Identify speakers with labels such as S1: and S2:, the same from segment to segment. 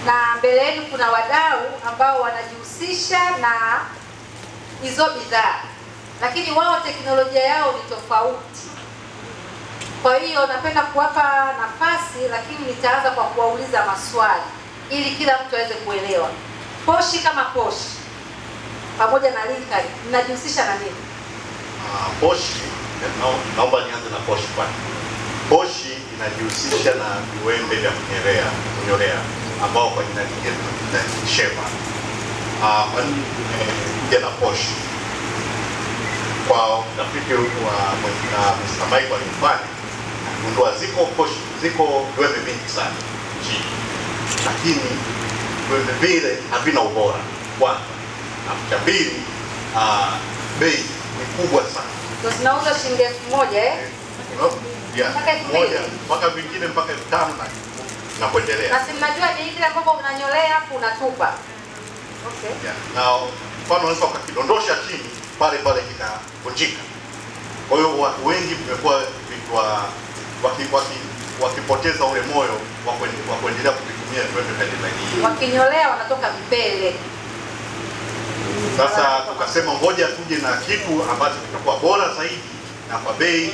S1: na mbele yenu kuna wadau ambao wanajihusisha na hizo bidhaa, lakini wao teknolojia yao ni tofauti. Kwa hiyo napenda kuwapa nafasi, lakini nitaanza kwa kuwauliza maswali ili kila mtu aweze kuelewa. Poshi kama Poshi pamoja na Linkard mnajihusisha na nini?
S2: Poshi, naomba nianze na Poshi kwanza. Poshi inajihusisha na viwembe vya kunyolea ambao kwa jina lingine tunaita sheva. Kuja na Poshi kwa utafiti wa Mr. Michael alifanya, gundua ziko viwembe vingi sana nchini, lakini viwembe vile havina ubora kwanza, na cha pili bei ni kubwa sana.
S1: Ndio zinauzwa shilingi 1000
S2: mpaka vingine mpaka 5,000 na kuendelea.
S1: Na si mnajua ni ile ambapo unanyolea afu unatupa. Okay.
S2: Na mfano unaweza ukakidondosha chini pale kikavunjika. Kwa hiyo watu wengi wamekuwa wakipoteza ule moyo wa kuendelea kutumia viwembe vya aina hii.
S1: Wakinyolea wanatoka vipele.
S2: Sasa tukasema ngoja tuje na kitu ambacho kitakuwa bora zaidi na kwa bei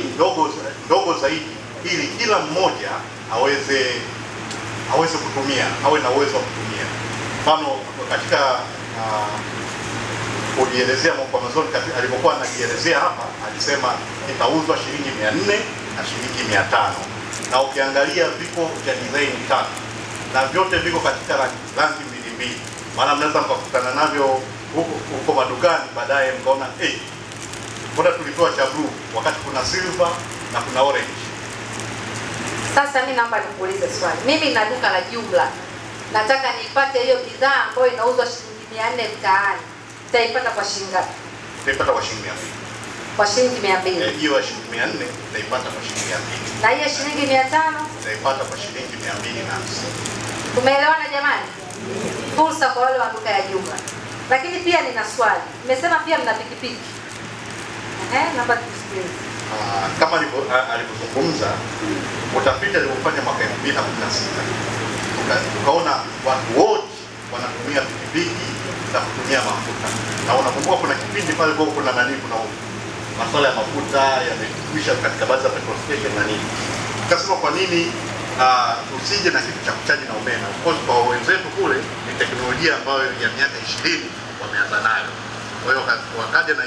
S2: ndogo zaidi, ili kila mmoja aweze kutumia, awe na uwezo wa kutumia. Mfano katika kujielezea kwa Amazon, alipokuwa anajielezea hapa alisema itauzwa shilingi 400 na shilingi 500, na ukiangalia viko vya design 3 na vyote viko katika rangi mbili. Maana mnaweza mkakutana navyo huko madukani, baadaye mkaona mbona tulitoa cha blue wakati kuna silver na kuna orange.
S1: Sasa mimi naomba nikuulize swali. Mimi na duka la jumla, nataka nipate hiyo bidhaa ambayo inauzwa shilingi 400 mtaani. Nitaipata kwa shilingi ngapi?
S2: Nitaipata kwa shilingi 200.
S1: Kwa shilingi 200.
S2: Hiyo shilingi 400 nitaipata kwa shilingi 200.
S1: Na hiyo shilingi 500
S2: nitaipata kwa shilingi 250.
S1: Tumeelewana jamani? Fursa kwa wale wa duka ya jumla. Lakini pia nina swali. Nimesema pia mna pikipiki. Naomba tusikilize.
S2: Kama alivyozungumza, utafiti aliofanya mwaka 2016, tukaona watu wote wanatumia pikipiki za kutumia mafuta. Na unakumbuka kuna kipindi pale kwa kuna masuala ya mafuta yamekwisha katika baadhi ya petrol station na nini. Tukasema kwa nini tusije na kitu cha kuchaji na umeme? Of course kwa wenzetu kule ni teknolojia ambayo ya miaka 20 wameanza nayo. Kwa hiyo wakaja na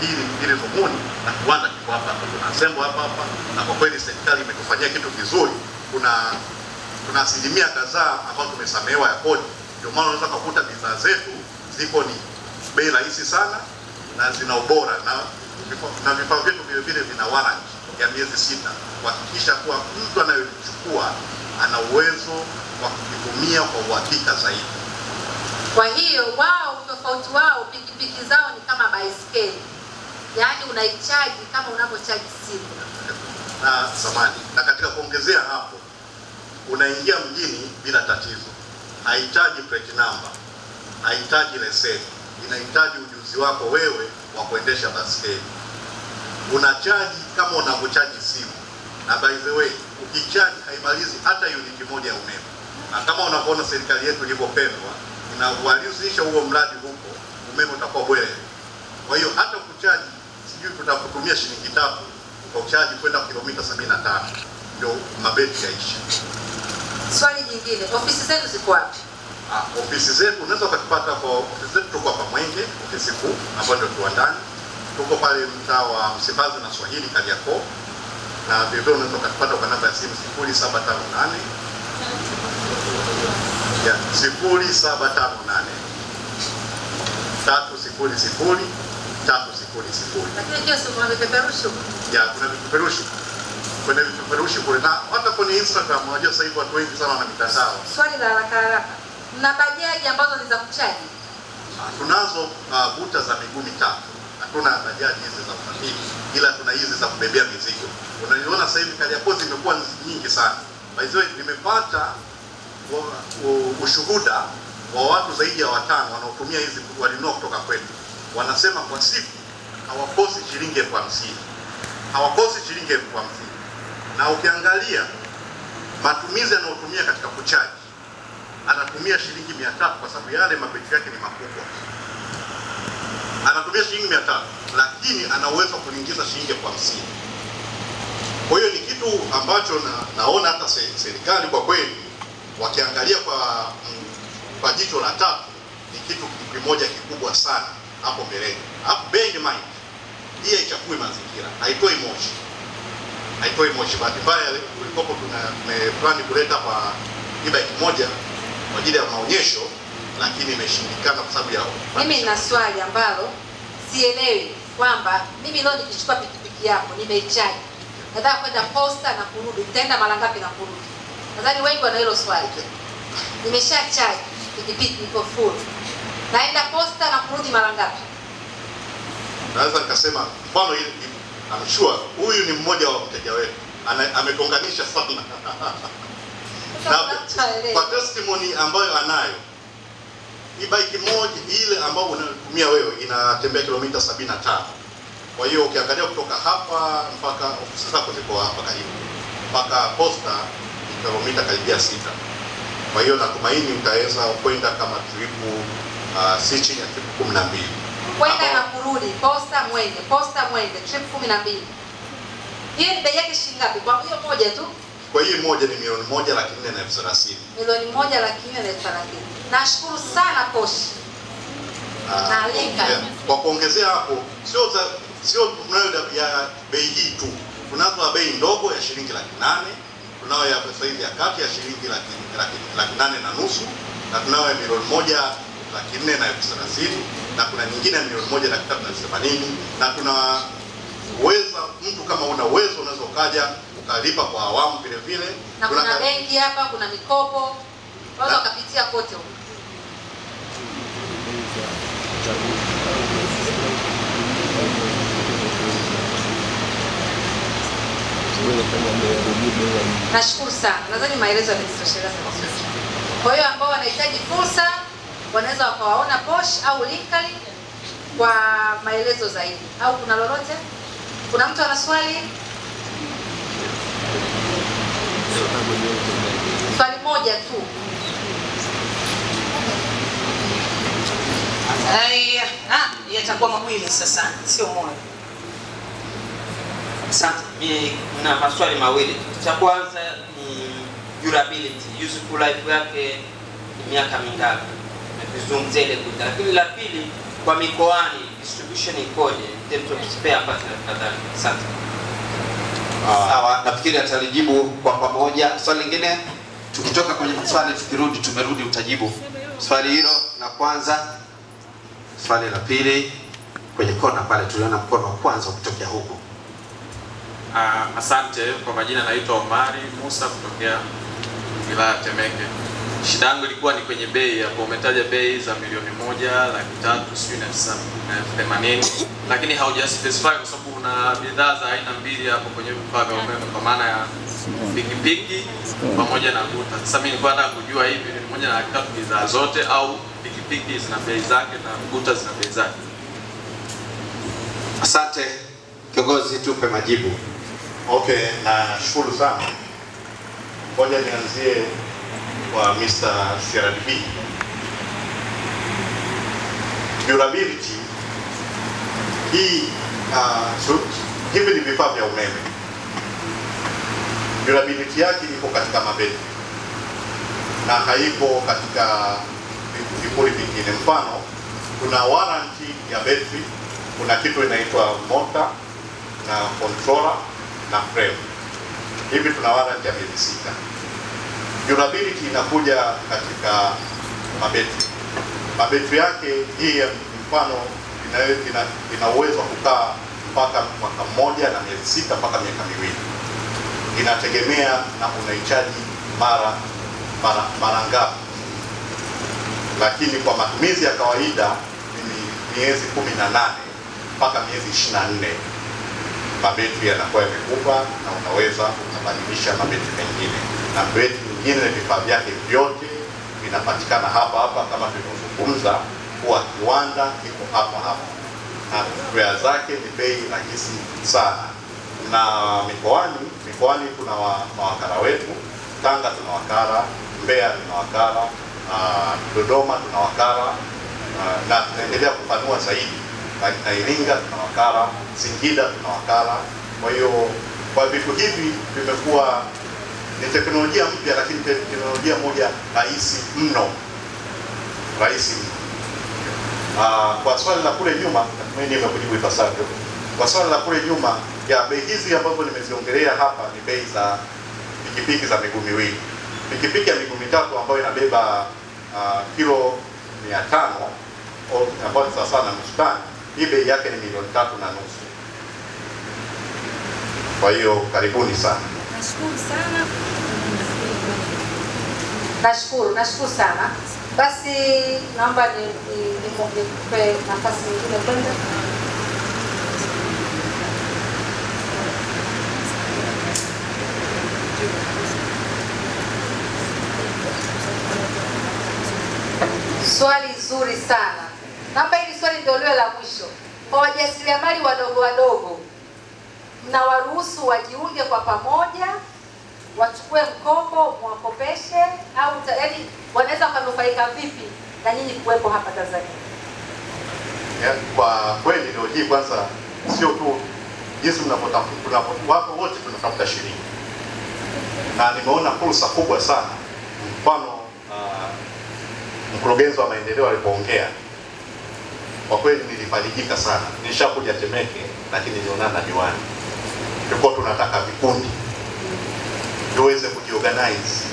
S2: hili dhumuni na kiwanda kiko hapa, kuna assemble hapa, na kwa kweli serikali imetufanyia kitu kizuri. Kuna asilimia kadhaa ambazo tumesamehewa ya kodi. Ndio maana unaweza kukuta bidhaa zetu ziko ni bei rahisi sana na zina ubora, na vifaa vyetu vile vina warranty ya miezi 6 kuhakikisha kuwa mtu anayochukua ana uwezo wa kutumia kwa uhakika zaidi.
S1: Kwa hiyo wao tofauti wao, pikipiki zao ni kama baiskeli. Yaani unaichaji kama unavyochaji simu.
S2: Na samani, na katika kuongezea hapo, unaingia mjini bila tatizo. Haihitaji plate number, haihitaji leseni, inahitaji ujuzi wako wewe wa kuendesha baiskeli. Unachaji kama unavyochaji simu. Na by the way, ukichaji haimalizi hata uniti moja ya umeme. Na kama unavyoona serikali yetu ilivyopendwa, inawalizisha huo mradi huko, umeme utakuwa bure. Kwa hiyo hata kuchaji, sijui tutakutumia shilingi 3 ukauchaji kwenda kilomita 75 ndio mabeti yaisha.
S1: Swali jingine, ofisi zetu ziko wapi?
S2: Ofisi zetu unaweza ukatupata kwa ofisi zetu, tuko hapa Mwenge, ofisi kuu ambayo ndio tuandani. Tuko pale mtaa wa Msimbazi na Swahili Kariakoo, na vivyo unaweza ukatupata kwa namba ya simu 0758 0758 300 300.
S1: Lakini hiyo si kuna vipeperushi?
S2: Kuna vipeperushi. Kuna vipeperushi kule, na hata kwenye Instagram unajua sasa hivi watu wengi sana wana mitandao.
S1: Swali la haraka. Mna bajaji ambazo ni za kuchaji?
S2: Tunazo buta za miguu mitatu. Hatuna bajaji hizi za usafiri, ila tuna hizi za kubebea mizigo. Unaiona sasa hivi Kariakoo zimekuwa nyingi sana. By the way, nimepata ushuhuda wa watu zaidi ya 5 wanaotumia hizi, walinunua kutoka kwetu. Wanasema kwa siku hawakosi shilingi 50,000. Hawakosi shilingi 50,000. Na ukiangalia matumizi yanayotumia katika kuchaji anatumia shilingi 300 kwa sababu yale mabetri yake ni makubwa. Anatumia shilingi 300 lakini ana uwezo wa kuingiza shilingi 50. Kwa hiyo ni kitu ambacho naona hata serikali kwa kweli wakiangalia kwa jicho la tatu ni kitu kimoja kikubwa sana hapo mbeleni. Hapo bear in mind, hii haichafui mazingira, haitoi moshi. Haitoi moshi. Bahati mbaya tulikopo tumeplan kuleta kwa e-bike moja kwa ajili ya maonyesho lakini imeshindikana kwa sababu ya
S1: mimi nina swali ambalo sielewi kwamba mimi leo nikichukua pikipiki yako nimeichaji. Nataka kwenda Posta na kurudi. Nitaenda mara ngapi na kurudi? Nadhani wengi wana hilo swali. Nimeshachaji pikipiki iko full. Naenda Posta na kurudi mara ngapi?
S2: Naweza nikasema mfano hili I'm sure huyu ni mmoja wa mteja wetu. Amegonganisha sana. Na kwa testimony ambayo anayo, e-bike moja ile ambayo unatumia wewe inatembea kilomita 75. Kwa hiyo ukiangalia kutoka hapa mpaka ofisi zako ziko hapa karibu mpaka Posta kilomita karibia 6. Kwa hiyo natumaini utaweza kwenda kama trip si chini ya trip 12.
S1: Kwenda na kurudi Posta Mwenge trip 12. Hiyo ni bei yake shilingi ngapi kwa hiyo moja tu?
S2: Kwa hiyo moja ni milioni 1,430,000.
S1: Milioni 1,430,000. Nashukuru sana Posh. Na Lincoln.
S2: Kwa kuongezea hapo sio mnayo ya bei hii tu. Tunazo bei ndogo ya shilingi 800,000, tunayo ya saizi ya kati ya shilingi 8,800,000 na tunayo ya milioni 1,430,000 na kuna nyingine ya milioni 1,380,000 na tunaweza mtu kama una uwezo unaweza ukaja ukalipa kwa awamu vile vile.
S1: Na kuna benki hapa, kuna mikopo. Waweza kupitia kote huko. Nashukuru sana. Nadhani maelezo yametosheleza. Kwa hiyo ambao wanahitaji fursa wanaweza wakawaona Posh au Lincoln kwa maelezo zaidi. Au kuna lolote? Kuna mtu ana swali? Swali moja tu.
S3: Yatakuwa mawili sasa, sio moja.
S4: Asante. Mimi na maswali mawili. Cha kwanza ni durability, useful life yake ni miaka mingapi? Nimezungumzia ile kuta. Lakini la pili kwa mikoani distribution ikoje in terms of spare parts na kadhalika. Asante.
S5: Sawa, nafikiri atalijibu kwa pamoja. Swali lingine tukitoka kwenye swali tumerudi utajibu swali hilo la kwanza. Swali la pili kwenye kona pale tuliona mkono wa kwanza ukitokea huko.
S6: Asante. Kwa majina naitwa Omari Musa kutokea wilaya ya Temeke. Shida yangu ilikuwa ni kwenye bei hapo, umetaja bei za milioni 1,380,000 lakini haujaspecify kwa sababu una bidhaa za aina mbili hapo kwenye vifaa vya umeme kwa maana ya pikipiki pamoja na guta. Sasa mimi nilikuwa nataka kujua hivi ni moja na tatu bidhaa zote au pikipiki zina bei zake na guta zina bei zake?
S5: Asante. Kiongozi tupe majibu.
S2: Okay, nashukuru sana. Ngoja nianzie kwa Mr. CRDB. Durability hii hivi ni vifaa vya umeme. Durability yake iko katika mabetri na haipo katika vipuri vingine. Mfano, kuna warranty ya betri, kuna kitu inaitwa motor na controller na frame. Hivi tuna warranty ya miezi 6. Durability inakuja katika mabetri. Mabetri yake hii mfano ina uwezo wa kukaa mpaka mwaka mmoja na miezi 6 mpaka miaka 2. Inategemea na unaichaji mara ngapi. Lakini kwa matumizi ya kawaida ni miezi 18 mpaka miezi 24. Mabetri yanakuwa yamekufa na unaweza ukabadilisha mabetri mengine. Na betri nyingine vifaa vyake vyote vinapatikana hapa kama tulivyozungumza, kuwa kiwanda kiko hapa. Na bidhaa zake ni bei rahisi sana. Na mikoani tuna mawakala wetu. Tanga tuna wakala, Mbeya tuna wakala, Dodoma tuna wakala na tunaendelea kupanua zaidi. Na Iringa tuna wakala, Singida tuna wakala. Kwa hiyo kwa vitu hivi vimekuwa ni teknolojia mpya, lakini teknolojia moja rahisi mno. Kwa swali la kule nyuma, mimi nimekujibu ipasavyo. Kwa swali la kule nyuma, ya bei hizi ambazo nimeziongelea hapa ni bei za pikipiki za miguu miwili. Pikipiki ya miguu mitatu ambayo inabeba kilo 500 ambayo ni sawa na nusu tani, hii bei yake ni milioni 3.5. Kwa hiyo karibuni sana.
S1: Nashukuru sana. Nashukuru sana. Basi naomba nipe nafasi nyingine kwenda. Swali zuri sana. Naomba hili swali ndio liwe la mwisho. Kwa wajasiriamali wadogo, mnawaruhusu wajiunge kwa pamoja, wachukue mkopo, mwakopeshe, au yaani wanaweza kunufaika vipi na nyinyi kuwepo hapa Tanzania?
S2: Kwa kweli ndio hii kwanza, sio tu jinsi mnapotafuta, wako wote tunatafuta shilingi. Na nimeona fursa kubwa sana. Mfano mkurugenzi wa maendeleo alipoongea, kwa kweli nilifarijika sana. Nishakuja Temeke lakini nilionana na diwani. Tulikuwa tunataka vikundi tuweze kujiorganize,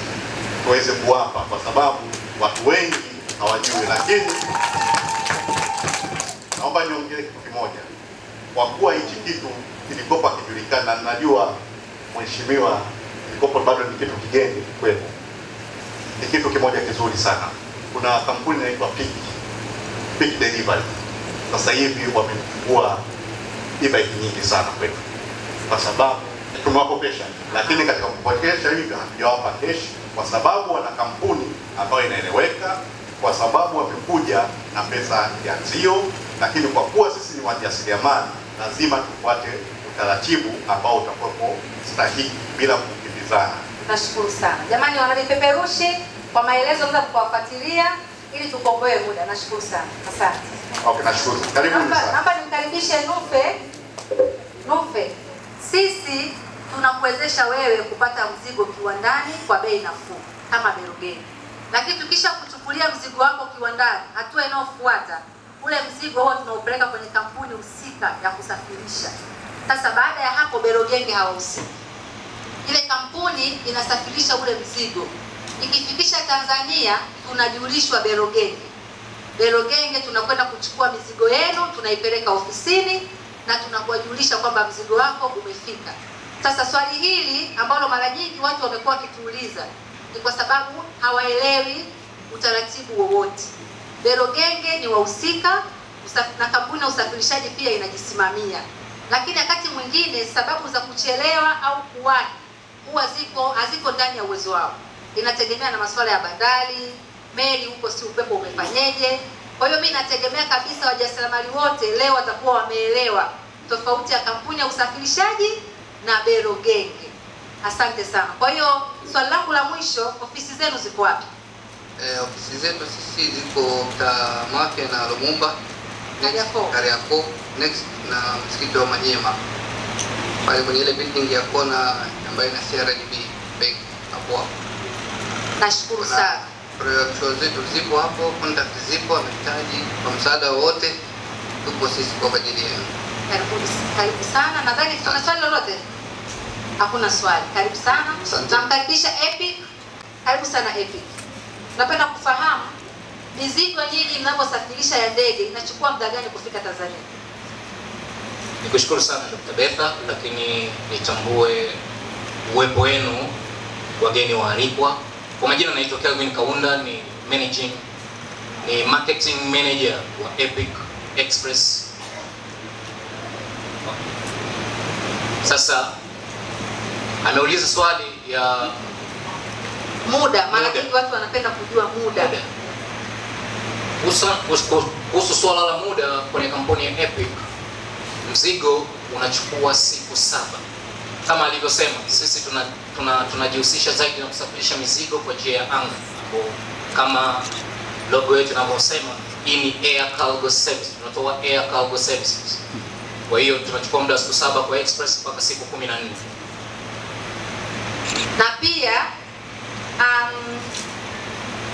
S2: tuweze kuwapa, kwa sababu watu wengi hawajui. Lakini naomba niongee kitu kimoja. Kwa kuwa hichi kitu kilikopa kijulikana, na najua mheshimiwa, kilikopa bado ni kitu kigeni kwetu. Ni kitu kimoja kizuri sana. Kuna kampuni inaitwa Peak Delivery. Sasa hivi wamechukua e-bike nyingi sana kwetu, kwa sababu tumewakopesha, lakini katika kukopesha hivi hatujawapa cash, kwa sababu wana kampuni ambayo inaeleweka, kwa sababu wamekuja na pesa ya nzio. Lakini kwa kuwa sisi ni wajasiriamali, lazima tufuate utaratibu ambao utakuwa stahiki bila kukimbizana.
S1: Nashukuru sana. Jamani, wanalipeperushi kwa maelezo mza kuwafuatilia ili tukomboe muda. Nashukuru sana. Asante.
S2: Okay, nashukuru. Karibuni sana.
S1: Naomba nimkaribishe Nufe. Sisi tunakuwezesha wewe kupata mzigo kiwandani kwa bei nafuu kama Berogeni. Lakini tukisha kuchukulia mzigo wako kiwandani, hatua inayofuata ule mzigo huo tunaupeleka kwenye kampuni husika ya kusafirisha. Sasa baada ya hapo Berogeni hawahusiki. Ile kampuni inasafirisha ule mzigo. Ikifikisha Tanzania tunajulishwa Berogenge tunakwenda kuchukua mizigo yenu, tunaipeleka ofisini na tunakujulisha kwamba mzigo wako umefika. Sasa swali hili ambalo mara nyingi watu wamekuwa wakituuliza ni kwa sababu hawaelewi utaratibu wowote. Berogenge ni wahusika na kampuni ya usafirishaji pia inajisimamia. Lakini wakati mwingine sababu za kuchelewa au kuwahi huwa haziko ndani ya uwezo wao. Inategemea na masuala ya bandari, meli huko si upepo umefanyeje. Kwa hiyo mimi nategemea kabisa wajasiriamali wote leo watakuwa wameelewa tofauti ya kampuni ya usafirishaji na Berogenge. Asante sana. Kwa hiyo swali langu la mwisho, ofisi zenu ziko wapi?
S7: Ofisi zetu sisi ziko Mafia na Lumumba, Kariakoo, next na msikiti wa Manyema. Pale kwenye ile building ya kona ambayo ina CRDB Bank hapo.
S1: Nashukuru sana.
S7: Project zetu zipo hapo, contact zipo, mahitaji kwa msaada wote tupo sisi kwa ajili yenu.
S1: Karibu sana. Nadhani kuna swali lolote? Hakuna swali. Karibu sana. Namkaribisha Epic. Karibu sana Epic. Napenda kufahamu mizigo nyinyi mnaposafirisha ya ndege inachukua muda gani kufika Tanzania?
S8: Nikushukuru sana Dr. Betha, lakini nitambue uwepo wenu wageni waalikwa. Kwa majina naitwa Kelvin Kaunda, ni marketing manager wa Epic Express. Sasa ameuliza swali ya
S1: muda, maana watu wanapenda kujua muda.
S8: Kuhusu swala la muda kwenye kampuni ya Epic, mzigo unachukua siku 7. Kama alivyosema, sisi tunajihusisha zaidi na kusafirisha mizigo kwa njia ya anga, ambapo kama logo yetu inavyosema, hii ni air cargo service, tunatoa air cargo services. Kwa hiyo tunachukua muda wa siku 7 kwa express mpaka siku 14.
S1: Na pia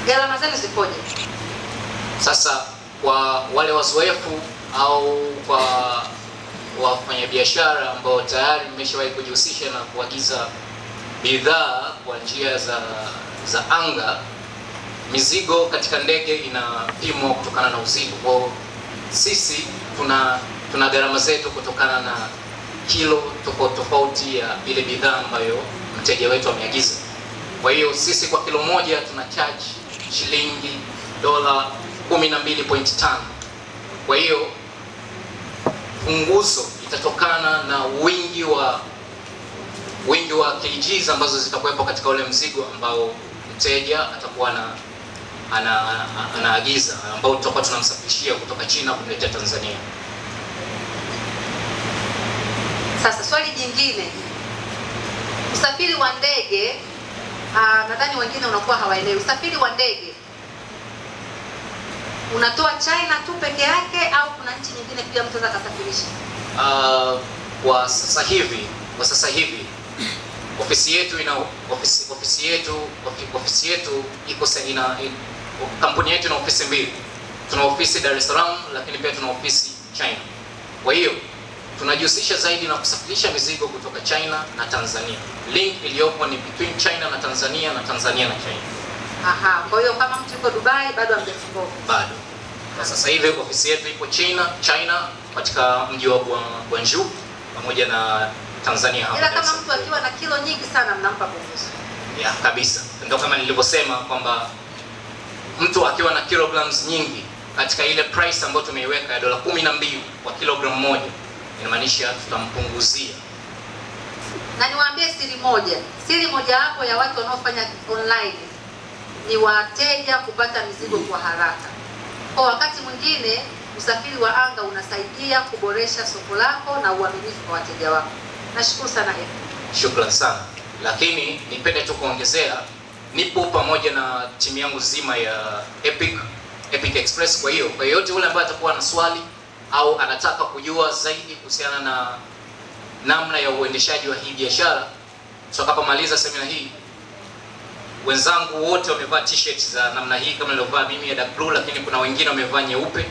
S1: gharama zenu zikoje?
S8: Sasa kwa wale wazoefu au kwa wafanyabiashara ambao tayari mmeshawahi kujihusisha na kuagiza bidhaa kwa njia za anga, mizigo katika ndege inapimwa kutokana na uzito. Kwa sisi tuna gharama zetu kutokana na kilo tofauti ya ile bidhaa ambayo mteja wetu ameagiza. Kwa hiyo sisi kwa kilo moja tuna charge shilingi $12.5. Kwa hiyo punguzo itatokana na wingi wa kgs ambazo zitakuwepo katika ule mzigo ambao mteja atakuwa anaagiza, ambao tutakuwa tunamsafirishia kutoka China kumletea Tanzania.
S1: Sasa swali jingine, usafiri wa ndege, nadhani wengine unakuwa hawaelewi. Usafiri wa ndege unatoa China tu peke yake au kuna nchi nyingine pia mtu anaweza kusafirisha?
S8: Kwa sasa hivi ofisi yetu iko kampuni yetu ina ofisi mbili. Tuna ofisi Dar es Salaam, lakini pia tuna ofisi China. Kwa hiyo tunajihusisha zaidi na kusafirisha mizigo kutoka China na Tanzania. Link iliyopo ni between China na Tanzania na Tanzania na China.
S1: Aha, kwa hiyo kama mtu yuko Dubai bado hamjafungua?
S8: Bado. Kwa sasa hivi ofisi yetu iko China katika mji wa Guangzhou pamoja na Tanzania hapa.
S1: Ila kama mtu akiwa na kilo nyingi sana mnampa punguzo?
S8: Ya, kabisa. Ndio kama nilivyosema kwamba mtu akiwa na kilograms nyingi katika ile price ambayo tumeiweka ya $12 kwa kilogram moja, inamaanisha tutampunguzia.
S1: Na niwaambie siri moja hapo ya watu wanaofanya online ni wateja kupata mizigo kwa haraka. Kwa wakati mwingine usafiri wa anga unasaidia kuboresha soko lako na uaminifu kwa wateja wako. Nashukuru sana hivi.
S8: Shukrani sana. Lakini nipende tu kuongezea, nipo pamoja na timu yangu zima ya Epic Express. Kwa hiyo yote yule ambaye atakuwa na swali au anataka kujua zaidi kuhusiana na namna ya uendeshaji wa hii biashara, tutakapomaliza semina hii, wenzangu wote wamevaa t-shirt za namna hii kama nilivyovaa mimi ya dark blue, lakini kuna wengine wamevaa nyeupe.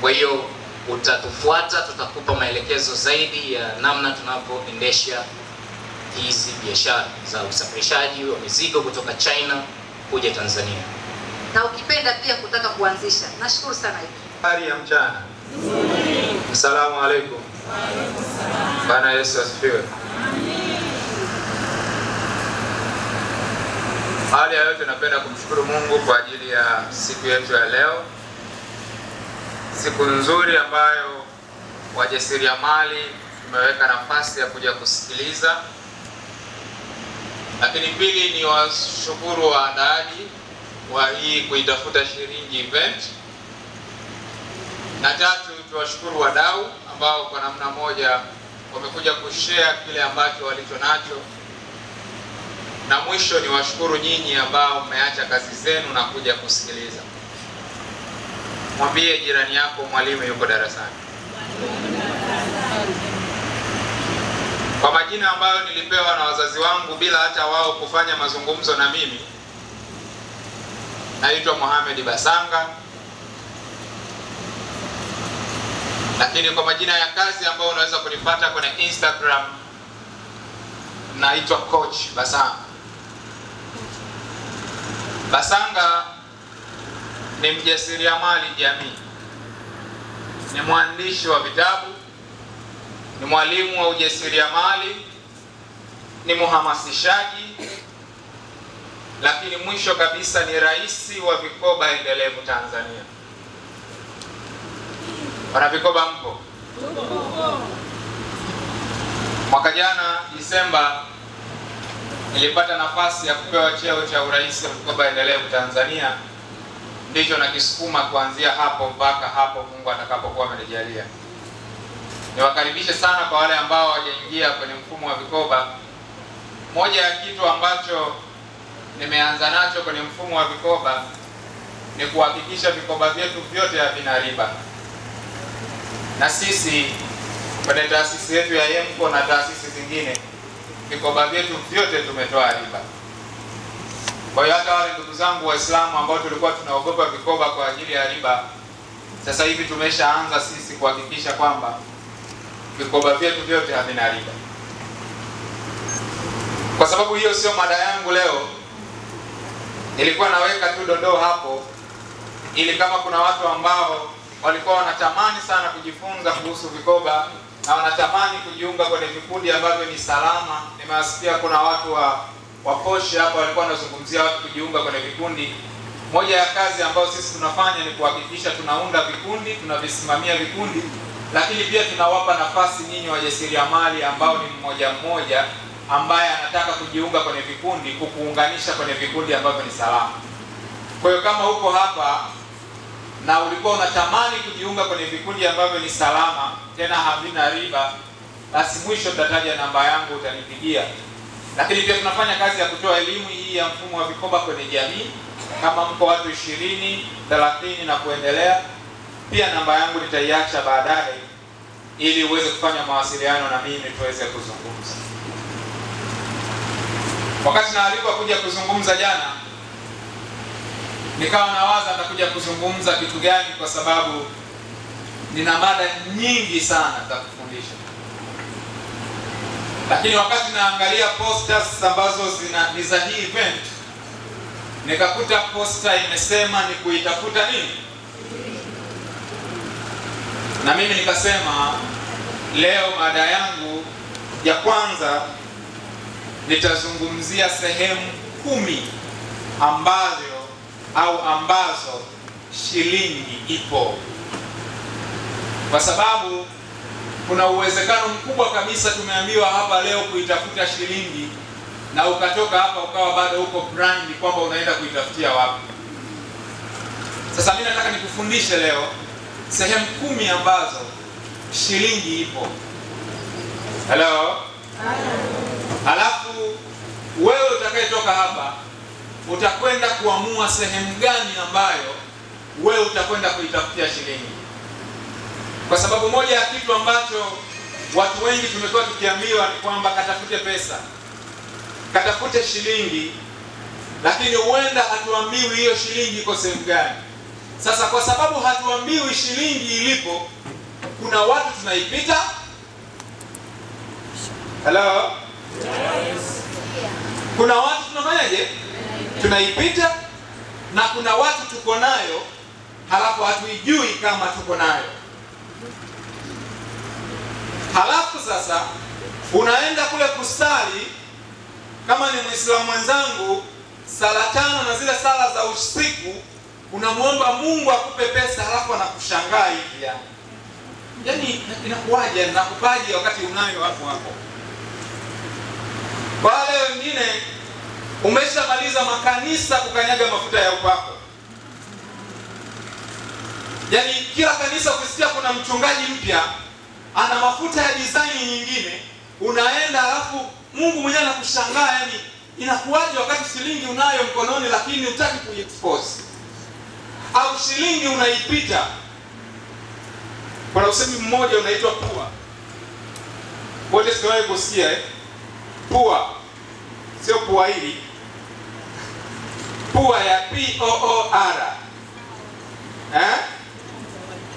S8: Kwa hiyo utatufuata, tutakupa maelekezo zaidi ya namna tunavyoendesha hizi biashara za usafirishaji wa mizigo kutoka China kuja Tanzania.
S1: Na ukipenda pia kutaka kuanzisha. Nashukuru sana hivi.
S9: Habari ya mchana. Asalamu alaykum. Bwana Yesu asifiwe. Hali ya yote napenda kumshukuru Mungu kwa ajili ya siku yetu ya leo. Siku nzuri ambayo wajasiriamali tumeweka nafasi ya kuja kusikiliza. Lakini pili ni washukuru waandaaji wa hii kuitafuta shilingi event. Na tatu tuwashukuru wadau ambao kwa namna moja wamekuja kushare kile ambacho walicho nacho. Na mwisho ni washukuru nyinyi ambao mmeacha kazi zenu na kuja kusikiliza. Mwambie jirani yako mwalimu yuko darasani. Kwa majina ambayo nilipewa na wazazi wangu bila hata wao kufanya mazungumzo na mimi, naitwa Mohamed Basanga. Lakini kwa majina ya kazi ambayo unaweza kunipata kwenye Instagram, naitwa Coach Basanga. Basanga ni mjasiriamali jamii, ni mwandishi wa vitabu, ni mwalimu wa ujasiriamali, ni mhamasishaji, lakini mwisho kabisa ni rais wa vikoba endelevu Tanzania. Wana vikoba mpo? Mwaka jana Disemba nilipata nafasi ya kupewa cheo cha urais wa vikoba endelevu Tanzania. Ndicho nakisukuma kuanzia hapo mpaka hapo Mungu atakapokuwa amenijalia. Niwakaribishe sana kwa wale ambao hawajaingia kwenye mfumo wa vikoba. Moja ya kitu ambacho nimeanza nacho kwenye mfumo wa vikoba ni kuhakikisha vikoba vyetu vyote havina riba, na sisi kwenye taasisi yetu ya YEMCO na taasisi zingine vikoba vyetu vyote tumetoa riba. Kwa hiyo hata wale ndugu zangu Waislamu ambao tulikuwa tunaogopa vikoba kwa ajili ya riba, sasa hivi tumeshaanza sisi kuhakikisha kwamba vikoba vyetu vyote havina riba. Kwa sababu hiyo sio mada yangu leo, nilikuwa naweka tu dondoo hapo ili kama kuna watu ambao walikuwa wanatamani sana kujifunza kuhusu vikoba na wanatamani kujiunga kwenye vikundi ambavyo ni salama. Nimewasikia kuna watu wa Poshe hapa walikuwa wanazungumzia watu kujiunga kwenye vikundi. Moja ya kazi ambayo sisi tunafanya ni kuhakikisha tunaunda vikundi, tunavisimamia vikundi, lakini pia tunawapa nafasi nyinyi wajasiriamali ambao ni mmoja mmoja ambaye anataka kujiunga kwenye vikundi, kukuunganisha kwenye vikundi ambavyo ni salama. Kwa hiyo kama uko hapa na ulikuwa unatamani kujiunga kwenye vikundi ambavyo ni salama tena havina riba, basi mwisho tutataja namba yangu, utanipigia. Lakini pia tunafanya kazi ya kutoa elimu hii ya mfumo wa vikoba kwenye jamii. Kama mko watu 20, 30 na kuendelea, pia namba yangu nitaiacha baadaye ili uweze kufanya mawasiliano na mimi tuweze kuzungumza. Wakati naalikwa kuja kuzungumza jana, nikawa nawaza nitakuja kuzungumza kitu gani, kwa sababu nina mada nyingi sana za kufundisha. Lakini wakati naangalia posters ambazo ni za hii event, nikakuta poster imesema ni kuitafuta nini? Na mimi nikasema leo mada yangu ya kwanza nitazungumzia sehemu 10 ambazo shilingi ipo, kwa sababu kuna uwezekano mkubwa kabisa tumeambiwa hapa leo kuitafuta shilingi na ukatoka hapa ukawa bado uko blind kwamba unaenda kuitafutia wapi. Sasa mimi nataka nikufundishe leo sehemu 10 ambazo shilingi ipo. Hello? Halafu wewe utakayetoka hapa utakwenda kuamua sehemu gani ambayo wewe utakwenda kuitafutia shilingi. Kwa sababu moja ya kitu ambacho watu wengi tumekuwa tukiambiwa ni kwamba katafute pesa, katafute shilingi, lakini huenda hatuambiwi hiyo shilingi iko sehemu gani. Sasa kwa sababu hatuambiwi shilingi ilipo, kuna watu tunaipita. Hello? Yes. Kuna watu tunafanyaje? Tunaipita, na kuna watu tuko nayo halafu hatuijui kama tuko nayo. Halafu sasa unaenda kule kusali, kama ni Muislamu mwenzangu, sala 5 na zile sala za usiku, unamuomba Mungu akupe pesa, halafu anakushangaa hivi yani. Yaani inakuwaje, nakupaje wakati unayo hapo hapo? Wale wengine umeshamaliza makanisa kukanyaga mafuta ya upako. Yaani kila kanisa ukisikia kuna mchungaji mpya ana mafuta ya design nyingine, unaenda halafu Mungu mwenyewe anakushangaa, yani inakuwaje wakati shilingi unayo mkononi lakini hutaki kuiexpose, au shilingi unaipita. Kuna usemi mmoja unaitwa pua. Wote siwahi kusikia pua. Sio pua hili. Pua ya P-O-O-R.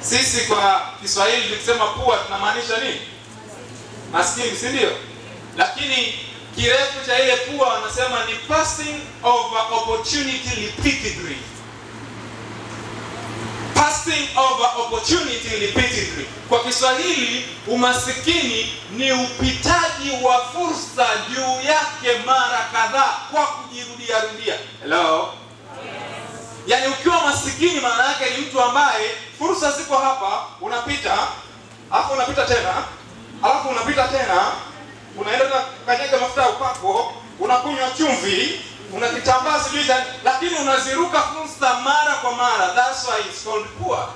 S9: Sisi kwa Kiswahili tukisema pua tunamaanisha nini? Maskini, si ndio? Lakini kirefu cha ile pua wanasema ni passing over opportunity repeatedly. Passing over opportunity repeatedly. Kwa Kiswahili, umasikini ni upitaji wa fursa juu yake mara kadhaa kwa kujirudia rudia. Hello? Yes. Yaani ukiwa masikini maana yake ni mtu ambaye fursa ziko hapa, unapita, alafu unapita tena, alafu unapita tena, unaenda kukanyaga mafuta ya upako, unakunywa chumvi, unakitambaa sijui, lakini unaziruka fursa mara kwa mara. That's why it's called poor.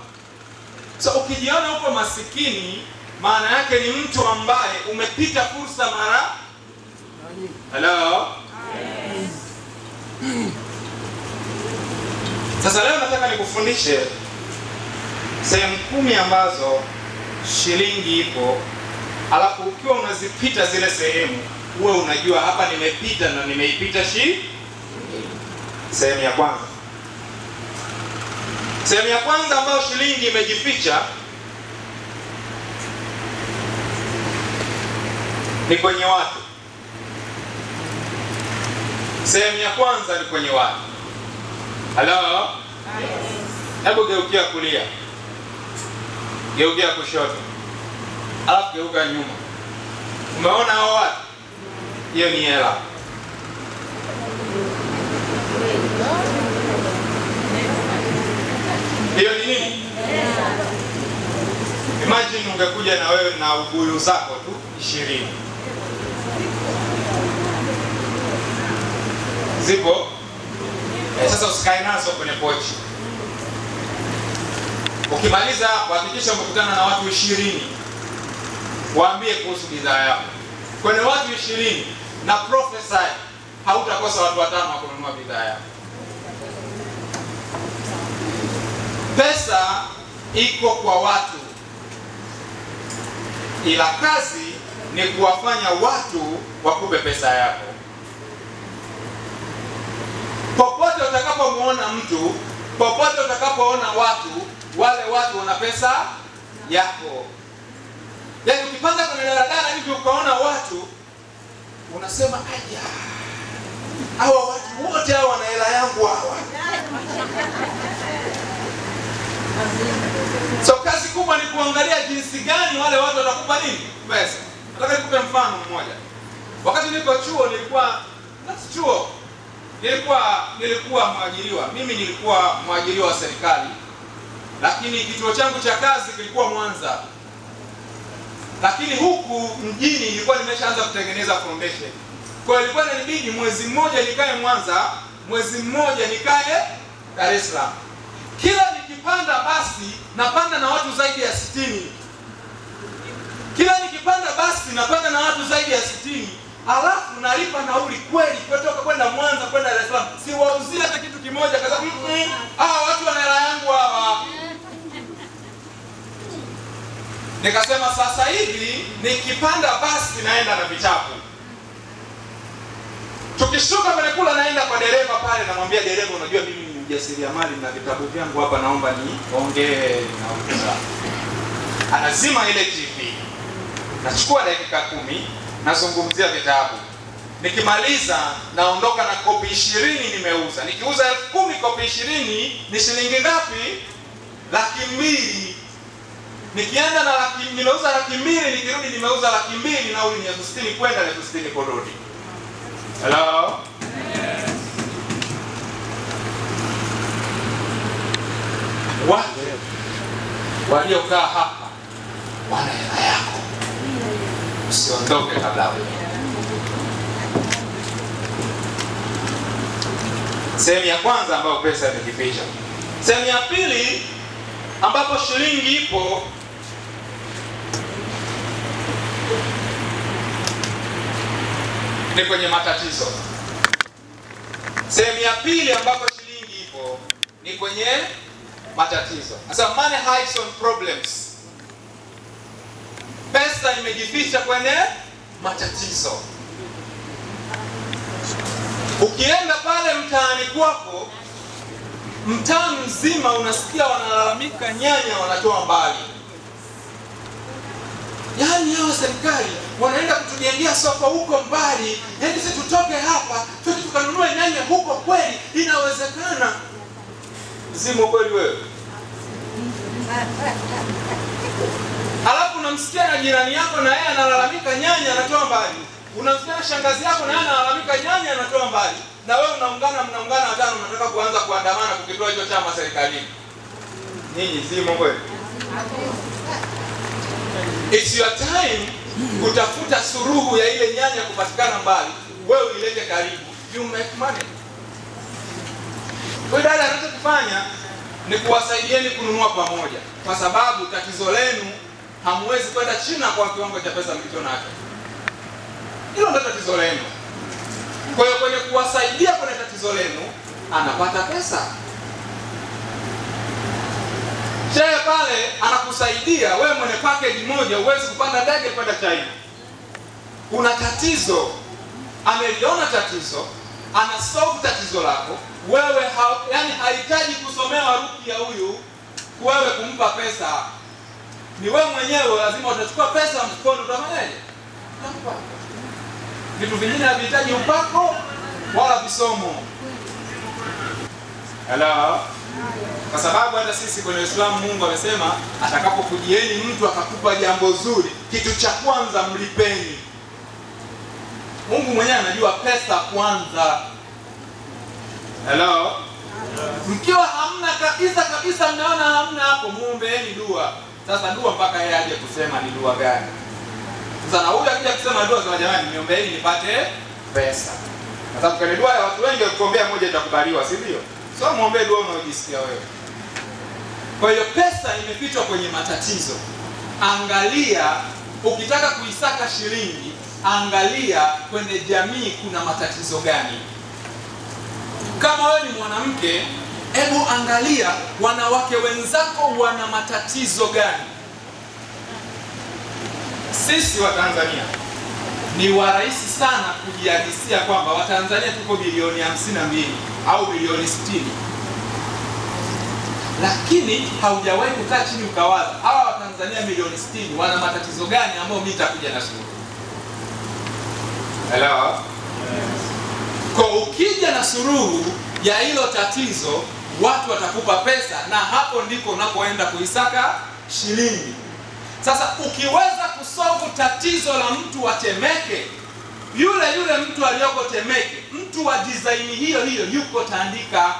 S9: So ukijiona uko masikini, maana yake ni mtu ambaye umepita fursa mara. Hello? Yes. Sasa leo nataka nikufundishe sehemu 10 ambazo shilingi ipo, alafu ukiwa unazipita zile sehemu uwe unajua hapa nimepita na nimeipita sehemu ya kwanza. Sehemu ya kwanza ambayo shilingi imejificha ni kwenye watu. Sehemu ya kwanza ni kwenye watu. Hello? Hebu geukia kulia, geukia kushoto, alafu geuka nyuma. Umeona hao watu? Hiyo ni hela. Hiyo ni nini? Imagine ungekuja na wewe na ubuyu zako tu 20. Zipo? Sasa usikae nazo kwenye pochi. Ukimaliza hakikisha umekutana na watu 20. Waambie kuhusu bidhaa yako. Kwenye watu 20 na profesa hautakosa watu 5 wa kununua bidhaa yako. Pesa iko kwa watu, ila kazi ni kuwafanya watu wakupe pesa yako. Popote utakapomuona mtu, popote utakapoona watu, wale watu wana pesa yako. Yaani ukipanda kwenye daladala hivi ukaona watu, unasema aya, hawa watu wote hawa wana hela yangu hawa. So kazi kubwa ni kuangalia jinsi gani wale watu watakupa nini? Pesa. Nataka nikupe mfano mmoja. Wakati niko chuo nilikuwa mwajiriwa. Mimi nilikuwa mwajiriwa wa serikali. Lakini kituo changu cha kazi kilikuwa Mwanza. Lakini huku mjini nilikuwa nimeshaanza kutengeneza foundation. Kwa hiyo ilikuwa inanibidi mwezi mmoja nikae Mwanza, mwezi mmoja nikae Dar es Salaam. Kila nikipanda basi napanda na watu zaidi ya 60. Kila nikipanda basi napanda na watu zaidi ya 60. Alafu nalipa nauli kweli kutoka kwenda Mwanza kwenda Dar es Salaam. Siwauzia hata kitu kimoja kwa sababu hawa watu wana hela yangu hawa. Nikasema sasa hivi nikipanda basi naenda na vitabu. Tukishuka kwenye kula naenda kwa dereva pale, namwambia dereva, unajua mimi ni mjasiriamali na vitabu vyangu hapa, naomba niongee na uza. Anazima ile TV. Nachukua dakika 10 nazungumzia vitabu. Nikimaliza naondoka na kopi 20 nimeuza. Nikiuza 10,000 kopi 20 ni shilingi ngapi? 200,000. Nikienda na nimeuza 200,000, nikirudi nimeuza 200,000, nauli ni 60 kwenda na 60 kurudi. Hello? Watu waliokaa hapa wana hela yako. Usiondoke kabla wewe. Sehemu ya kwanza ambayo pesa imejificha. Sehemu ya pili ambapo shilingi ipo ni kwenye matatizo. Sehemu ya pili ambapo shilingi ipo ni kwenye matatizo. Sasa money hides on problems. Pesa imejificha kwenye matatizo. Ukienda pale mtaani kwako, mtaa mzima unasikia wanalalamika nyanya wanatoa mbali. Yaani hao serikali wanaenda kutujengea soko huko mbali. Yaani sisi tutoke hapa, tukanunue nyanya huko kweli, inawezekana. Zimo kweli wewe? Halafu unamsikia na jirani yako na yeye analalamika nyanya anatoa mbali. Unamsikia shangazi yako na yeye analalamika nyanya anatoa mbali. Na wewe mnaungana watano, mnataka kuanza kuandamana kukitoa hicho chama serikalini. Nyinyi zimo kweli? It's your time kutafuta suruhu ya ile nyanya kupatikana mbali, wewe ilete karibu. You make money. Kwa dada anachokifanya ni kuwasaidieni kununua pamoja, kwa sababu tatizo lenu hamwezi kwenda China kwa kiwango cha pesa mlicho nacho. Hilo ndio tatizo lenu. Kwa hiyo kwenye kuwasaidia kwenye tatizo lenu anapata pesa. pale anakusaidia wewe mwenye package moja, uwezi kupanda ndege kwenda China. Una tatizo, ameliona tatizo, ana solve tatizo lako. Wewe yani hahitaji kusomewa ruki ya huyu wewe kumpa pesa. Ni wewe mwenyewe lazima utachukua pesa mfukoni, utafanyaje? Vitu vingine havihitaji upako wala visomo. Hello. Kwa sababu hata sisi kwenye Uislamu Mungu amesema atakapokujieni mtu akakupa jambo zuri, kitu cha kwanza mlipeni. Mungu mwenyewe anajua pesa kwanza. Hello. Mkiwa hamna kabisa mnaona hamna hapo, muombeeni dua. Sasa dua mpaka yeye aje kusema ni dua gani. Sasa na huyu akija kusema dua, sema jamani niombeeni nipate pesa. Kwa sababu kwenye dua ya watu wengi ukiombea moja itakubaliwa, si ndio? So muombe dua unaojisikia wewe. Kwa hiyo pesa imefichwa kwenye matatizo. Angalia, ukitaka kuisaka shilingi, angalia kwenye jamii kuna matatizo gani. Kama wewe ni mwanamke, hebu angalia wanawake wenzako wana matatizo gani. Sisi wa Tanzania ni warahisi sana kujihadisia kwamba Watanzania tuko bilioni 52 au bilioni 60. Lakini haujawahi kukaa chini ukawaza hawa Watanzania milioni 60 wana matatizo gani ambayo mimi nitakuja na suluhu. Hello? Kwa ukija na suluhu ya hilo tatizo, watu watakupa pesa, na hapo ndiko unapoenda kuisaka shilingi. Sasa ukiweza kusolve tatizo la mtu wa Temeke, yule mtu aliyoko Temeke, mtu wa design hiyo yuko Tandika,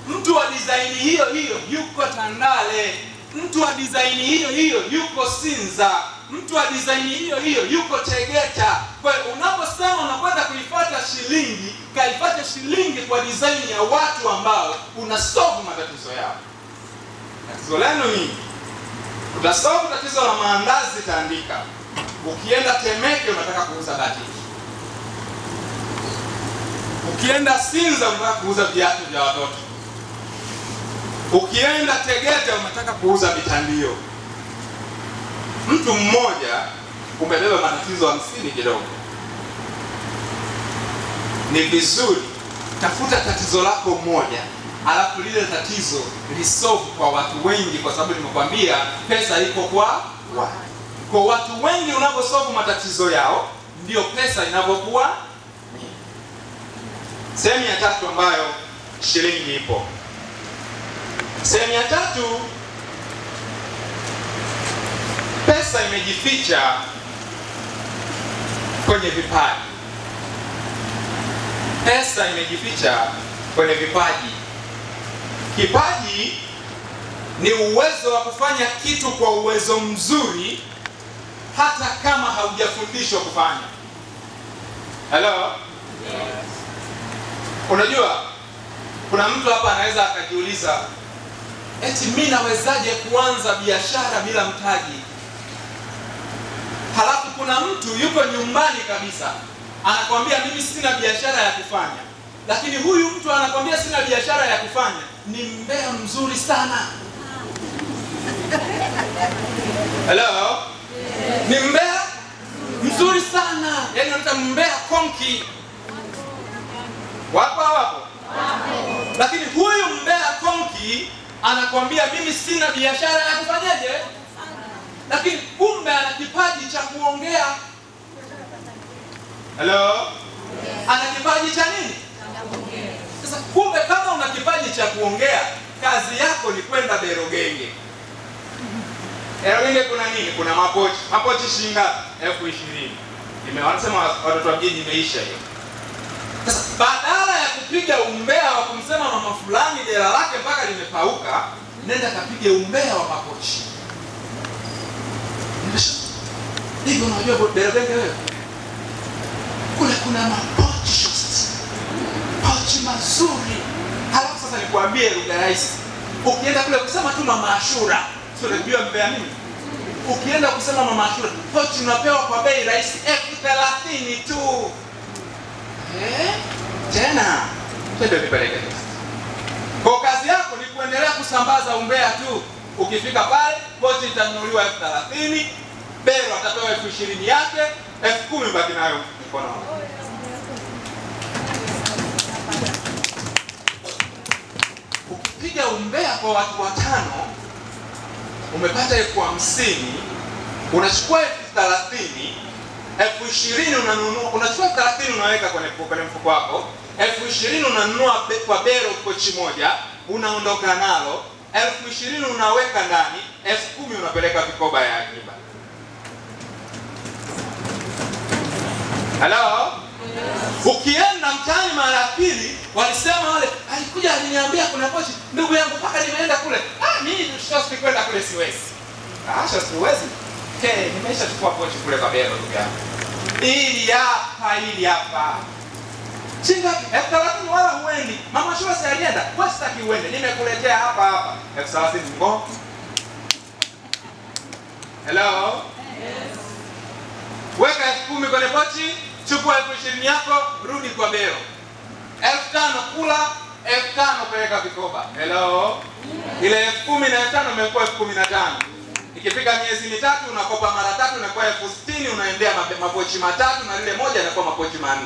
S9: mtu wa design hiyo yuko Tandale, mtu wa design hiyo yuko Sinza, mtu wa design hiyo yuko Tegeta. Kwa hiyo unaposema unakwenda kuifuata shilingi, kaifuate shilingi kwa design ya watu ambao unasolve matatizo yao. Tatizo lenu ni utasolve tatizo la maandazi Tandika. Ukienda Temeke unataka kuuza batiki. Ukienda Sinza unataka kuuza viatu vya watoto. Ukienda Tegeta unataka kuuza vitandio. Mtu mmoja umebeba matatizo 50 kidogo. Ni vizuri tafuta tatizo lako moja, alafu lile tatizo lisolve kwa watu wengi, kwa sababu nimekwambia pesa iko kwa watu. Kwa watu wengi unaposolve matatizo yao ndio pesa inapokuwa. Sehemu ya tatu ambayo shilingi ipo. Sehemu ya tatu, pesa imejificha kwenye vipaji. Pesa imejificha kwenye vipaji. Kipaji ni uwezo wa kufanya kitu kwa uwezo mzuri hata kama haujafundishwa kufanya. Hello? Yes. Unajua kuna mtu hapa anaweza akajiuliza, eti mimi nawezaje kuanza biashara bila mtaji? Halafu kuna mtu yuko nyumbani kabisa anakuambia mimi sina biashara ya kufanya, lakini huyu mtu anakuambia sina biashara ya kufanya, ni mbea mzuri sana. Hello? Ni mbea mzuri sana. Yaani unaita mbea konki. Wapo. Lakini huyu mbea konki anakuambia mimi sina biashara ya kufanyaje? Lakini kumbe ana kipaji cha kuongea. Hello? Ana kipaji cha nini? Sasa kumbe kama una kipaji cha kuongea, kazi yako ni kwenda Berogenge. Berogenge kuna nini? Kuna mapochi. Mapochi shilingi 20,000. Nimewasema watoto wa mjini imeisha hiyo. Sasa badala ya kupiga umbea wa kumsema mama fulani dela lake mpaka limepauka, nenda kapige umbea wa mapochi. Hivi unajua Berogenge wewe? Kule kuna mapochi pochi mazuri. Halafu sasa nikwambie lugha rahisi. Ukienda kule kusema tu mama Ashura, sio unajua mbea nini? Ukienda kusema mama Ashura, pochi unapewa kwa bei rahisi 30,000 tu. Tena twende nipeleke. Kwa kazi yako ni kuendelea kusambaza umbea tu. Ukifika pale pochi itanunuliwa 30,000, bero atapewa 20,000 yake, 10,000 baki nayo mkononi. Ukipiga umbea kwa watu 5 umepata 50,000, unachukua 30,000, 20,000 unanunua, unachukua 30,000 unaweka kwenye mfuko wako, 20,000 unanunua kwa bero pochi moja, unaondoka nalo, 20,000 unaweka ndani, 10,000 unapeleka vikoba ya akiba. Hello? Ukienda mtaani mara ya pili, walisema wale, alikuja aliniambia kuna pochi, ndugu yangu mpaka nimeenda kule. Mimi sasa kwenda kule siwezi. Sasa siwezi. Nimeisha chukua pochi kule kwa bero ndugu yangu. Ili hapa. Chinga 30,000 wala huendi. Mama shule si alienda, wewe sitaki uende. Nimekuletea hapa. 30,000 ngo. Hello? Yes. Weka 10,000 kwenye pochi, chukua 20,000 yako, rudi kwa bero. 5,000 kula, 5,000 peleka vikoba. Hello? Ile 10,000 na 5,000 imekuwa 15,000. Ikifika miezi mitatu unakopa mara 3 inakuwa 60,000, unaendea mapochi 3 na lile moja inakuwa mapochi 4.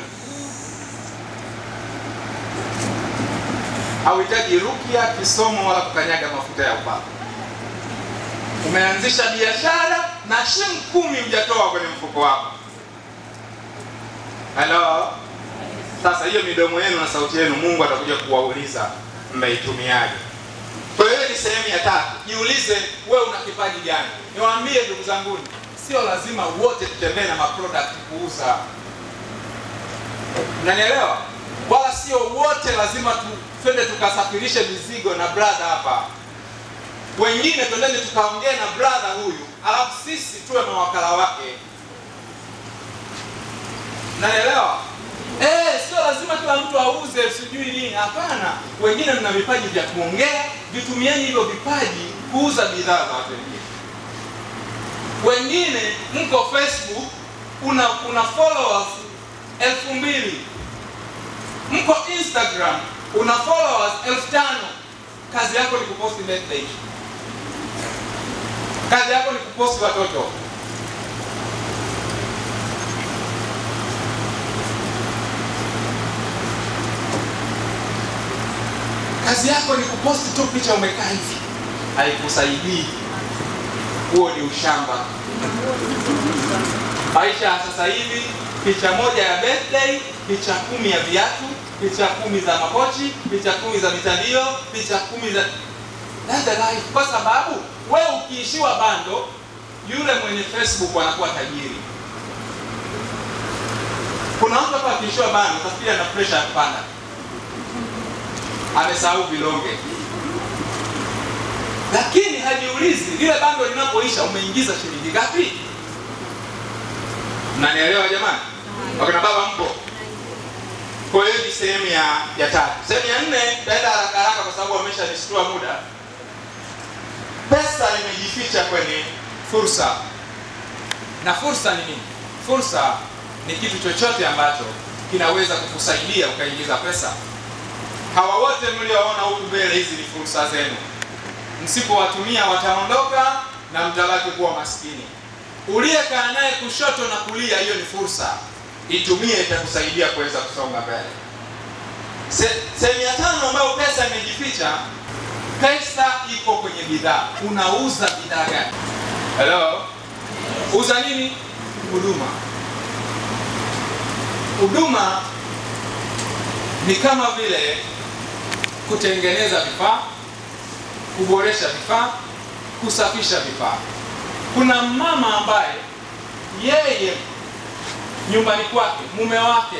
S9: Hauhitaji rukia, kisomo wala kukanyaga mafuta ya upako. Umeanzisha biashara na shilingi 10 hujatoa kwenye mfuko wako. Hello? Sasa hiyo midomo yenu na sauti yenu Mungu atakuja kuwauliza mmeitumiaje. Kwa hiyo ni sehemu ya 3. Jiulize wewe una kipaji gani? Niwaambie ndugu zangu, sio lazima wote tutembee na product kuuza. Unanielewa? Wala sio wote lazima twende tukasafirishe mizigo na brother hapa. Wengine twendeni tukaongee na brother huyu, alafu sisi tuwe mawakala wake. Unanielewa? Sio lazima kila mtu auze sijui nini. Hapana. Wengine mna vipaji vya kuongea, vitumieni hivyo vipaji kuuza bidhaa za watu wengine. Wengine mko Facebook una followers 2,000. Mko Instagram una followers 5,000. Kazi yako ni kuposti birthday. Kazi yako ni kuposti watoto. Kazi yako ni kuposti tu picha umekaa hivi. Haikusaidii. Huo ni ushamba. Aisha sasa hivi picha moja ya birthday, picha 10 ya viatu, picha 10 za mapochi, picha 10 za mitandio, picha 10 za that's the life. Kwa sababu wewe ukiishiwa bando, yule mwenye Facebook anakuwa tajiri. Kuna mtu hapa akiishiwa bando, utafikiria na pressure ya kupanda. Amesahau vilonge. Lakini hajiulizi lile bando linapoisha umeingiza shilingi ngapi? Mnanielewa jamani? Wakina baba mpo? Kwa hiyo ni sehemu ya 3. Sehemu ya 4 taenda haraka kwa sababu wameshanistua muda. Pesa imejificha kwenye fursa. Na fursa ni nini? Fursa ni kitu chochote ambacho kinaweza kukusaidia ukaingiza pesa. Hawa wote mlioona huku mbele, hizi ni fursa zenu. Msipowatumia wataondoka na mtabaki kuwa maskini. Uliyekaa naye kushoto na kulia, hiyo ni fursa. Itumie, itakusaidia kuweza kusonga mbele. Sehemu ya 5 ambayo pesa imejificha, pesa iko kwenye bidhaa. Unauza bidhaa gani? Hello? Uza nini? Huduma. Huduma ni kama vile kutengeneza vifaa, kuboresha vifaa, kusafisha vifaa. Kuna mama ambaye yeye nyumbani kwake mume wake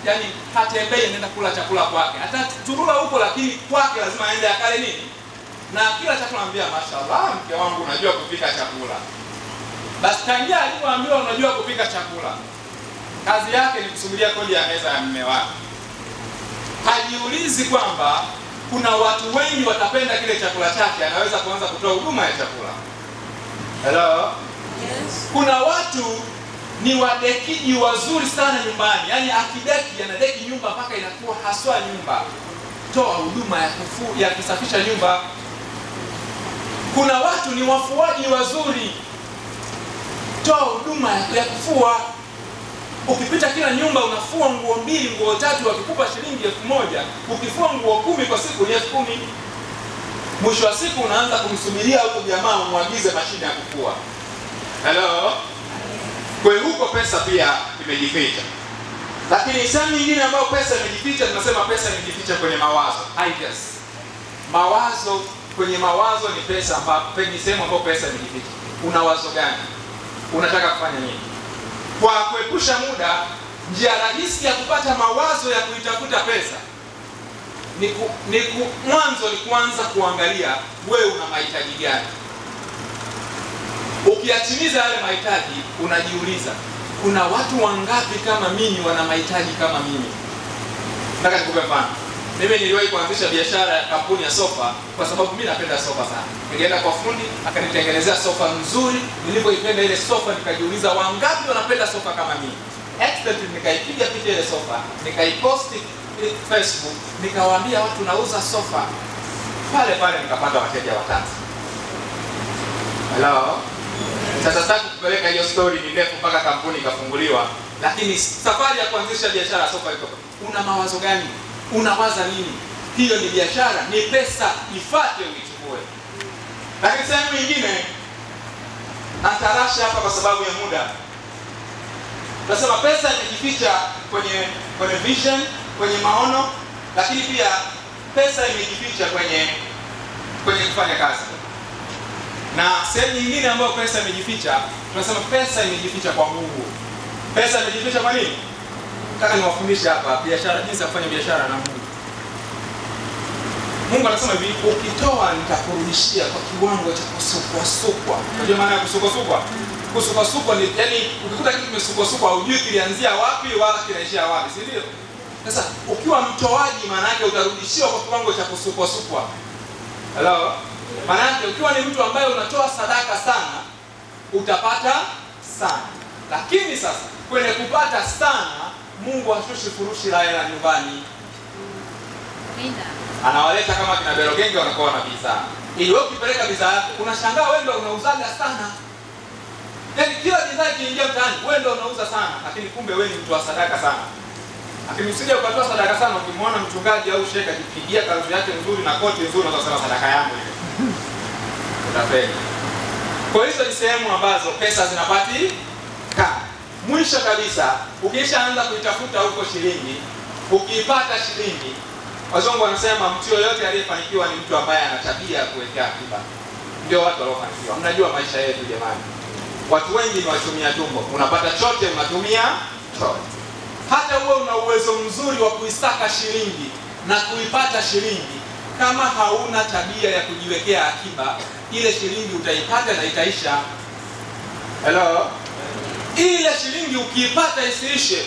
S9: yani hatembei anaenda kula chakula kwake. Ataturula huko lakini kwake lazima aende akale nini? Na kila chakula anambia mashallah mke wangu unajua kupika chakula. Basi tangia alipoambiwa unajua kupika chakula, kazi yake ni kusubiria kodi ya meza ya mume wake. Hajiulizi kwamba kuna watu wengi watapenda kile chakula chake, anaweza kuanza kutoa huduma ya chakula. Hello? Yes. Kuna watu ni wadekiji wazuri sana nyumbani. Yaani akideki anadeki nyumba mpaka inakuwa haswa nyumba. Toa huduma ya kusafisha nyumba.
S10: Kuna watu ni wafuaji wazuri, toa huduma ya kufua. Ukipita kila nyumba unafua nguo 2, nguo 3, wakikupa shilingi 1000, ukifua nguo 10 kwa siku ni 10,000. Mwisho wa siku unaanza kumsubiria huko jamaa umwagize mashine ya kufua. Hello? Kwa hiyo huko pesa pia imejificha. Lakini sehemu nyingine ambayo pesa imejificha, tunasema pesa imejificha kwenye mawazo. Ideas. Mawazo, kwenye mawazo ni pesa ambapo ni sehemu ambayo pesa imejificha. Una wazo gani? Unataka kufanya nini? Kwa kuepusha muda, njia rahisi ya kupata mawazo ya kuitafuta pesa mwanzo ni kuanza kuangalia wewe una mahitaji gani. Ukiyatimiza yale mahitaji, unajiuliza kuna watu wangapi kama mimi wana mahitaji kama mimi. Nataka nikupe mfano. Mimi niliwahi kuanzisha biashara ya kampuni ya sofa kwa sababu mimi napenda sofa sana. Nilienda kwa fundi akanitengenezea sofa nzuri, nilipoipenda ile sofa nikajiuliza wangapi wanapenda sofa kama mimi. Instantly nikaipiga picha ile sofa, nikaiposti Facebook, nikawaambia watu nauza sofa. Pale pale nikapata wateja 3. Hello? Sasa sitaki kupeleka hiyo story ni ndefu mpaka kampuni ikafunguliwa, lakini safari ya kuanzisha biashara sofa iko. Una mawazo gani? Unawaza nini? Hiyo ni biashara, ni pesa, ifuate uichukue. Lakini sehemu nyingine natarasha hapa kwa sababu ya muda. Tunasema pesa imejificha kwenye vision, kwenye maono, lakini pia pesa imejificha kwenye kufanya kazi. Na sehemu nyingine ambayo pesa imejificha, tunasema pesa imejificha kwa Mungu. Pesa imejificha kwa nini? Nataka niwafundishe hapa biashara, jinsi ya kufanya biashara na Mungu. Mungu anasema hivi, ukitoa nitakurudishia kwa kiwango cha kusukwa. Unajua maana ya kusukwa? Kusukwa ni yani ukikuta kitu kimesukwa hujui kilianzia wapi wala kinaishia wapi, si ndio? Sasa ukiwa mtoaji maana yake utarudishiwa kwa kiwango cha kusukwa. Hello? Maana yake ukiwa ni mtu ambaye unatoa sadaka sana, utapata sana. Lakini sasa kwenye kupata sana, Mungu ashushi furushi la hela nyumbani. Anawaleta kama kina Berogenge wanakuwa na bidhaa. Ili wewe ukipeleka bidhaa yako, unashangaa wewe ndio unauzaga sana. Yaani kila bidhaa ikiingia mtaani, wewe ndio unauza sana, lakini kumbe wewe ni mtu wa sadaka sana. Lakini usije ukatoa sadaka sana ukimwona mchungaji au sheka akipigia kanzu yake nzuri na koti nzuri na kusema sadaka yangu ile. Utapenda. Kwa hiyo ni sehemu ambazo pesa zinapatikana. Mwisho kabisa, ukishaanza kuitafuta huko shilingi, ukiipata shilingi, wazungu wanasema mtu yoyote aliyefanikiwa ni mtu ambaye ana tabia ya kuwekea akiba. Ndio watu waliofanikiwa. Mnajua maisha yetu jamani. Watu wengi ni wachumia tumbo. Unapata chote unatumia chote. Hata uwe una uwezo mzuri wa kuisaka shilingi na kuipata shilingi, kama hauna tabia ya kujiwekea akiba, ile shilingi utaipata na itaisha. Hello? Ile shilingi ukiipata isiishe,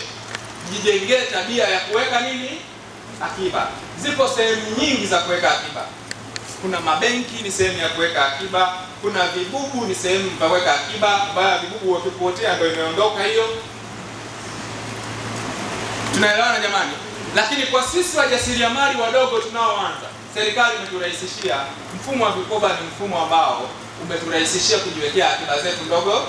S10: jijengee tabia ya kuweka nini? Akiba. Zipo sehemu nyingi za kuweka akiba. Kuna mabenki ni sehemu ya kuweka akiba, kuna vibubu ni sehemu ya kuweka akiba, baada vibubu wakipotea ndio imeondoka hiyo. Tunaelewana jamani? Lakini kwa sisi wajasiriamali wadogo tunaoanza, serikali imeturahisishia mfumo wa vikoba. Ni mfumo ambao umeturahisishia kujiwekea akiba zetu ndogo.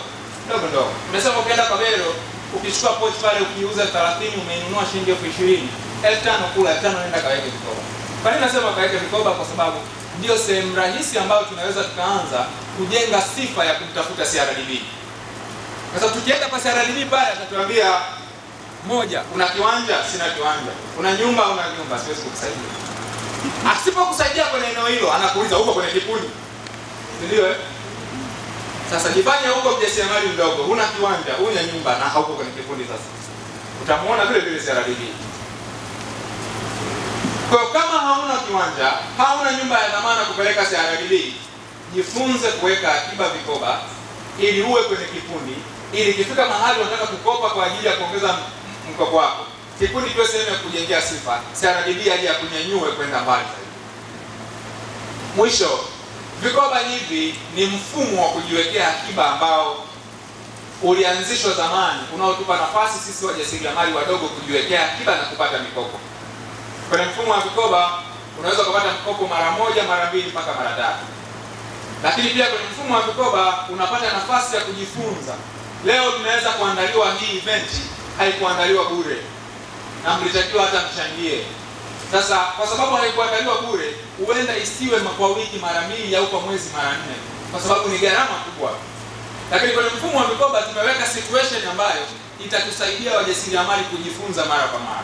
S10: Unasema ukienda kwa Bero, ukichukua pochi pale ukiuza 30, umeinunua shilingi 20,000, 5,000 kula, 5,000 nenda kaweke vikoba. Kwa nini nasema kaweke vikoba? Kwa sababu ndio sehemu rahisi ambayo tunaweza tukaanza kujenga sifa ya kumtafuta CRDB. Kwa sababu tukienda kwa CRDB pale atatuambia, moja, una kiwanja? Sina kiwanja. Una nyumba? Una nyumba. Siwezi kukusaidia. Asipokusaidia kwenye eneo hilo, anakuuliza huko kwenye kikundi. Ndio sasa jifanya huko mjasiriamali mdogo, una kiwanja, una nyumba na hauko kwenye kikundi sasa. Utamuona vile vile CRDB. Kwa kama hauna kiwanja, hauna nyumba ya dhamana kupeleka CRDB, jifunze kuweka akiba vikoba ili uwe kwenye kikundi, ili ikifika mahali unataka kukopa kwa ajili ya kuongeza mkopo wako, kikundi kiwe sehemu ya kujengea sifa, CRDB aje akunyanyue kwenda mbali zaidi. Mwisho, vikoba hivi ni mfumo wa kujiwekea akiba ambao ulianzishwa zamani, unaotupa nafasi sisi wajasiriamali wadogo kujiwekea akiba na kupata mikopo. Kwenye mfumo wa vikoba unaweza kupata mkopo mara moja, mara mbili mpaka mara 3. Lakini pia kwenye mfumo wa vikoba unapata nafasi ya kujifunza. Leo tunaweza kuandaliwa hii event, haikuandaliwa bure, na mlitakiwa hata mchangie. Sasa kwa sababu haikuandaliwa bure, huenda isiwe kwa wiki mara 2 au kwa mwezi mara 4, kwa sababu ni gharama kubwa. Lakini kwenye mfumo wa vikoba tumeweka situation ambayo itatusaidia wajasiriamali kujifunza mara kwa mara.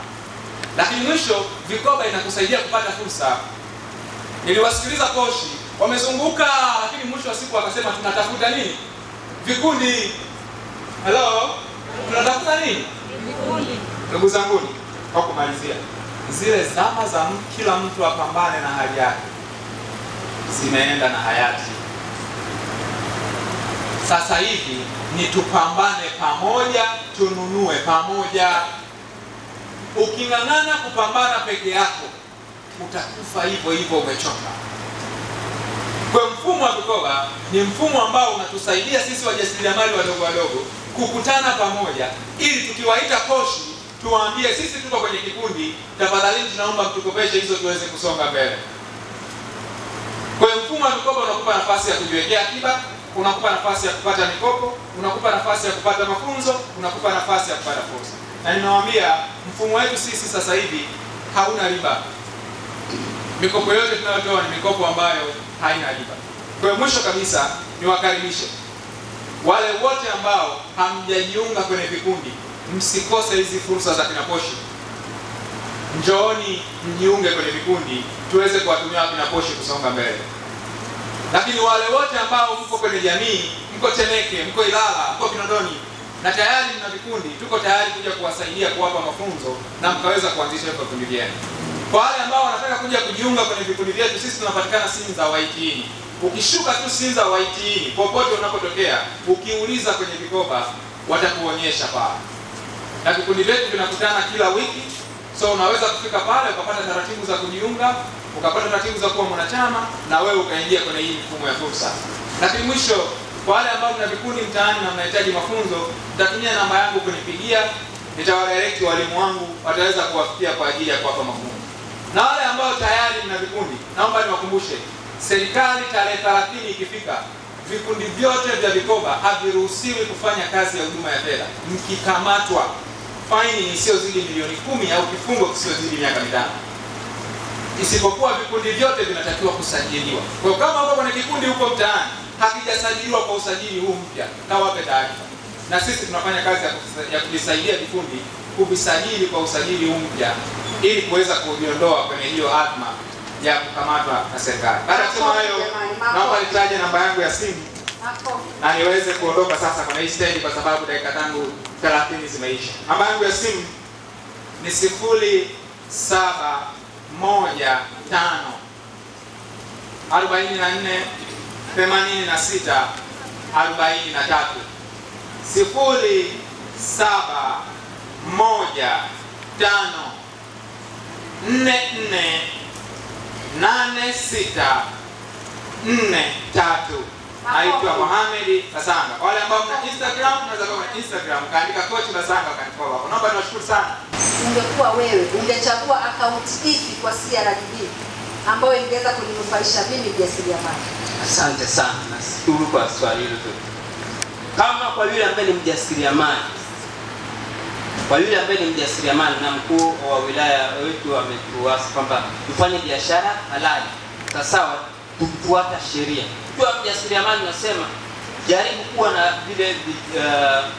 S10: Lakini mwisho vikoba inakusaidia kupata fursa. Niliwasikiliza Koshi, wamezunguka, lakini mwisho wa siku wakasema tunatafuta nini? Vikundi. Hello? Tunatafuta nini? Vikundi. Ndugu zanguni, kwa kumalizia, zile zama za kila mtu apambane na hali yake zimeenda na hayati. Sasa hivi ni tupambane pamoja, tununue pamoja. Uking'ang'ana kupambana peke yako, utakufa hivyo hivyo umechoka. Kwa mfumo wa vikoba ni mfumo ambao unatusaidia sisi wajasiriamali wadogo wadogo kukutana pamoja, ili tukiwaita Koshi tuwaambie sisi tuko kwenye kikundi, tafadhali tunaomba mtukopeshe hizo tuweze kusonga mbele. Kwa mfumo wa vikoba unakupa nafasi ya kujiwekea akiba, unakupa nafasi ya kupata mikopo, unakupa nafasi ya kupata mafunzo, unakupa nafasi ya kupata fursa. Na ninawaambia mfumo wetu sisi sasa hivi hauna riba. Mikopo yote tunayotoa ni mikopo ambayo haina riba. Kwa mwisho kabisa niwakaribishe wale wote ambao hamjajiunga kwenye vikundi, msikose hizi fursa za kina Koshi. Njooni mjiunge kwenye vikundi tuweze kuwatumia kina Koshi kusonga mbele. Lakini wale wote ambao mko kwenye jamii, mko Temeke, mko Ilala, mko Kinondoni na tayari mna vikundi, tuko tayari kuja kuwasaidia, kuwapa mafunzo na mkaweza kuanzisha vikundi vyenu. Kwa wale ambao wanataka kuja kujiunga kwenye vikundi vyetu, sisi tunapatikana Sinza Waitiini. Ukishuka tu Sinza Waitiini, popote unapotokea, ukiuliza kwenye vikoba watakuonyesha pale. Na vikundi vyetu vinakutana kila wiki, so unaweza kufika pale ukapata taratibu za kujiunga, ukapata taratibu za kuwa mwanachama na wewe ukaingia kwenye hii mfumo ya fursa. Lakini mwisho, kwa wale ambao mna vikundi mtaani na mnahitaji mafunzo, nitatumia namba yangu kunipigia, nitawadirect walimu wangu, wataweza kuwafikia kwa ajili ya kuwapa mafunzo. Na wale ambao tayari mna vikundi, naomba niwakumbushe, serikali tarehe 30 ikifika, vikundi vyote vya vikoba haviruhusiwi kufanya kazi ya huduma ya fedha. Mkikamatwa, faini isiyozidi milioni 10 au kifungo kisiyozidi miaka 5. Isipokuwa vikundi vyote vinatakiwa kusajiliwa. Kwa kama uko kwenye kikundi huko mtaani hakijasajiliwa kwa usajili huu mpya, kawape taarifa. Na sisi tunafanya kazi ya kuvisaidia vikundi kuvisajili kwa usajili huu mpya, ili kuweza kujiondoa kwenye hiyo adma ya kukamatwa na serikali. Baada ya kusema hayo, naomba nitaje namba yangu ya simu na niweze kuondoka sasa kwenye hii stage, kwa sababu dakika tangu 30 zimeisha. Namba yangu ya simu ni 0715 44 86 43 0715448643. Naitwa Mohamed Basanga. Wale ambao mna Instagram, mnaweza kwa Instagram kaandika Coach Basanga kanifollow hapo. Naomba niwashukuru sana.
S1: Ungekuwa wewe, ungechagua account ipi kwa CRDB ambayo ingeweza kuninufaisha mimi mjasiriamali?
S4: Asante sana. Nashukuru kwa swali hilo. Kama kwa yule ambaye ni mjasiriamali, na mkuu wa wilaya wetu ametuasa kwamba tufanye biashara halali. Sawa, tufuata sheria. Kwa mjasiriamali nasema jaribu kuwa na vile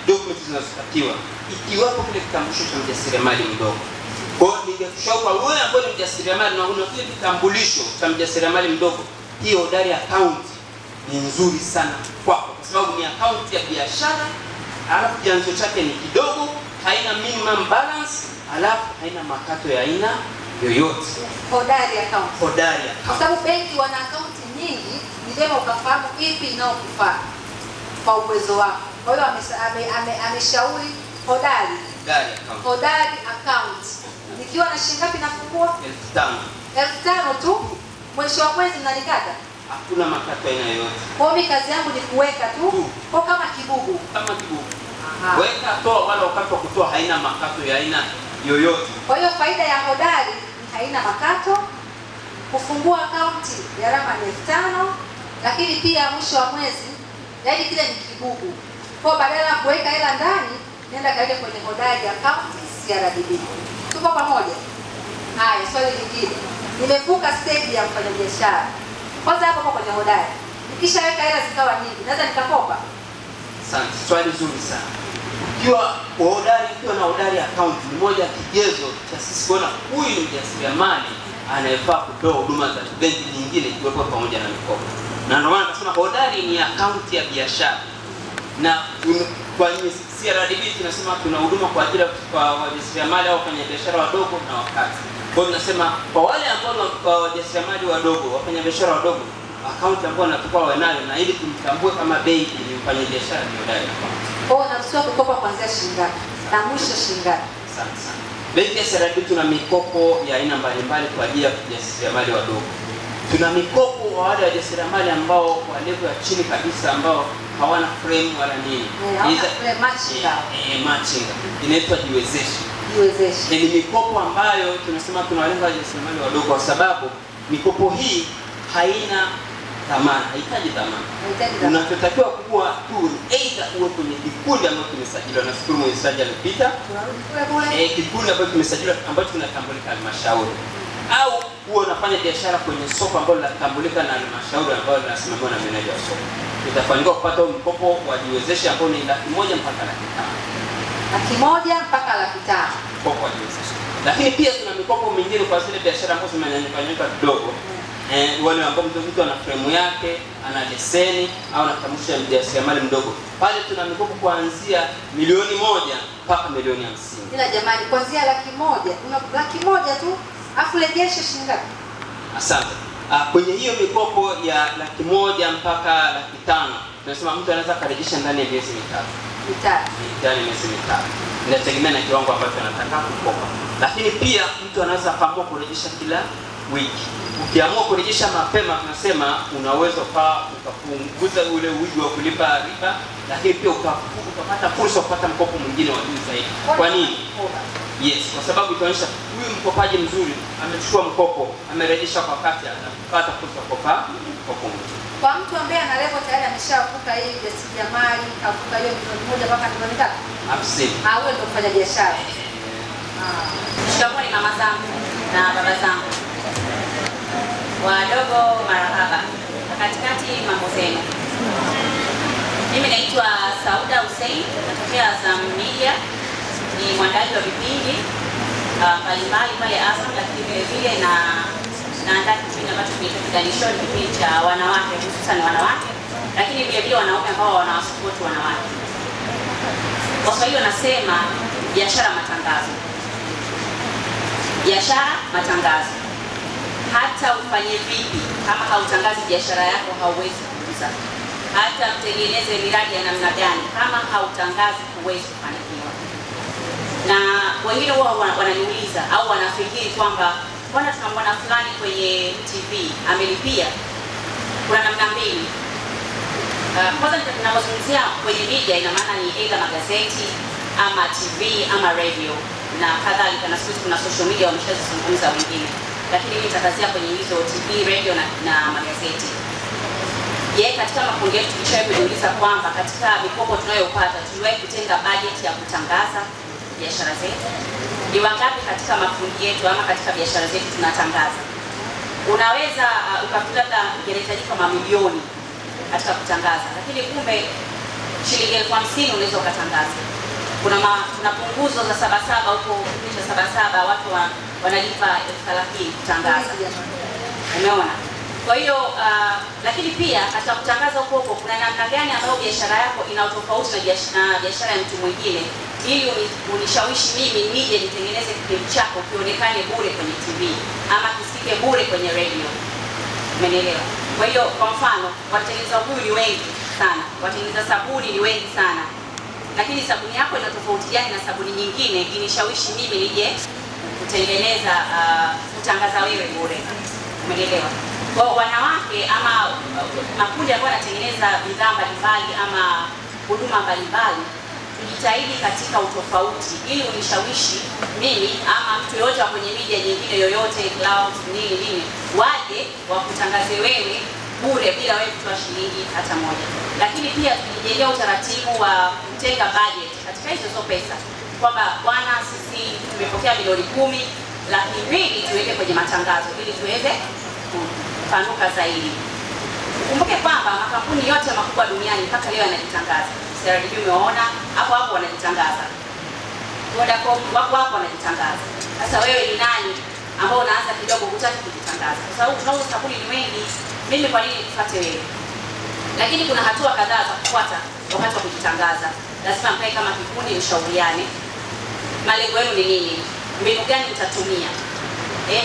S4: documents zinazotakiwa, ikiwapo kile kitambulisho cha mjasiriamali mdogo. Kwa hiyo ningekushauri wewe ambaye ni mjasiriamali na una kile kitambulisho cha mjasiriamali mdogo, hiyo hodari account ni nzuri sana kwako, kwa sababu ni account ya biashara, alafu kianzo chake ni kidogo, haina minimum balance, alafu haina makato ya aina yoyote.
S1: Hodari account.
S4: Hodari account.
S1: Kwa sababu benki wana account nyingi, ni vyema ukafahamu ipi inayokufaa kwa uwezo wako. Kwa hiyo ameshauri hodari. Hodari account. Nikiwa na shilingi ngapi nafungua? 1500 tu. Mwisho wa mwezi mnanikata?
S4: Hakuna makato aina yoyote.
S1: Kwa hiyo kazi yangu ni kuweka tu. Kwa kama kibugu.
S4: Weka toa, wala wakati wa kutoa haina makato ya aina yoyote.
S1: Kwa hiyo faida ya hodari ni haina makato. Kufungua akaunti gharama ni 5000, lakini pia mwisho wa mwezi, yaani kile ni kibubu. Kwa badala ya kuweka hela ndani, nenda kaweke kwenye hodari account CRDB. Tuko pamoja? Haya, swali lingine. Nimevuka stage ya mfanyabiashara. Kwanza hapo kwenye hodari. Nikishaweka hela zikawa nyingi, naweza nikakopa?
S4: Asante, swali zuri sana. Ukiwa na hodari account ni moja kigezo cha sisi kuona huyu ni mjasiriamali anayefaa kutoa huduma za benki nyingine ikiwepo pamoja na mikopo. Na ndio maana tunasema hodari ni account ya biashara. Na kwa CRDB tunasema tuna huduma kwa ajili kwa wajasiriamali au wafanyabiashara wadogo na wakati. Kwa hiyo tunasema kwa wale ambao wajasiriamali wadogo, wafanyabiashara wadogo, account ambayo wanatakiwa wawe nayo, na ili tumtambue kama benki ni mfanyabiashara ni hodari account.
S1: Kwa hiyo unaruhusiwa kukopa kuanzia shilingi ngapi? Na mwisho shilingi ngapi?
S4: Asante sana. Benki ya CRDB tuna mikopo ya aina mbalimbali kwa ajili ya wajasiriamali wadogo. Tuna mikopo kwa wale wajasiriamali ambao kwa level ya chini kabisa ambao hawana frame wala nini. Machinga. Inaitwa jiwezeshi. Ni mikopo ambayo tunasema tunawalenga wajasiriamali wadogo kwa sababu mikopo hii haina dhamana, haihitaji dhamana. Unachotakiwa kuwa tu aidha uwe kwenye kikundi ambacho kimesajiliwa na shukuru mwenyekiti alipita. Kikundi ambacho kimesajiliwa ambacho kinatambulika na halmashauri. Au huwa unafanya biashara kwenye soko ambalo linatambulika na halmashauri ambalo linasimamiwa na meneja wa soko. Utafanikiwa kupata mkopo wa jiwezeshi ambao ni 100,000 mpaka 500,000.
S1: 100,000 mpaka 500,000.
S4: Mkopo wa jiwezeshi. Lakini pia tuna mikopo mingine kwa zile biashara ambazo zimenyanyuka kidogo. Wale ambao mtu ana frame yake, ana leseni au anatambulisha mjasiriamali mdogo. Pale tuna mikopo kuanzia milioni 1 mpaka milioni 50.
S1: Ila jamani, kuanzia 100,000, una 100,000 tu, afu rejesha shilingi ngapi?
S4: Asante. Kwenye hiyo mikopo ya 100,000 mpaka 500,000, tunasema mtu anaweza kurejesha ndani ya miezi mitatu. Ndani ya miezi mitatu. Inategemea na kiwango ambacho anataka kukopa. Lakini pia mtu anaweza kuamua kurejesha kila wiki. Ukiamua kurejesha mapema, tunasema unaweza ukapunguza ule wigo wa kulipa riba, lakini pia ukapata fursa kupata mkopo mwingine wa juu zaidi. Kwa nini? Yes, kwa sababu itaonyesha huyu mkopaji mzuri amechukua mkopo, amerejesha kwa wakati, atapata fursa kukopa mkopo mwingine.
S1: Kwa mtu ambaye ana level tayari ameshavuka hii jasiriamali, kavuka hiyo milioni 1 mpaka milioni ngapi?
S4: 50.
S1: Wewe ndio mfanya biashara.
S11: Shukrani mama zangu na baba zangu. Wadogo marahaba. Katikati mambo zenu. Mimi naitwa Sauda Hussein, natokea Azam Media. Ni mwandaji wa vipindi mbalimbali pale Azam, lakini vile vile naandaa kipindi ambacho kinaitwa Kidanishoni, kipindi cha wanawake, hususan wanawake, lakini vile vile wanaume ambao wanawasupport wanawake. Waswahili wanasema biashara matangazo. Biashara matangazo. Hata ufanye vipi, kama hautangazi biashara yako hauwezi kuuza. Hata mtengeneze miradi ya namna gani, kama hautangazi huwezi kufanikiwa. Na wengine huwa wananiuliza au wanafikiri kwamba bwana, tunamwona fulani kwenye TV amelipia. Kuna namna mbili. Kwanza ninapozungumzia kwenye media, ina maana ni aidha magazeti ama TV ama radio na kadhalika, na sisi kuna social media wameshazungumza wengine, lakini mimi nitakazia kwenye hizo TV, radio na magazeti. Katika makundi yetu tulishawahi kujiuliza kwamba katika mikopo tunayopata tuliwahi kutenga budget ya kutangaza biashara zetu? Ni wangapi katika makundi yetu ama katika biashara zetu tunatangaza? Unaweza ukakuta labda inahitajika mamilioni katika kutangaza, lakini kumbe shilingi 50,000 unaweza ukatangaza. Kuna punguzo za 77 huko, kisha 77 watu wanalipa 30,000 kutangaza. Umeona? Kwa hiyo lakini pia katika kutangaza huko kuna namna gani ambayo biashara yako ina tofauti na biashara ya mtu mwingine, ili unishawishi mimi nije nitengeneze kipindi chako kionekane bure kwenye TV ama kisikike bure kwenye radio. Umenielewa? Kwa hiyo kwa mfano, watengeneza ubuyu ni wengi sana, watengeneza sabuni ni wengi sana, lakini sabuni yako ina tofauti gani na sabuni nyingine inishawishi mimi nije kutengeneza kutangaza wewe bure? Umenielewa? Kwa wanawake ama makundi ambayo yanatengeneza bidhaa mbalimbali ama huduma mbalimbali, tujitahidi katika utofauti ili unishawishi mimi ama mtu yoyote wa kwenye media nyingine yoyote, clouds nini waje wakutangaze wewe bure bila wewe kutoa shilingi hata moja. Lakini pia tulijengea utaratibu wa kutenga budget katika hizo pesa, kwamba bwana, sisi tumepokea milioni 10, laki mbili tuweke kwenye matangazo ili tuweze kupanuka zaidi. Kumbuke kwamba makampuni yote makubwa duniani mpaka leo yanajitangaza. CRDB umeona hapo hapo wanajitangaza, Vodacom wako hapo wanajitangaza. Sasa wewe ni nani ambao unaanza kidogo hutaki kujitangaza? Kwa sababu tunao sabuni ni wengi, mimi kwa nini nifuate wewe? Lakini kuna hatua kadhaa za kufuata wakati wa kujitangaza. Lazima mkae kama kikundi, mshauriane malengo yenu ni nini, mbinu gani mtatumia,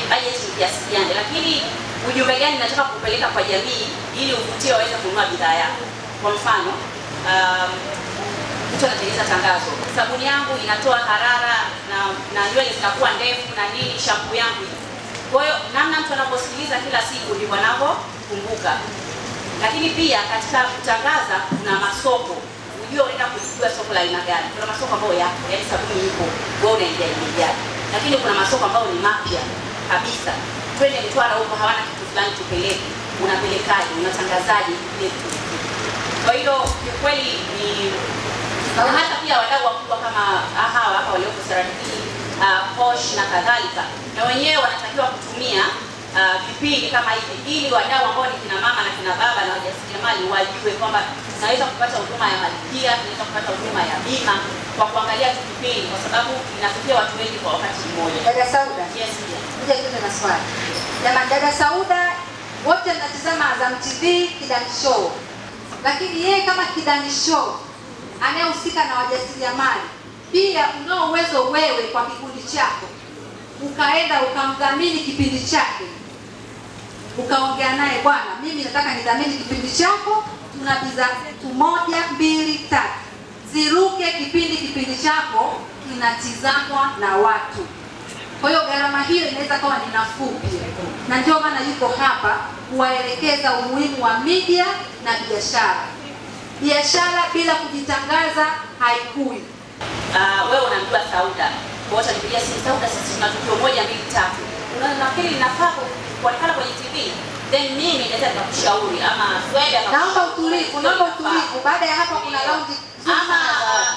S11: budget ni kiasi gani, lakini ujumbe gani nataka kupeleka kwa jamii ili uvutie waweze kununua bidhaa yako. Kwa mfano, mtu anatengeneza tangazo, sabuni yangu inatoa harara na nywele zinakuwa ndefu na nini, shampoo yangu. Kwa hiyo namna mtu anaposikiliza kila siku ndivyo anavyokumbuka. Lakini pia katika kutangaza kuna masoko. Unajua unaenda kujua soko la aina gani. Kuna masoko ambayo yapo, yaani sabuni ipo, wewe unaingia. Lakini kuna masoko ambayo ni mapya kabisa. Twende Mtwara huko hawana kitu fulani tupeleke. Unapelekaje? Unatangazaje ile kitu? Kwa hiyo kweli ni hata pia wadau wakubwa kama hawa hapa walioko CRDB, Posh na kadhalika, na wenyewe wanatakiwa kutumia vipindi kama hivi ili wadau ambao ni kina mama na kina baba na wajasiriamali wajue kwamba tunaweza kupata huduma ya malkia, tunaweza kupata huduma ya bima kwa kuangalia vipindi, kwa sababu inafikia watu wengi kwa wakati mmoja.
S1: Dada Sauda,
S11: yes,
S1: kuja kitu na swali. Jamani, dada Sauda wote mnatazama Azam TV Kidani Show, lakini yeye kama Kidani Show anayehusika na wajasiriamali, pia unao uwezo wewe kwa kikundi chako ukaenda ukamdhamini kipindi chake, ukaongea naye, bwana, mimi nataka nidhamini kipindi chako, tuna bidhaa 1, 2, 3 ziruke kipindi chako kinatizamwa na watu. Kwa hiyo gharama hiyo inaweza kuwa ni nafuu pia, na ndio maana yuko hapa kuwaelekeza umuhimu wa media na biashara. Biashara bila kujitangaza haikui.
S11: Wewe unamjua Sauda, wote nipigia simu, Sauda, sisi tuna tukio 1, 2, 3. Unafikiri linafaa kuonekana kwenye TV? Then mimi naweza kukushauri ama Sweda,
S1: naomba utulivu, baada ya hapa kuna raundi
S11: ama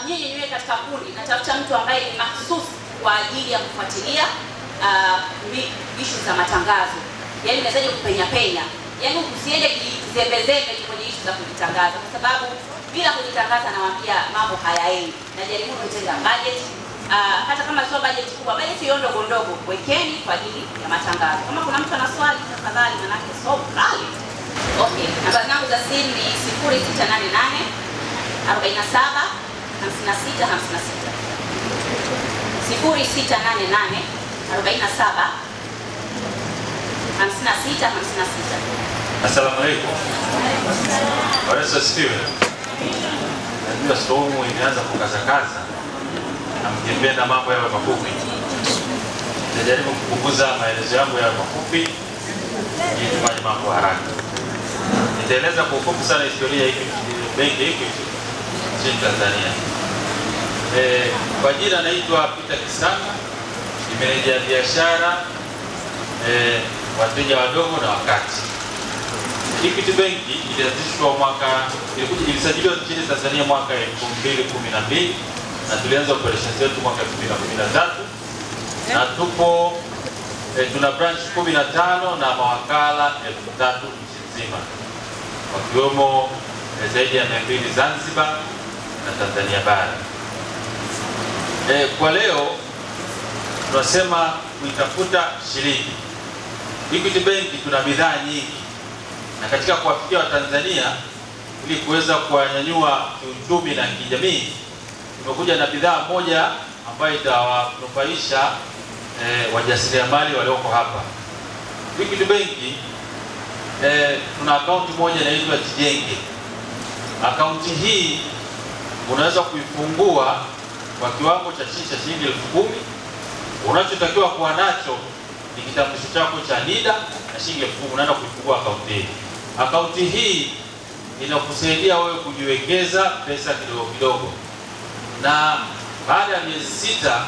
S11: nyinyi niwe katika kundi, natafuta mtu ambaye ni mahsusi kwa ajili ya kufuatilia issue za matangazo. Yaani unawezaje kupenya, yaani usiende kizembezembe kwenye issue za kujitangaza, kwa sababu bila kujitangaza nawaambia mambo hayaendi. Najaribu kutenga budget, hata kama sio budget kubwa, budget hiyo ndogo ndogo wekeni kwa ajili ya matangazo. Kama kuna mtu ana swali tafadhali, manake so kali. Okay, namba zangu za simu ni 0688 47 56 56. 0688 47 56 56.
S12: Asalamu alaykum. Bwana asifiwe. Najua somo imeanza kukazakaza na mkipenda mambo yawe mafupi. Nitajaribu kupunguza maelezo yangu yawe mafupi ili tufanye mambo haraka. Nitaeleza kwa ufupi sana historia hii benki hii nchini Tanzania. Kwa jina naitwa Peter Kisanga, ni meneja biashara wateja wadogo na wakati. Equity Bank ilisajiliwa nchini Tanzania mwaka 2012 na tulianza operations zetu mwaka 2013 na tupo tuna branch 15 na mawakala 3000 nchi nzima, wakiwemo zaidi ya 200 Zanzibar na Tanzania bara. Kwa leo tunasema kuitafuta shilingi. Equity Bank tuna bidhaa nyingi, na katika kuwafikia Watanzania ili kuweza kuwanyanyua kiuchumi na kijamii, tumekuja na bidhaa moja ambayo itawanufaisha wajasiriamali walioko hapa. Equity Bank tuna akaunti moja inaitwa Jijenge. Akaunti hii unaweza kuifungua kwa kiwango cha chini cha shilingi 10,000. Unachotakiwa kuwa nacho ni kitambulisho chako cha NIDA na shilingi 10,000, unaenda kuifungua akaunti hii. Akaunti hii inakusaidia wewe kujiwekeza pesa kidogo kidogo, na baada ya miezi 6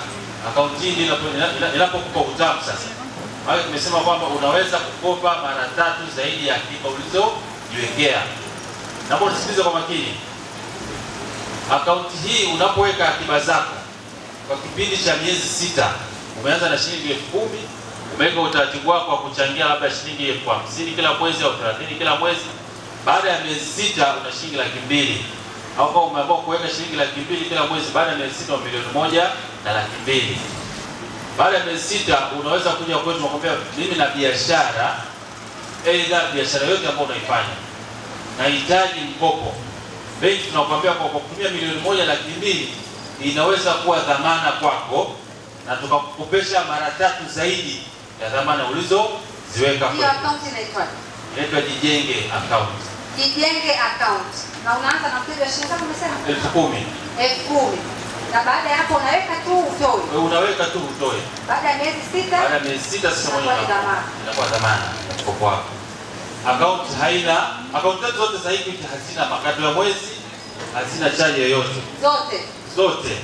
S12: akaunti hii inapokupa utamu sasa. Maana tumesema kwamba unaweza kukopa mara 3 zaidi ya akiba kujiwekea. Naomba nisikilize kwa makini. Akaunti hii unapoweka akiba zako kwa kipindi cha miezi 6, umeanza na shilingi 10,000, umeweka utaratibu wako wa kuchangia labda shilingi 50,000 kila mwezi au 30 kila mwezi. Baada ya miezi 6 una shilingi 200,000. Au kama umeamua kuweka shilingi 200,000 kila mwezi, baada ya miezi 6 milioni 1 na 200,000. Baada ya miezi 6 unaweza kuja kwetu nakwambia mimi na biashara, aidha biashara yote ambayo unaifanya, nahitaji mkopo. Benki tunakwambia kwa kutumia milioni 1 na 200,000 inaweza kuwa dhamana kwako na tukakukopesha mara 3 zaidi ya dhamana ulizoziweka.
S1: Hiyo account inaitwa?
S12: Inaitwa Jijenge account.
S1: Jijenge account. Na unaanza na mteja shilingi ngapi umesema?
S12: 10,000.
S1: 10,000. Na baada ya hapo unaweka tu utoe.
S12: Wewe unaweka tu utoe.
S1: Baada ya miezi 6?
S12: Baada ya miezi 6 sasa mwenyewe inakuwa dhamana mkopo wako. Account haina, account zote za Equity hazina makato ya mwezi, hazina chaji yoyote. Zote.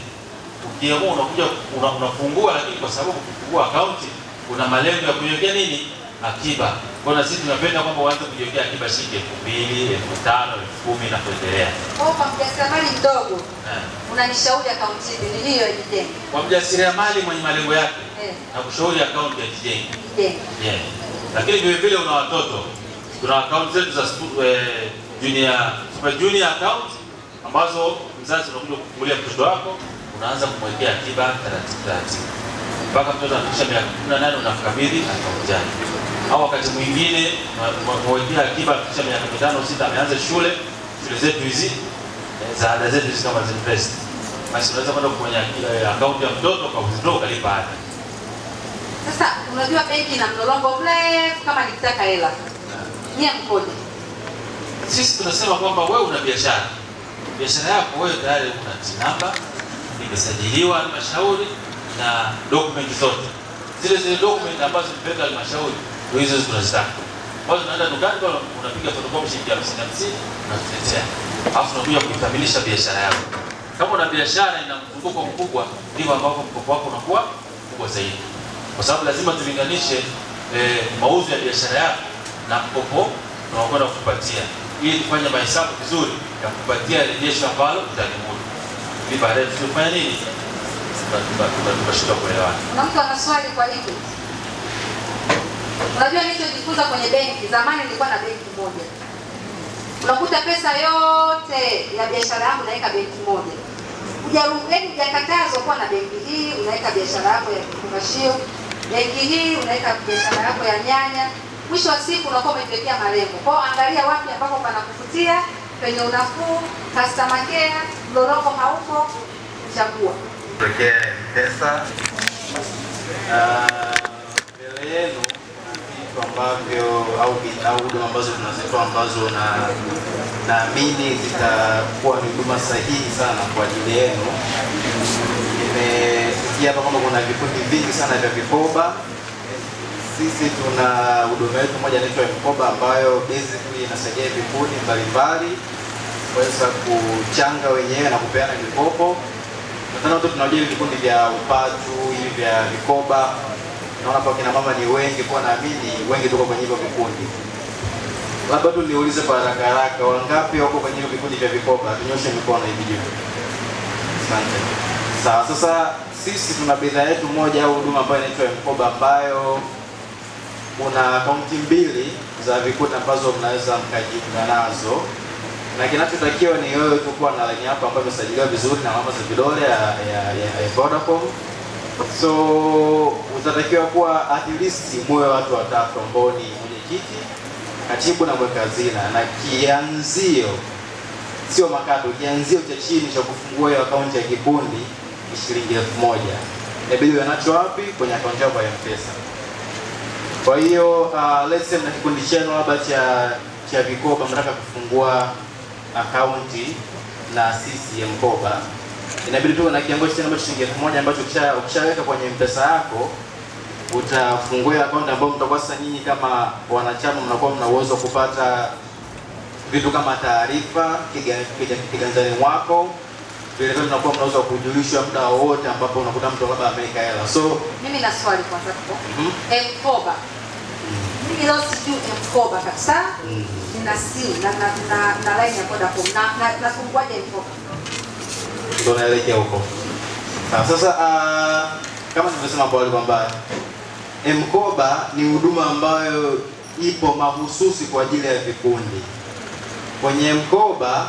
S12: Ukiamua unakuja unafungua, lakini kwa sababu ukifungua account una malengo ya kujiwekea nini? Akiba. Kwa hiyo sisi tunapenda kwamba uanze kujiwekea akiba shilingi 2,000, 5,000, 10,000 na kuendelea.
S1: Kwa mjasiriamali mdogo, unanishauri account hii ni hiyo ya Jijenge?
S12: Kwa mjasiriamali mwenye malengo yake, na kushauri account ya Jijenge. Yeah. Lakini vile vile una watoto. Tuna account zetu za super junior account ambazo mzazi unakuja kufungulia mtoto wako, unaanza kumwekea akiba taratibu. Mpaka mtoto anafikisha miaka 18 unamkabidhi account yake. Au wakati mwingine unamwekea akiba kisha miaka 5 6 ameanza shule zetu hizi za ada zetu hizi kama Zinvest. Basi unaweza kwenda kwenye account ya mtoto kwa withdraw ukalipa ada.
S1: Sasa unajua benki ina mlolongo mrefu kama nikitaka hela. Nia mkoje?
S12: Sisi tunasema kwamba wewe una biashara. Biashara yako wewe tayari una TIN number, imesajiliwa halmashauri na document zote. Zile document ambazo zimepeleka halmashauri ndio hizo tunazitaka. Basi unaenda dukani kwa unapiga photocopy shilingi 50 unatuletea. Alafu unakuja kukamilisha biashara yako. Kama una biashara ina mzunguko mkubwa, ndivyo ambapo mkopo wako unakuwa mkubwa zaidi. Kwa sababu lazima tulinganishe mauzo ya biashara yako na mkopo unaokwenda kukupatia, ili tufanye mahesabu vizuri ya kupatia rejesho ambalo utalimudu. Ili baadaye tufanye nini? Tunashindwa kuelewana.
S1: Kuna mtu ana swali kwa hili? Unajua nilichojifunza kwenye benki, zamani nilikuwa na benki moja. Unakuta pesa yote ya biashara yangu naweka benki moja. Hujakatazwa kuwa na benki hii, unaweka biashara yako ya kifungashio. Benki hii unaweka biashara yako ya nyanya. Mwisho wa siku unakuwa umejiwekea malengo. Kwa hiyo angalia wapi ambapo panakuvutia, penye unafuu, customer care, mlolongo haupo, chagua.
S13: Pekee pesa mbele yenu vitu ambavyo au huduma ambazo tunazitoa ambazo naamini zitakuwa ni huduma sahihi sana kwa ajili yenu. Nimesikia hapa kwamba kuna vikundi vingi sana vya vikoba. Sisi tuna huduma yetu moja inaitwa mkoba ambayo basically inasaidia vikundi mbalimbali kuweza kuchanga wenyewe na kupeana mikopo. Nataka tu tunajua vikundi vya upatu, hivi vya vikoba. Naona kwa kina mama ni wengi, kwa naamini wengi tuko kwenye hivyo vikundi. Labda tu niulize kwa haraka, wangapi wako kwenye hivyo vikundi vya vikoba? Tunyoshe mikono hivi juu. Asante. Sawa, sasa sisi tuna bidhaa yetu moja au huduma ambayo inaitwa mkoba ambayo kuna akaunti 2 za vikundi ambazo mnaweza mkajiunga nazo. Na kinachotakiwa ni wewe tu kuwa na line yako ambayo imesajiliwa vizuri na alama za vidole ya Vodacom. So utatakiwa kuwa at least muwe watu 3 ambao ni mwenyekiti, katibu na mweka hazina, na kianzio sio makato, kianzio cha chini cha kufungua hiyo akaunti ya kikundi ni shilingi 1,000. Inabidi uwe nacho wapi? Kwenye akaunti yako ya M-Pesa. Kwa hiyo let's say na kikundi chenu labda cha vikoba mnataka kufungua akaunti na sisi mkoba, inabidi tu na kiango cha namba shilingi 1,000 ambacho ukishaweka kwenye M-Pesa yako utafungua akaunti ambayo mtakuwa sasa nyinyi kama wanachama mnakuwa mna uwezo kupata vitu kama taarifa kiganjani mwako. Vile vile mnakuwa mnaweza kujulishwa muda wote ambapo unakuta mtu labda ameweka hela. So
S1: mimi na swali kwanza kwa mkoba. Mimi leo sijui mkoba kabisa. nina simu na line ya Vodacom na funguaje mkoba?
S13: Ndio naelekea huko. Sasa kama nimesema hapo kwamba mkoba ni huduma ambayo ipo mahususi kwa ajili ya vikundi. Kwenye mkoba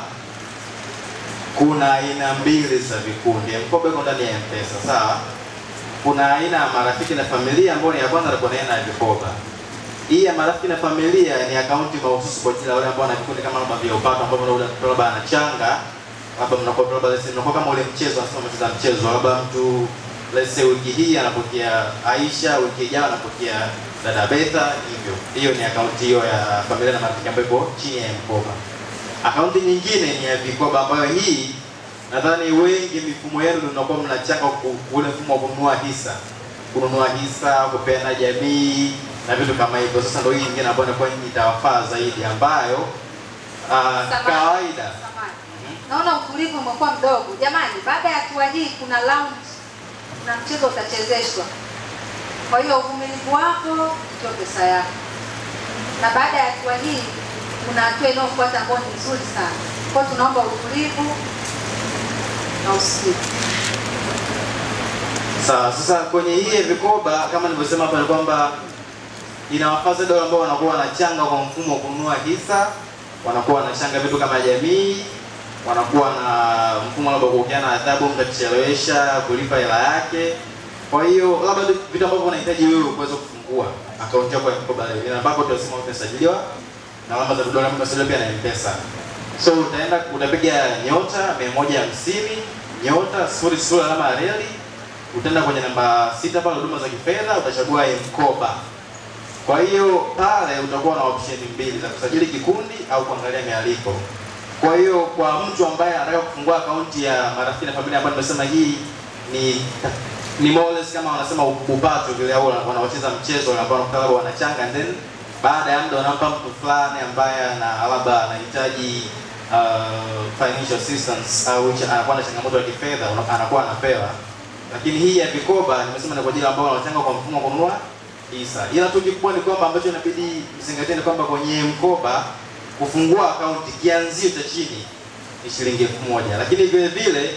S13: kuna aina mbili za vikundi. Mkoba iko ndani ya M-Pesa, sawa? Kuna aina ya marafiki na familia ambayo ni ya kwanza, na kuna aina ya vikoba. Hii ya marafiki na familia ni akaunti mahususi kwa ajili ya wale ambao wana vikundi kama labda vya upato, ambapo labda anachanga, labda mnakuwa kama ule mchezo, anasema mchezo mchezo, labda mtu let's say wiki hii anapokea Aisha, wiki ijayo anapokea dada Betha, hivyo. Hiyo ni akaunti hiyo ya familia na marafiki ambayo ipo chini ya mkoba. Akaunti nyingine ni ya vikoba, ambayo hii nadhani wengi mifumo yenu mnakuwa mnachanga ule mfumo wa kununua hisa, kupeana jamii na vitu kama hivyo. Sasa ndio hii nyingine ambayo inakuwa itawafaa zaidi, ambayo kawaida.
S1: Naona utulivu umekuwa mdogo. Jamani, baada ya hatua hii kuna round na mchezo utachezeshwa. Kwa hiyo uvumilivu wako ndio pesa yako. Na baada ya hatua hii kuna hatua inayofuata ambayo ni nzuri sana. Kwa hiyo tunaomba utulivu na usikivu.
S13: Sawa, sasa kwenye hii vikoba kama nilivyosema hapa ni kwamba inawafaa zaidi wale ambao wanakuwa wanachanga kwa mfumo wa kununua hisa, wanakuwa wanachanga vitu kama jamii, wanakuwa na mfumo labda kuokeana adhabu mtu akichelewesha kulipa hela yake. Kwa hiyo labda vitu ambavyo unahitaji wewe kuweza kufungua akaunti yako ya mkoba leo, ina mpaka utasema umesajiliwa na alama za vidole, umesajiliwa pia na M-Pesa. So utapiga nyota 150 nyota 00 alama ya reli, utaenda kwenye namba 6 pale huduma za kifedha, utachagua mkoba. Kwa hiyo pale utakuwa na option mbili za kusajili kikundi au kuangalia mialiko. Kwa hiyo kwa mtu ambaye anataka kufungua akaunti ya marafiki na familia, ambayo nimesema hii ni more or less kama wanasema upato vile, au wanaocheza mchezo ambao labda wanachanga, and then baada ya muda wanampa mtu fulani ambaye labda anahitaji financial assistance au anakuwa na changamoto ya kifedha, anakuwa anapewa. Lakini hii ya vikoba nimesema ni kwa ajili ambao wanachanga kwa mfumo wa kununua hisa. Ila tu kikubwa ni kwamba ambacho inabidi mzingatie ni kwamba kwenye mkoba kufungua akaunti kianzio cha chini ni shilingi 1000. Lakini vile vile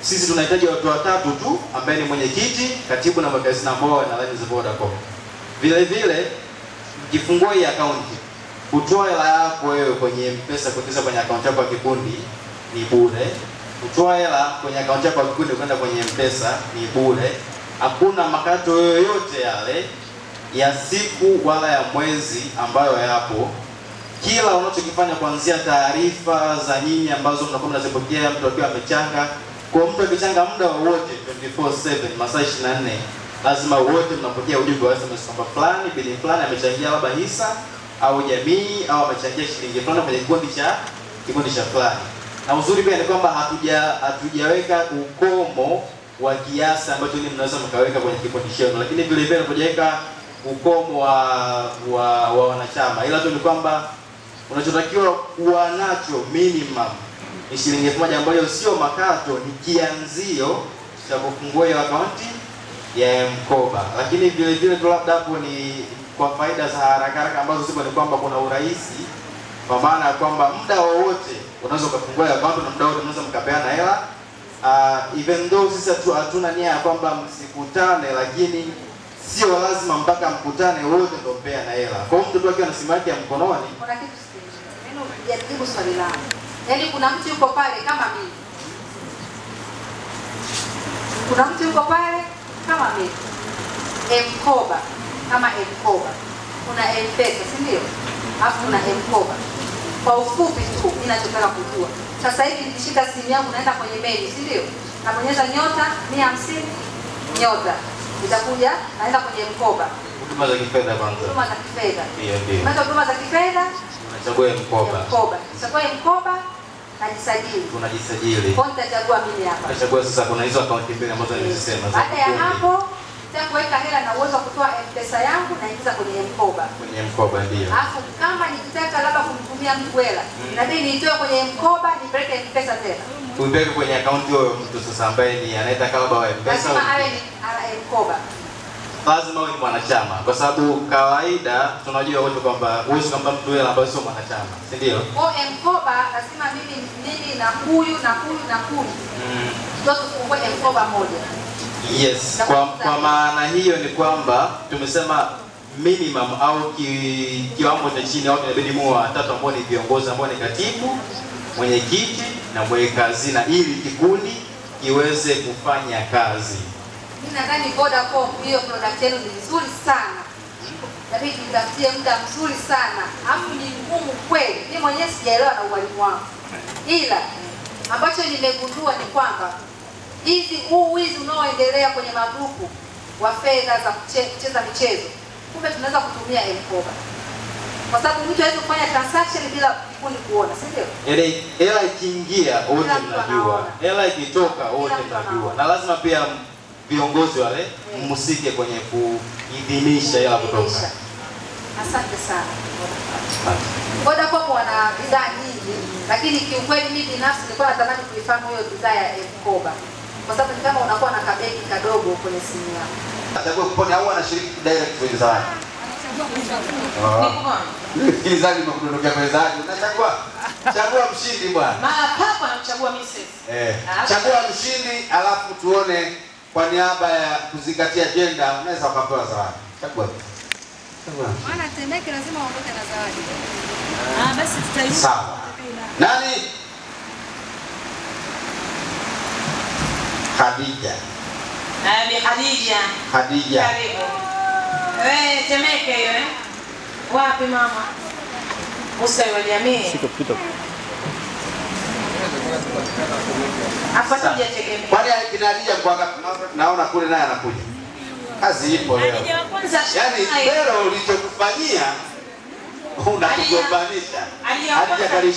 S13: sisi tunahitaji watu watatu tu, ambaye ni mwenyekiti, katibu na magazini ambao na line za Vodacom. Vile vile ukifungua hii akaunti, kutoa hela yako wewe kwenye M-Pesa kuingiza kwenye akaunti yako ya kikundi ni bure. Kutoa hela kwenye akaunti yako ya kikundi kwenda kwenye M-Pesa ni bure. Hakuna makato yoyote yale ya siku wala ya mwezi ambayo yapo. Kila unachokifanya kuanzia taarifa za nyinyi ambazo mnakuwa mnazipokea mtu akiwa amechanga, kwa mtu akichanga muda wowote 24/7 masaa 24, lazima wote mnapokea ujumbe wa SMS kwamba fulani bili fulani amechangia labda hisa au jamii au amechangia shilingi fulani kwenye kikundi cha fulani. Na uzuri pia ni kwamba hatujaweka ukomo wa kiasi ambacho ni mnaweza mkaweka kwenye kikundi chenu, lakini vile vile hatujaweka ukomo wa wanachama, ila tu ni kwamba unachotakiwa kuwa nacho minimum ni shilingi 1000, ambayo sio makato, ni kianzio cha kufungua hiyo akaunti ya mkoba. Lakini vile vile tu labda hapo ni kwa faida za haraka ambazo zipo, ni kwamba kuna urahisi, kwa maana ya kwamba muda wowote unaweza kufungua hiyo akaunti na muda wote mnaweza mkapeana hela. Even though sisi hatuna nia ya kwamba msikutane, lakini sio lazima mpaka mkutane wote ndio mpea na hela. Kwa hiyo mtu akiwa na simu yake ya mkononi,
S1: kuna kitu sijibu swali langu. Yaani kuna mtu yuko pale kama mimi. Kuna mtu yuko pale kama mimi. M-Koba kama M-Koba. Kuna M-Pesa, si ndio? Alafu kuna M-Koba. Kwa ufupi tu ninachotaka kujua. Sasa hivi nikishika simu yangu naenda kwenye menu, si ndio? Nabonyeza nyota 150 nyota. Itakuja naenda kwenye mkoba.
S13: Huduma za kifedha kwanza.
S1: Huduma za kifedha.
S13: Ndio.
S1: Unaweza huduma za kifedha?
S13: Unachagua mkoba.
S1: Mkoba. Chagua mkoba, najisajili.
S13: Unajisajili.
S1: Kwa nitachagua mimi hapa.
S13: Utachagua sasa, kuna hizo akaunti mbili ambazo nimesema.
S1: Baada ya hapo, nitaweka hela na uwezo wa kutoa M-Pesa yangu na ingiza kwenye mkoba.
S13: Kwenye mkoba ndio.
S1: Alafu kama nikitaka labda kumtumia mtu hela, inabidi nitoe kwenye mkoba nipeleke M-Pesa tena.
S13: Tuipeke kwenye akaunti hiyo mtu sasa ambaye ni anataka labda wa M-Pesa.
S1: Lazima awe ni mkoba.
S13: lazima uwe ni mwanachama, kwa sababu kawaida tunajua wote kwamba huwezi kumpa mtu hela ambaye sio mwanachama, si ndio?
S1: Kwa mkoba lazima mimi na huyu na huyu na huyu ndio tufungue mkoba moja.
S13: Yes, kwa maana hiyo ni kwamba tumesema minimum au kiwango cha chini au inabidi muwe watatu ambao ni viongozi, ambao ni katibu, mwenyekiti na mweka hazina, ili kikundi kiweze kufanya kazi.
S1: Mimi nadhani Vodacom hiyo product yenu ni nzuri sana. Lakini tutafutie muda mzuri sana. Alafu ni ngumu kweli. Mimi mwenyewe sijaelewa na ualimu wangu. Ila ambacho nimegundua ni kwamba wizi unaoendelea kwenye magrupu wa fedha za kucheza michezo, kumbe tunaweza kutumia mkoba. Kwa sababu mtu hawezi kufanya transaction bila kikundi kuona, si ndio?
S13: Hela ikiingia wote mnajua, hela ikitoka wote mnajua, na lazima pia viongozi wale mhusike kwenye kuidhinisha hela kutoka.
S1: Asante sana. Vodacom wana bidhaa nyingi, lakini kiukweli mimi binafsi nilikuwa natamani kuifahamu hiyo bidhaa ya mkoba, kwa sababu ni kama unakuwa na kabegi kadogo kwenye simu yako.
S5: Atakuwa kupona au anashiriki direct kwenye zawadi. Msikilizaji mkudondokea kwenye zawadi, chagua mshindi bwana.
S3: Mara papa anamchagua Mrs.
S5: Chagua mshindi alafu tuone kwa niaba ya kuzingatia agenda unaweza ukapewa zawadi. Chagua.
S1: Maana Temeke lazima waondoke na zawadi.
S3: Basi tutaibu.
S5: Sawa. Nani? Khadija.
S3: Bi Khadija.
S5: Khadija.
S3: Karibu. Temeke hiyo Wapi mama? Ustawi wa jamii.
S14: Siko pita.
S3: Afuatuje tegemea.
S5: Kwani Khadija kwa naona kule naye anakuja. Kazi ipo leo. Yaani leo ulichokufanyia unakugombanisha. Khadija karibu.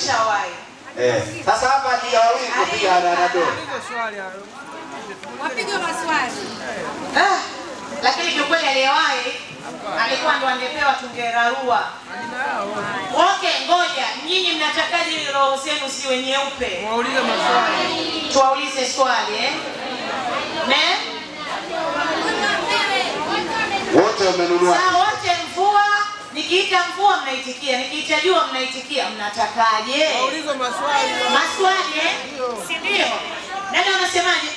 S5: Sasa hapa Khadija wawili kupiga anado.
S1: Wapige maswali.
S3: Lakini kiukweli aliyewahi alikuwa ndo angepewa tungerarua. Okay, ngoja. Nyinyi mnatakaje roho zenu siwe nyeupe?
S14: Waulize maswali.
S3: Tuwaulize swali Ne?
S5: Wote wamenunua.
S3: Sasa wote mvua, nikiita mvua mnaitikia, nikiita jua mnaitikia, mnatakaje?
S14: Waulize maswali.
S3: Maswali Si ndio? Nani unasemaje?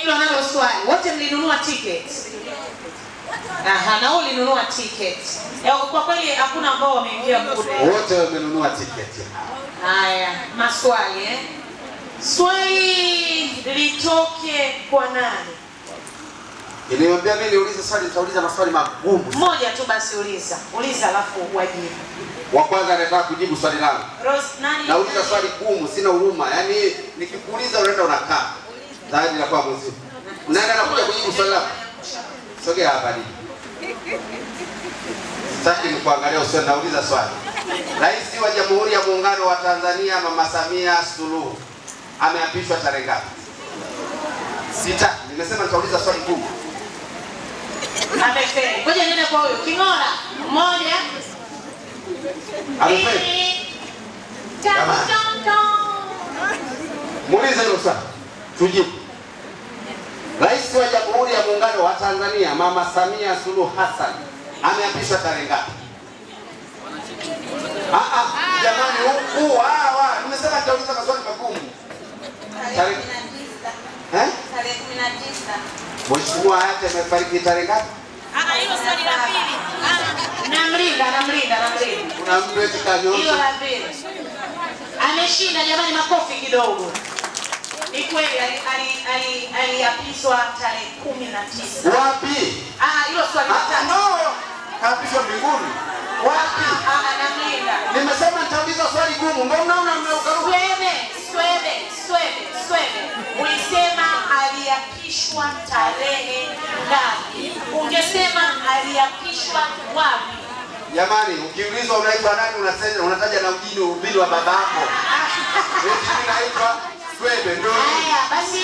S3: Hilo nalo swali. Wote mlinunua ticket. Na wewe ulinunua ticket. Kwa kweli hakuna ambao wameingia mkule.
S5: Wote wamenunua ticket.
S3: Haya, maswali Swali litoke kwa nani?
S5: Nilimwambia mimi niulize swali, nitauliza maswali magumu.
S3: Moja tu basi uliza. Uliza alafu wajibu.
S5: Wa kwanza anataka kujibu swali langu.
S3: Rose nani?
S5: Nauliza swali gumu, sina huruma. Yaani nikikuuliza unaenda unakaa. Zawadi la kwa mzee. Unaenda nakuja kujibu swali lako. Sogea hapa ni. Sasa nikuangalia usio nauliza swali. Rais wa Jamhuri ya Muungano wa Tanzania Mama Samia Suluhu ameapishwa tarehe ngapi? 6. Nimesema nitauliza swali gumu.
S3: Amefeli. Ngoja niende kwa huyo. King'ora. 1.
S5: Amefeli. Muulize hilo swali. Tujibu. Rais wa Jamhuri ya Muungano wa Tanzania Mama Samia Suluhu Hassan ameapishwa tarehe ngapi? Jamani huku nimesema nitauliza maswali magumu. Tarehe 19.
S11: Tarehe 19.
S5: Mheshimiwa hayati amefariki tarehe ngapi?
S11: Hilo swali la pili.
S3: Namlinda.
S5: Kuna mtu eti kanyosha.
S3: Hilo la pili. Ameshinda jamani, makofi kidogo. Ni kweli aliapishwa tarehe 19.
S5: Wapi?
S3: Hilo swali la tatu.
S5: No. Kaapishwa mbinguni. Wapi?
S3: Namlinda.
S5: Nimesema nitauliza swali gumu. Mbona mnaona mmeukaruka?
S3: Swebe. Ulisema aliapishwa tarehe ngapi? Ungesema aliapishwa wapi?
S5: Jamani, ukiulizwa unaitwa nani unataja na mjini ubili wa babako. Mimi naitwa Swebe ndio.
S3: Haya, basi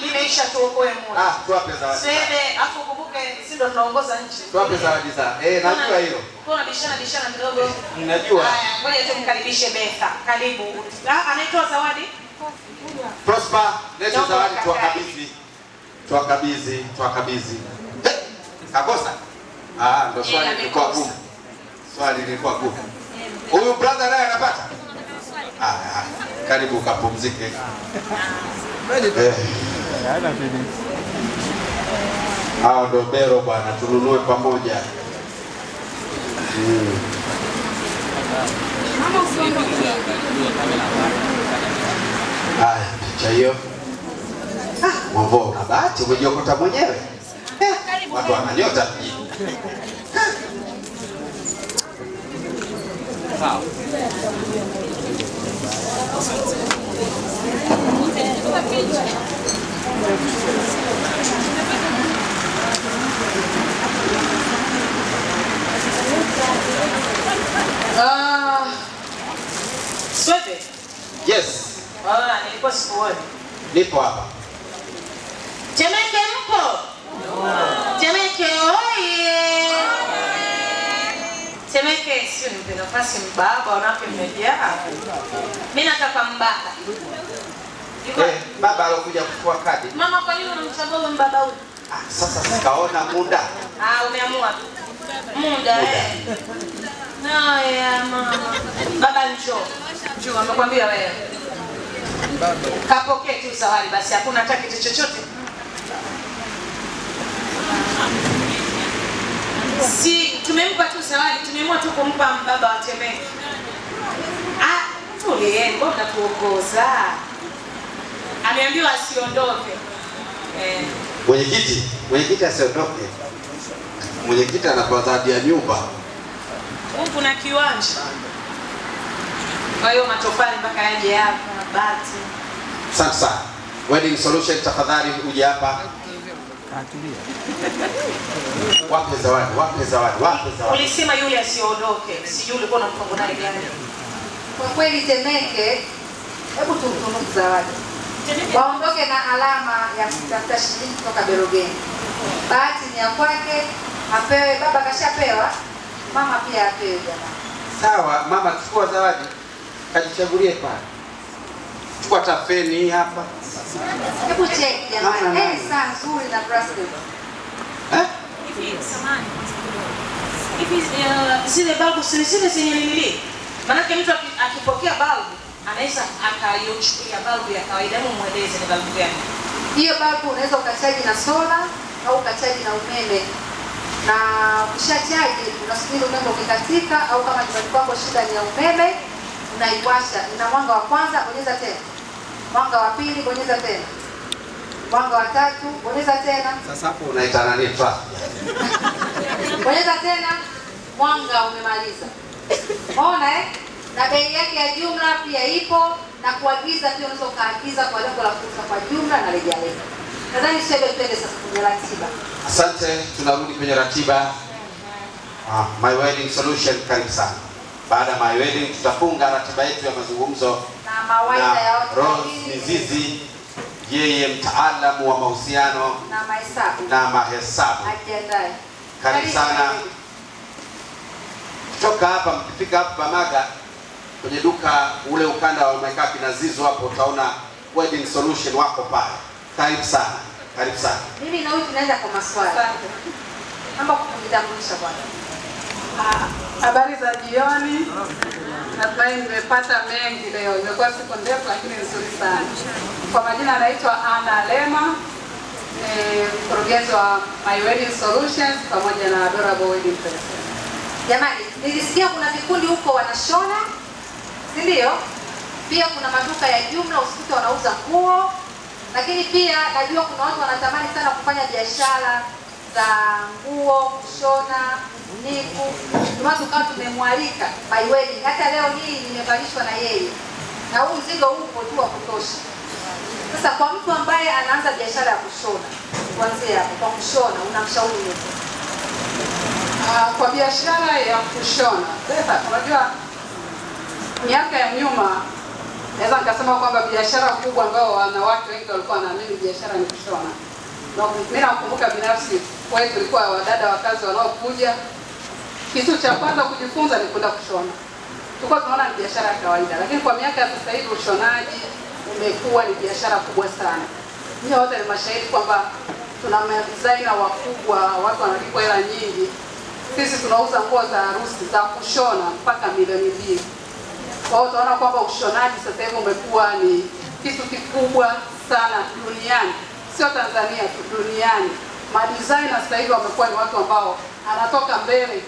S3: nimeisha tuokoe muda.
S5: Tuwape zawadi.
S3: Swebe, afu kumbuke sisi ndo tunaongoza nchi.
S5: Tuwape zawadi sana. Najua hilo.
S3: Kuna bishana kidogo.
S5: Ninajua.
S3: Haya, ngoja tumkaribishe Betha. Karibu. Anaitwa zawadi?
S5: Prosper, leta zawadi kwa kabisi. tuwakabidhi. Kakosa? Ndo swali lilikuwa gumu. Swali lilikuwa gumu. Huyu brother naye anapata? Karibu kapumzike. Hao ndo bero bwana, tununue pamoja. Picha hiyo. Mambo una bahati umejiokota mwenyewe. Watu wananyota mjini. Sawa.
S3: Swebe?
S5: Yes.
S3: Nilikuwa sikuoni.
S5: Nipo hapa.
S3: Temeke mpo? Temeke oye! Temeke sio nipe nafasi mbaba, wanawake mmejaa. Mimi nataka mbaba.
S5: Baba alokuja kuchukua kadi.
S3: Mama, kwa nini unamchagua mbaba huyu?
S5: Sasa sikaona muda.
S3: Umeamua tu. Muda Haya mama. Baba njoo, amekwambia wewe. Kapokee tu zawadi basi, hakuna hata kitu chochote. Si tumempa tu zawadi, tumeamua tu kumpa baba wa Temeke. Tulieni, mbona tuongoza? Ameambiwa asiondoke.
S5: Mwenyekiti asiondoke. Mwenyekiti anapewa zawadi ya nyumba.
S3: Huku na kiwanja. Kwa hiyo matofali mpaka yaje hapa, bati.
S5: Asante sana. Wedding Solution, tafadhali uje hapa. Wape zawadi.
S3: Ulisema yule asiondoke. Sijui ulikuwa na mpango naye gani?
S1: Kwa kweli Temeke, hebu tumtunuku zawadi. Waondoke na alama ya kutafuta shilingi kutoka Berogeni. Bahati ni ya kwake, apewe, baba kashapewa, mama pia apewe jamani.
S5: Sawa, mama chukua zawadi. Kajichagulie pale. Chukua tafeni hapa.
S1: Hebu check jamani. Saa nzuri na bracelet.
S3: Hivi samani. Hivi zile balbu zile zenye nilili. Maana mtu akipokea balbu anaweza akayochukulia balbu ya kawaida, mueleze ni balbu gani.
S1: Hiyo balbu unaweza ukachaji na sola au ukachaji na umeme. Na ukishachaji unasubiri umeme ukikatika, au kama nyumbani kwako shida ni ya umeme, unaiwasha. Ina mwanga wa kwanza, bonyeza tena. Mwanga wa pili, bonyeza tena. Mwanga wa tatu, bonyeza tena.
S5: Sasa hapo unaita nani traffic?
S1: Bonyeza tena, mwanga umemaliza. Unaona Na bei yake ya jumla pia ipo, na kuagiza pia unaweza kaagiza kwa lengo la kuuza kwa jumla na rejareja. Nadhani sasa twende sasa kwenye ratiba.
S5: Asante, tunarudi kwenye ratiba. My Wedding Solution, karibu sana. Baada ya My Wedding tutafunga ratiba yetu ya mazungumzo
S1: na mawaidha ya watu
S5: Rose Mizizi, yeye mtaalamu wa mahusiano na mahesabu.
S1: Ajiandae.
S5: Karibu sana. Kutoka hapa mkifika hapa Bamaga kwenye duka ule ukanda wa Maikapi na Zizo hapo utaona Wedding Solution wako pale. Karibu sana. Karibu sana.
S1: Mimi na huyu tunaenda kwa maswali. Naomba kujitambulisha bwana.
S15: Habari za jioni. Natumai nimepata mengi leo. Imekuwa siku ndefu lakini nzuri sana. Kwa majina naitwa Ana Lema, mkurugenzi wa My Wedding Solutions pamoja na Adorable Wedding Present.
S1: Jamani, nilisikia kuna vikundi huko wanashona, si ndio? Pia kuna maduka ya jumla usikute wanauza nguo, lakini pia najua kuna watu wanatamani sana kufanya biashara za nguo, kushona, niku. Ndio tukawa tumemwalika My Wedding. Hata leo hii nimevalishwa na yeye. Na huu mzigo upo tu wa kutosha. Sasa kwa mtu ambaye anaanza biashara ya kushona, kuanzia hapo kwa kushona unamshauri nini?
S15: Kwa biashara ya kushona, sasa unajua miaka ya nyuma naweza nikasema kwamba biashara kubwa ambayo wanawake wengi walikuwa wanaamini biashara ni kushona. Na mimi nakumbuka binafsi kwetu tulikuwa wadada wakazi wanaokuja, kitu cha kwanza kujifunza ni kwenda kushona. Tulikuwa tunaona ni biashara ya kawaida, lakini kwa miaka ya sasa hivi ushonaji umekuwa ni biashara kubwa sana. Nyinyi wote ni mashahidi kwamba tuna designer wakubwa, watu wanalipwa hela nyingi. Sisi tunauza nguo za harusi za kushona mpaka milioni 2. Kwa hiyo tunaona kwamba ushonaji sasa hivi umekuwa ni kitu kikubwa sana duniani, sio Tanzania tu, duniani. Madesigner sasa hivi wamekuwa ni watu ambao anatoka mbele,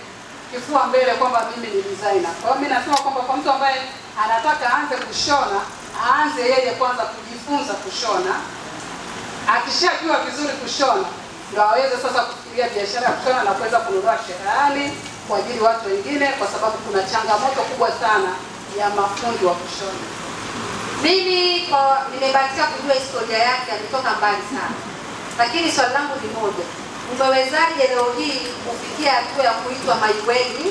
S15: kifua mbele kwamba mimi ni designer. Kwa hiyo mimi nasema kwamba kwa mtu ambaye anataka aanze kushona, aanze yeye kwanza kujifunza kushona. Akishajua vizuri kushona, ndio aweze sasa kufikiria biashara ya kushona na kuweza kununua cherehani kwa ajili watu wengine, kwa sababu kuna changamoto kubwa sana ya mafundi wa kushona.
S1: Mimi nimebahatika kujua historia yake, ametoka mbali sana. Lakini swali langu ni moja. Umewezaje leo hii kufikia hatua ya kuitwa Maiweni,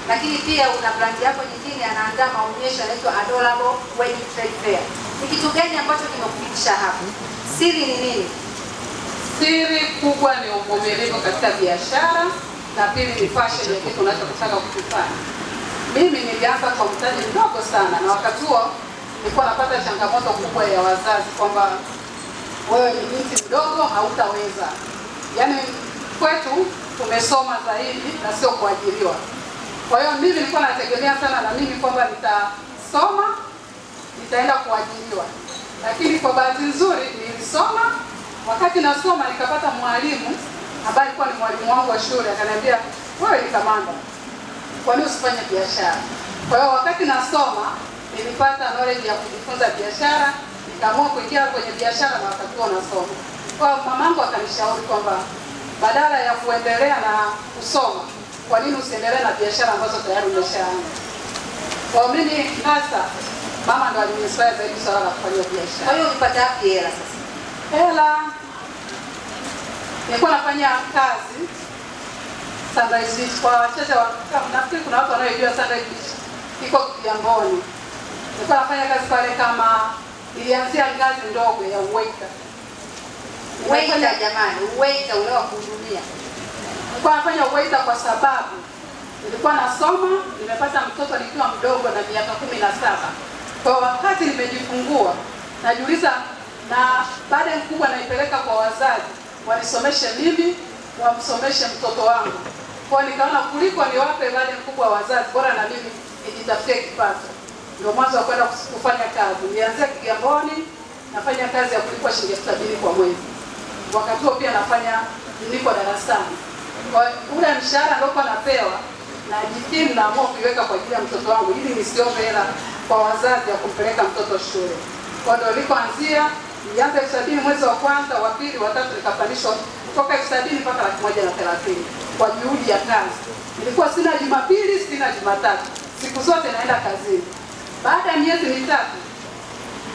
S1: lakini pia una brand yako nyingine anaandaa maonyesho yanaitwa Adorable Wedding Trade Fair. Ni kitu gani ambacho kimekufikisha hapo? Siri ni nini?
S15: Siri kubwa ni uvumilivu katika biashara, na pili ni fashion ya kitu unachotaka kukifanya. Mimi nilianza kwa mtaji mdogo sana, na wakati huo nilikuwa napata changamoto kubwa ya wazazi kwamba wewe ni binti mdogo, hautaweza. Yaani kwetu tumesoma zaidi na sio kuajiriwa. Kwa hiyo mimi nilikuwa nategemea sana na mimi kwamba nitasoma, nitaenda kuajiriwa. Lakini kwa bahati nzuri nilisoma, wakati nasoma nikapata mwalimu ambaye alikuwa ni mwalimu wangu wa shule, akaniambia wewe ni kamanda, kwa nini usifanye biashara? Kwa hiyo wakati nasoma nilipata knowledge ya kujifunza biashara, nikaamua kuingia kwenye biashara na wakati huo nasoma. Kwa mamangu akanishauri kwamba badala ya kuendelea na kusoma, kwa nini usiendelee na biashara ambazo tayari umeshaanza? Kwa mimi hasa mama ndo aliniinspire zaidi swala la kufanya biashara.
S1: Kwa hiyo ulipata wapi hela sasa?
S15: Hela nilikuwa nafanya kazi Sunrise Beach. Kwa wachache nafikiri kuna watu wanaojua Sunrise Beach iko Kigamboni. Nilikuwa nafanya kazi pale kama, nilianzia ngazi ndogo ya waiter.
S1: Waiter jamani, waiter ule wa kuhudumia.
S15: Nilikuwa nafanya waiter kwa sababu nilikuwa nasoma, nimepata mtoto nikiwa mdogo na miaka 17. Kwa wakati nimejifungua, najiuliza na baada mkubwa naipeleka kwa wazazi, wanisomeshe mimi, wamsomeshe mtoto wangu. Kwa nikaona kuliko niwape baada mkubwa wazazi, bora na mimi nijitafutie kipato. Ndio mwanzo wa kwenda kufanya kazi. Nianzia Kigamboni, nafanya kazi ya kulipwa shilingi 70 kwa mwezi. Wakati huo pia niko darasani. Kwa ule mshahara ndio napewa, na jikimu naamua kuiweka kwa ajili ya mtoto wangu ili nisiombe hela kwa wazazi ya kumpeleka mtoto shule. Kwa ndio nilikoanzia, nilianza 70 mwezi wa kwanza, wa pili, wa tatu nikapandishwa kutoka 70 mpaka 130 kwa juhudi ya kazi. Nilikuwa sina Jumapili, sina Jumatatu. Siku zote naenda kazini. Baada ya miezi mitatu,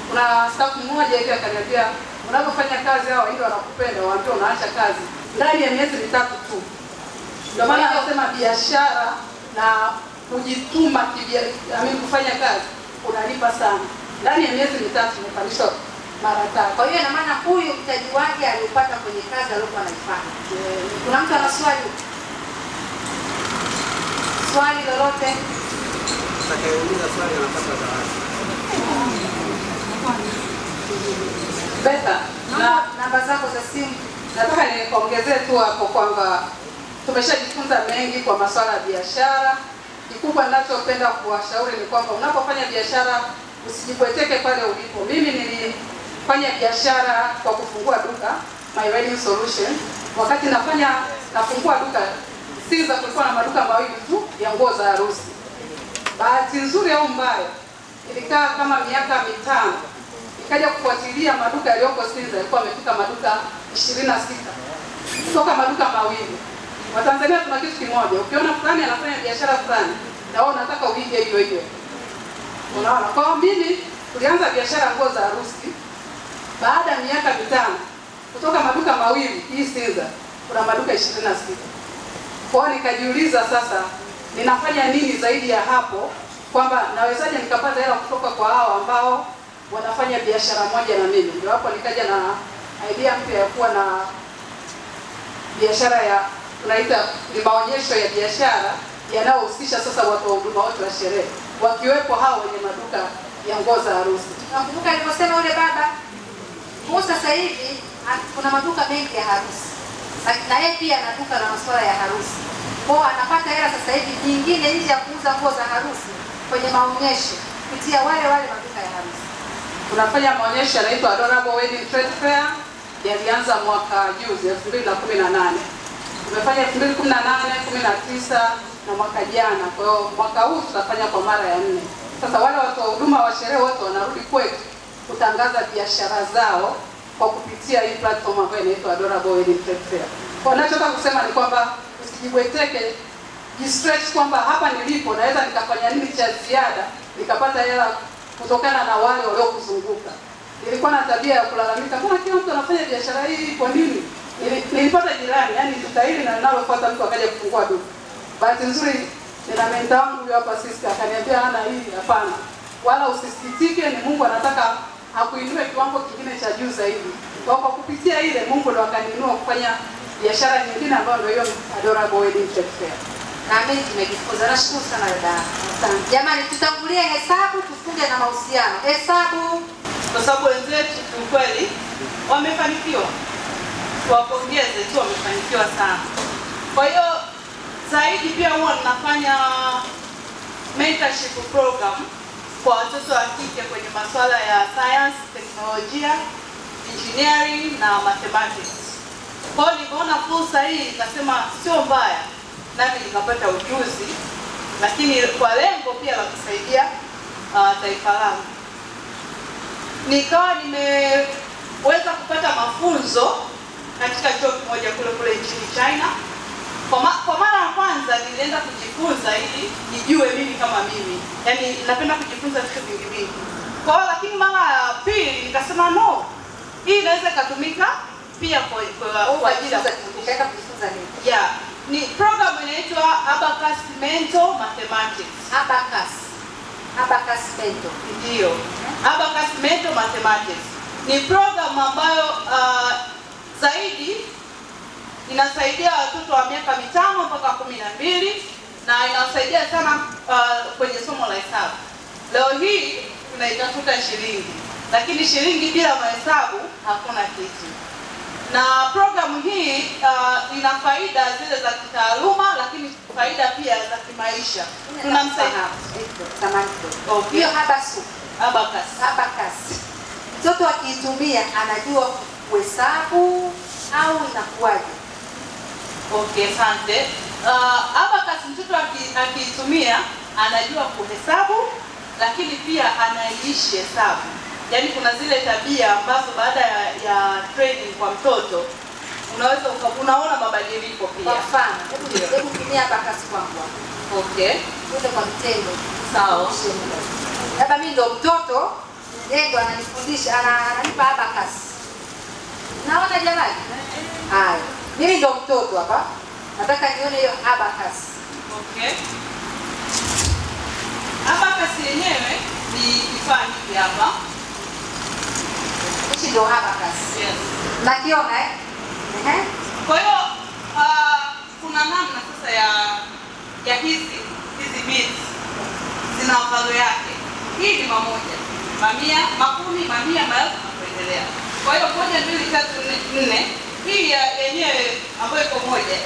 S15: kuna staff mmoja hivi akaniambia, unapofanya kazi hao ndio wanakupenda, waambie unaacha kazi ndani ya miezi mitatu tu. Ndio maana nasema biashara na kujituma kufanya kazi unalipa sana. Ndani ya miezi mitatu nimepandishwa mara 3.
S1: Kwa hiyo ina maana huyu mtaji wake aliupata kwenye kazi aliyokuwa anaifanya. Kuna mtu ana swali? Swali lolote?
S16: Atakayeuliza swali anapata zawadi.
S15: Beta,
S1: namba zako za simu.
S15: Nataka niongezee tu hapo kwamba tumeshajifunza mengi kwa masuala ya biashara. Kikubwa ninachopenda kuwashauri ni kwamba unapofanya biashara usijipweteke pale ulipo. Mimi nilifanya biashara kwa kufungua duka, My Wedding Solution. Wakati nafungua duka, Sinza kulikuwa na maduka mawili tu ya nguo za harusi. Bahati nzuri au mbaya, ilikaa kama miaka 5. Nikaja kufuatilia maduka yaliyoko Sinza, yalikuwa yamefika maduka 26. Kutoka maduka mawili. Watanzania tuna kitu kimoja, ukiona fulani anafanya biashara fulani, na wewe unataka uige hiyo hiyo. Unaona? Kwa mimi tulianza biashara nguo za harusi. Baada ya miaka 5, kutoka maduka mawili hii Sinza, kuna maduka 26. Kwa hiyo nikajiuliza sasa, ninafanya nini zaidi ya hapo, kwamba nawezaje nikapata hela kutoka kwa hao ambao wanafanya biashara moja na mimi. Ndio hapo nikaja na idea mpya ya kuwa na biashara ya tunaita ni maonyesho ya biashara yanayohusisha sasa watu wa huduma wote wa sherehe, wakiwepo hao wenye maduka ya nguo za harusi.
S1: Nakumbuka aliposema yule baba, Musa sasa hivi kuna maduka mengi ya harusi. Na yeye pia ana duka la masuala ya harusi. Kwa anapata hela sasa hivi nyingine nje ya kuuza nguo za harusi kwenye maonyesho kupitia wale maduka ya harusi.
S15: Tunafanya maonyesho yanaitwa Adorable Wedding Trade Fair, yalianza mwaka juzi 2018. Tumefanya 2018, 19 na mwaka jana. Kwa hiyo mwaka huu tutafanya kwa mara ya 4. Sasa wale watu wa huduma wa sherehe wote wanarudi kwetu kutangaza biashara zao kwa kupitia hii platform ambayo inaitwa Adorable Wedding Trade Fair. Kwa ninachotaka kusema ni kwamba usijibweteke, jistretch kwamba hapa nilipo naweza nikafanya nini cha ziada nikapata hela kutokana na wale waliokuzunguka. Nilikuwa na tabia ya kulalamika, mbona kila mtu anafanya biashara hii, kwa nini? Nilipata jirani, yani tutaili na ninalofuata mtu akaja kufungua duka. Bahati nzuri nina mentor wangu huyo hapa sister akaniambia hana hii, hapana. Wala usisikitike, ni Mungu anataka akuinue kiwango kingine cha juu zaidi. Kwa kupitia ile Mungu ndo akaniinua kufanya biashara nyingine ambayo ndio hiyo Adorable Wedding Trade Fair.
S1: Na mimi nimejifunza. Nashukuru sana dada. Asante. Jamani, tutangulie hesabu tufunge na mahusiano. Hesabu
S3: kwa sababu wenzetu kweli wamefanikiwa. Tuwapongeze tu, wamefanikiwa sana. Kwa hiyo zaidi pia huwa tunafanya mentorship program kwa watoto wa kike kwenye masuala ya science, teknolojia, engineering na mathematics. Kwa hiyo nilipoona fursa hii nikasema sio mbaya nami nikapata ujuzi, lakini kwa lengo pia la kusaidia taifa langu. Nikawa nimeweza kupata mafunzo katika chuo kimoja kule nchini China. Kwa mara ya kwanza nilienda kujifunza ili nijue mimi kama mimi. Yaani napenda kujifunza vitu vingi. Kwa lakini mara ya pili nikasema no. Hii inaweza kutumika pia kwa ajili ya kujifunza nini? Yeah. Ni program inaitwa Abacus Mentor Mathematics. Abacus Mentor. Ndio. Abacus Mentor Mathematics. Ni program ambayo zaidi inasaidia watoto wa miaka 5 mpaka 12 na inasaidia sana kwenye somo la hesabu. Leo hii tunaitafuta shilingi, lakini shilingi bila mahesabu hakuna kitu. Na programu hii ina faida zile za kitaaluma, lakini faida pia za kimaisha. Tunamsaidia.
S1: Hiyo Abacus. Mtoto akiitumia anajua kuhesabu au inakuwaje?
S3: Okay, asante. Abacus mtoto akiitumia anajua kuhesabu, lakini pia anaishi hesabu. Yaani kuna zile tabia ambazo baada ya training kwa mtoto unaweza unaona mabadiliko pia.
S1: Kwa mfano, hebu tumia Abacus kwangu.
S3: Okay.
S1: Ndio kwa vitendo.
S3: Sawa.
S1: Labda mimi ndo mtoto, yeye ndo ananifundisha, ananipa Abacus. Naona jamani? Haya. Mimi ndo mtoto hapa. Nataka nione hiyo Abacus.
S3: Okay. Abacus yenyewe ni kifaa hiki hapa.
S1: Hichi ndo Abacus.
S3: Yes.
S1: Nakiona
S3: Kwa hiyo kuna namna sasa ya hizi beads zina value yake. Hii ni mamoja, mamia, makumi, mamia, maelfu na kuendelea. Kwa hiyo 1, 2, 3, 4 hii yenyewe ambayo iko moja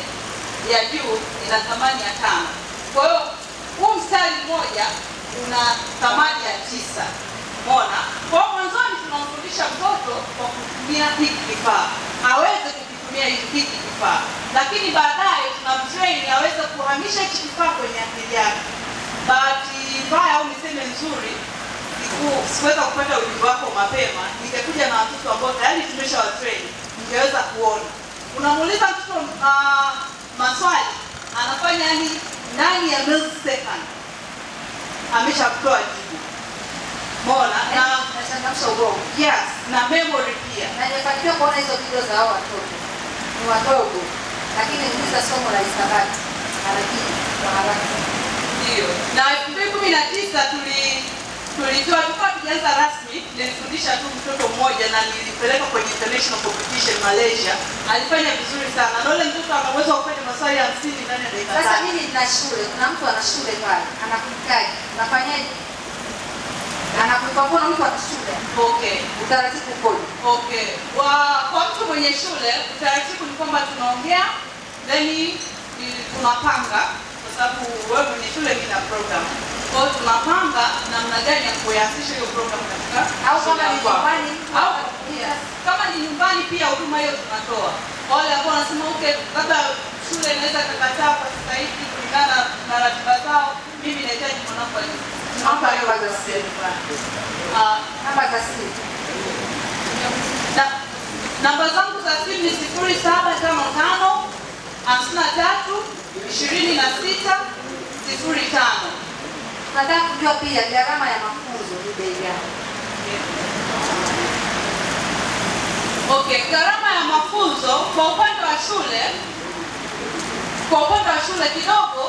S3: ya juu ina thamani ya 5. Kwa hiyo huu mstari mmoja una thamani ya 9. Umeona? Kwa mwanzoni tunamfundisha mtoto kwa kutumia hiki kifaa. Aweze kukitumia hiki kifaa. Lakini baadaye tunamtrain aweze kuhamisha hiki kifaa kwenye akili yake. Bahati mbaya au niseme nzuri, sikuweza kupata ujuzi wako mapema. Ningekuja na watoto ambao tayari tumeshawatrain, ningeweza kuona. Unamuuliza mtoto maswali, anafanya yani ndani ya millisecond ameshakutoa jibu. Umeona? Na
S1: nachangamsha ubongo.
S3: Yes, na memory pia.
S1: Na nimefanikiwa kuona hizo video za hao watoto. Ni wadogo, lakini uliza somo la hisabati anajibu kwa haraka.
S3: Ndio. Na 2019 tulitoa tulikuwa tujaanza rasmi, nilifundisha tu mtoto mmoja na nilipeleka kwenye international competition Malaysia. Alifanya vizuri sana. Na yule mtoto anaweza kufanya maswali 50 ndani ya dakika 5.
S1: Sasa mimi nina shule, kuna mtu ana shule pale, anakuhitaji. Unafanyaje? Anakupa Kwa mfano mtu wa shule.
S3: Okay.
S1: Utaratibu ukoje?
S3: Okay. Kwa mtu mwenye shule, utaratibu ni kwamba tunaongea, then tunapanga, kwa sababu wewe mwenye shule kina program. Kwa hiyo tunapanga namna gani ya kuyaanzisha hiyo program katika
S1: au kama ni nyumbani
S3: au kama ni nyumbani pia huduma hiyo tunatoa. Wale ambao wanasema okay, labda shule inaweza kukataa kwa sasa hivi kulingana na ratiba zao, mimi nahitaji mwanangu aje.
S1: Namba za simu. Namba za simu.
S3: Namba zangu za simu ni 0755 53 26 05.
S1: Nataka kujua pia gharama ya mafunzo ni bei gani?
S3: Okay, gharama ya mafunzo kwa upande wa shule, kidogo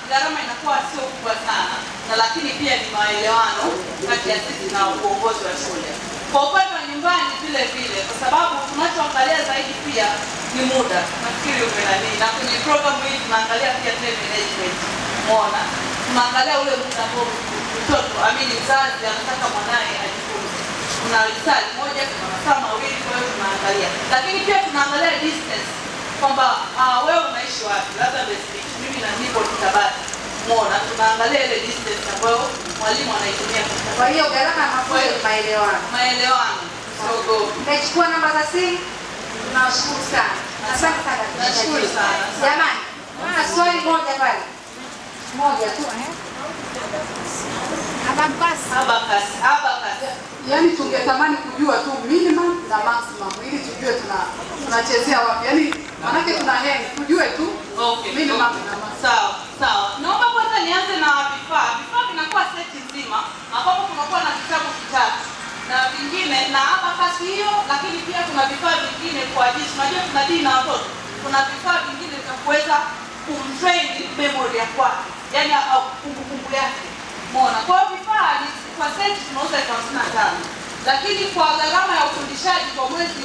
S3: gharama inakuwa sio kubwa sana, na lakini pia ni maelewano kati ya sisi na uongozi wa shule. Kwa upande wa nyumbani vile vile, kwa sababu tunachoangalia zaidi pia ni muda. Nafikiri umenani, na kwenye program hii tunaangalia pia time management. Umeona? Tunaangalia ule muda ambao mtoto mzazi anataka mwanae ajifunze. Kuna risali moja, kuna masaa mawili, kwa hiyo tunaangalia. Lakini pia tunaangalia distance, kwamba wewe unaishi wapi? Labda mimi na nipo Tabata. Umeona? Tunaangalia ile distance ambayo mwalimu anaitumia.
S1: Kwa hiyo gharama ya mafunzo ni maelewano.
S3: Maelewano.
S1: Nimechukua namba za simu. Tunashukuru sana. Asante sana.
S3: Nashukuru sana.
S1: Jamani, kuna swali moja pale. Moja tu.
S3: Abakas.
S15: Yaani tungetamani kujua tu minimum na maximum ili tujue tunachezea wapi. Yaani manake tuna hang tujue tu minimum na maximum.
S3: Sawa. Naomba kwanza nianze na vifaa. Vifaa vinakuwa seti nzima ambapo kunakuwa na vitabu vitatu na vingine na abakas hiyo, lakini pia kuna vifaa vingine kwa ajili tunajua tunadili na watoto. Kuna vifaa vingine vya kuweza kumtrain memory ya kwake, yaani kumbukumbu yake. Umeona? Kwa vifaa ni kwa seti tunauza 55. Lakini kwa gharama ya ufundishaji kwa mwezi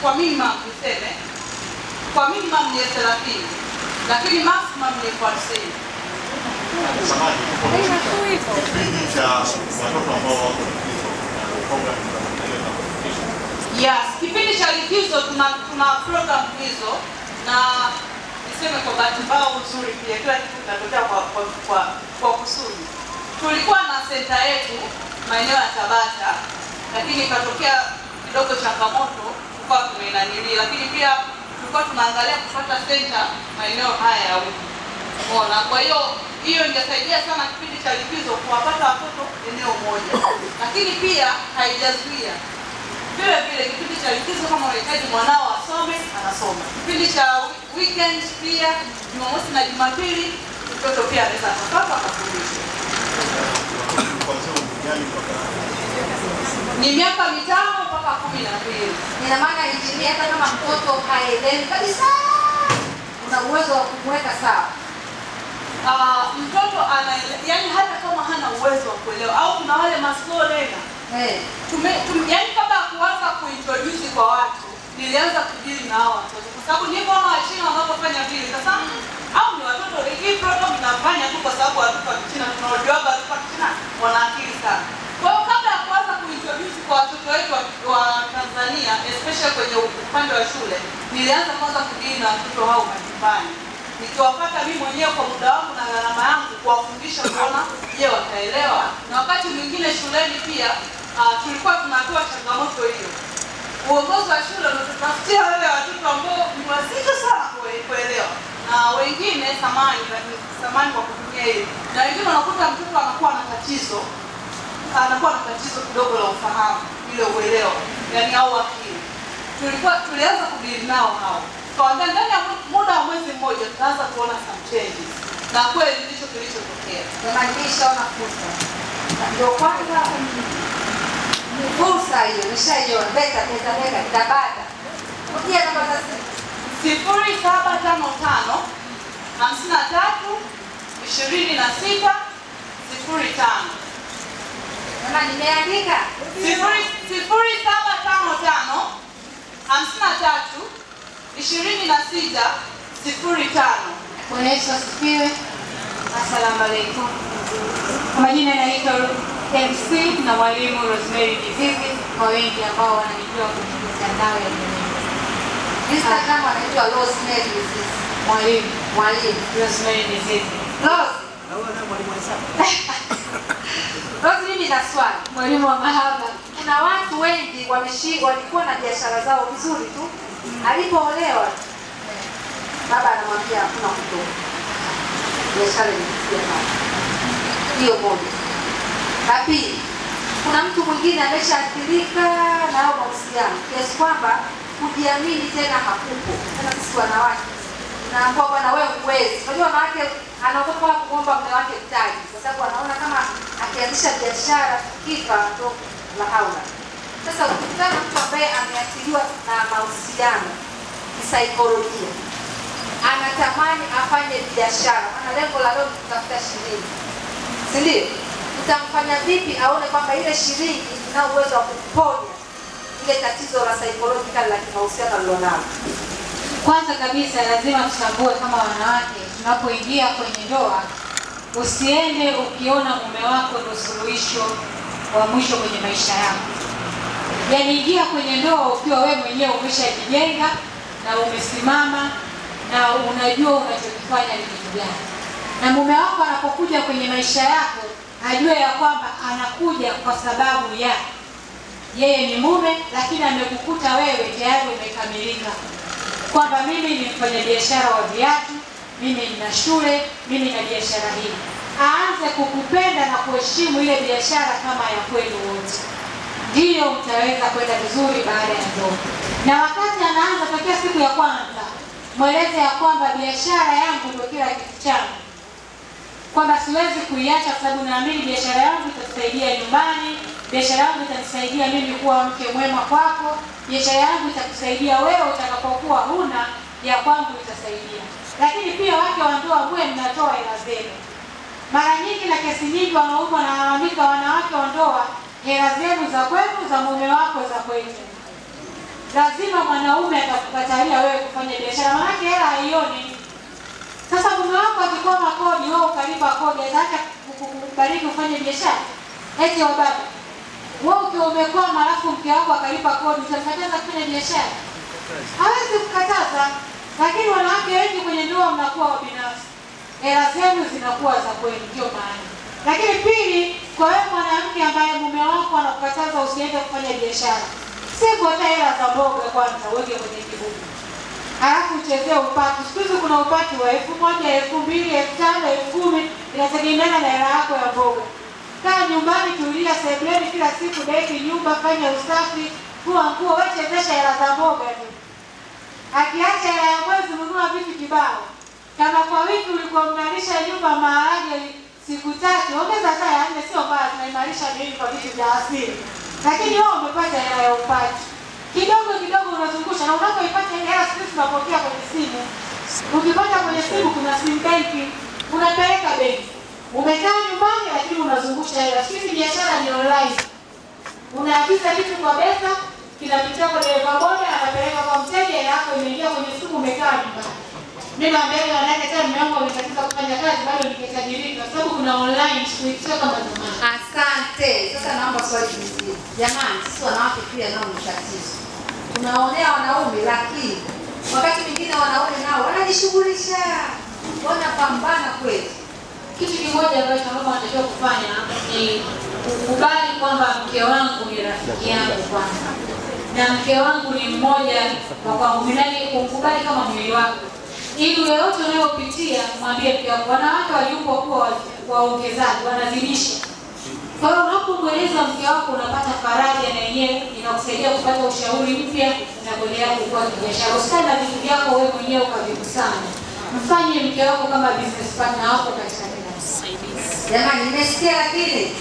S3: kwa minimum niseme kwa minimum ni 30. Lakini maximum ni 40. Yes, kipindi cha likizo tuna program hizo, na niseme kwa bahati mbaya nzuri pia kila kitu kinatokea kwa kusudi. Tulikuwa na center yetu maeneo ya Tabata, lakini ikatokea kidogo changamoto kwa tumenanili, lakini pia tulikuwa tunaangalia kupata center maeneo haya ya huko. Umeona? Kwa hiyo ingesaidia sana kipindi cha likizo kuwapata watoto eneo moja. Lakini pia haijazuia vile kipindi cha likizo kama unahitaji mwanao asome, anasoma. Kipindi cha weekend pia Jumamosi na Jumapili mtoto pia anaweza kupata kufundisha. Ni miaka 5 mpaka 12.
S1: Ina maana injinia hata kama mtoto haelewi kabisa, una uwezo wa kumweka sawa.
S3: Mtoto yani hata kama hana uwezo wa kuelewa au kuna wale slow learner. Yani kabla ya kuanza kuintroduce kwa watu, nilianza kudili na hao watoto kwa sababu niko na Wachina wanapofanya vile. Sasa au ni watoto hii program inafanya tu kwa sababu watoto wa China tunajua watoto wa China wana akili sana. Kwa hiyo kabla ya kuanza kuintroduce kwa watoto wetu wa Tanzania, especially kwenye upande wa shule, nilianza kwanza kudili na watoto hao majumbani. Nikiwapata mimi mwenyewe kwa muda wangu na gharama yangu kuwafundisha kuona je wataelewa. Na wakati mwingine shuleni pia tulikuwa tunatoa changamoto hiyo. Uongozi wa shule unatutafutia wale watoto ambao ni wazito sana kuelewa. Na wengine samani kwa kutumia hiyo. Na wengine unakuta mtoto anakuwa na tatizo kidogo la ufahamu, ile uelewa, yani au akili. Tulianza kudili nao hao. Kwa ndani ya muda wa mwezi mmoja tunaanza kuona some changes. Na kweli ndicho kilichotokea.
S1: Nimaanisha ona fursa. Ndio kwanza ni fursa hiyo, nishaiona. Beta Tabata. Kuja namba za simu.
S3: 0755 53 26 05.
S1: Mama nimeandika
S3: 0755 53 26 05.
S1: Bwana Yesu asifiwe.
S17: Asalamu alaykum. Kwa majina naitwa MC na mwalimu Rosemary Mizizi kwa wengi ambao wananijua kwenye mitandao ya jamii.
S1: Instagram anaitwa Rosemary Mizizi. Mwalimu
S17: Rosemary Mizizi.
S1: Rose. Rose, mimi na swali.
S17: Mwalimu wa mahaba.
S1: Kuna watu wengi walikuwa na biashara zao vizuri tu. Alipoolewa baba anamwambia hakuna kutoka. Biashara imefikia hapa. Hiyo moja. La pili, kuna mtu mwingine ameshaathirika na hao mahusiano kiasi kwamba kujiamini tena hakupo. Tena sisi wanawake naambia bwana wewe huwezi. Unajua wanawake anaogopa kuomba mume wake mtaji kwa sababu anaona kama akianzisha biashara kifa ndo la haula. Sasa ukikutana mtu ambaye ameathiriwa na mahusiano kisaikolojia, anatamani afanye biashara, maana lengo la leo ni kutafuta shilingi, si ndio? Utamfanya vipi aone kwamba ile shilingi ina uwezo wa kuponya ile tatizo la psychological la kimahusiano alilonalo?
S17: Kwanza kabisa lazima tutambue kama wanawake, tunapoingia kwenye ndoa, usiende ukiona mume wako ndio suluhisho wa mwisho kwenye maisha yako. Yaani ingia kwenye ndoa ukiwa wewe mwenyewe umeshajijenga na umesimama na unajua unachokifanya ni kitu gani. Na mume wako anapokuja kwenye maisha yako, ajue ya kwamba anakuja kwa sababu ya yeye ni mume, lakini amekukuta wewe tayari umekamilika. Kwamba mimi ni mfanyabiashara wa viatu, mimi nina shule, mimi nina biashara hii. Aanze kukupenda na kuheshimu ile biashara kama ya kwenu wote. Ndiyo mtaweza kwenda vizuri baada ya ndoa. Na wakati anaanza tokea siku ya kwanza, mweleze ya kwamba biashara yangu ndio kila kitu changu. Kwamba siwezi kuiacha kwa sababu naamini biashara yangu itakusaidia nyumbani, biashara yangu itanisaidia mimi kuwa mke mwema kwako, biashara yangu itakusaidia wewe utakapokuwa huna, ya kwangu itasaidia. Lakini pia wake wa ndoa huwe mnatoa hela zenu. Mara nyingi na kesi nyingi wanaume wanalalamika wanawake wa ndoa, hela zenu za kwenu, za mume wako, za kwetu. Lazima mwanaume atakukatalia wewe kufanya biashara, maana hela haioni. Sasa mume wako akikoma kodi, wewe ukalipa kodi, ataacha kukubariki ufanye biashara? Eti wa baba, wewe ukiwa umekwama alafu mke wako akalipa kodi, utamkataza kufanya biashara? Hawezi kukataza. Lakini wanawake wengi kwenye ndoa mnakuwa wa binafsi. Hela zenu zinakuwa za kwenu, ndio maana. Lakini pili, kwa wewe mwanamke ambaye mume wako anakukataza usiende kufanya biashara, si kuota hela za mboga kwanza uweke kwenye kibubu. Halafu uchezee upati. Siku hizi kuna upati wa 1,000, 2,000, 5,000, 10,000, inategemeana na hela yako ya mboga. Kaa nyumbani, tulia sebuleni kila siku, deki nyumba, fanya usafi, fua nguo, wewe chezesha hela za mboga tu. Akiacha hela ya mwezi, nunua vitu kibao. Kama kwa wiki ulikuwa mnalisha nyumba maharage siku 3, ongeza hata ya 4, sio mbaya, tunaimarisha bei kwa vitu vya asili. Lakini wewe umepata hela ya upati. Kidogo kidogo unazungusha, na unapoipata ile hela sisi tunapokea kwenye simu. Ukipata kwenye simu kuna sim benki, unapeleka benki. Umekaa nyumbani lakini unazungusha hela. Sisi biashara ni online. Unaagiza kitu kwa pesa, kinapitia kwa dereva boda, anapeleka kwa mteja, yako imeingia kwenye simu, umekaa nyumbani. Mimi naambia wanawake tena mume wangu amekatiza kufanya kazi bado nikitajirika kwa sababu kuna online sio kama zamani.
S1: Asante. Sasa naomba swali lingine. Jamani, sisi wanawake pia nao ni tatizo. Tunaonea wanaume lakini wakati mwingine wanaume nao wanajishughulisha. Wanapambana kweli.
S17: Kitu kimoja ambacho naomba natakiwa kufanya ni kukubali kwamba mke wangu ni rafiki yangu kwanza. Na mke wangu ni mmoja wa kwangu, mimi kumkubali kama mwili wako. Ili yoyote unayopitia mwambie mke wako. Wanawake waliupo kuwa waongezaji, wanazidisha. Kwa hiyo unapomweleza mke wako unapata faraja na yenyewe inakusaidia kupata ushauri mpya na kuendelea kukua kibiashara. Usikae na vitu vyako wewe mwenyewe ukavikusanya. Mfanye mke wako kama business partner wako katika binafsi.
S1: Jamani, nimesikia lakini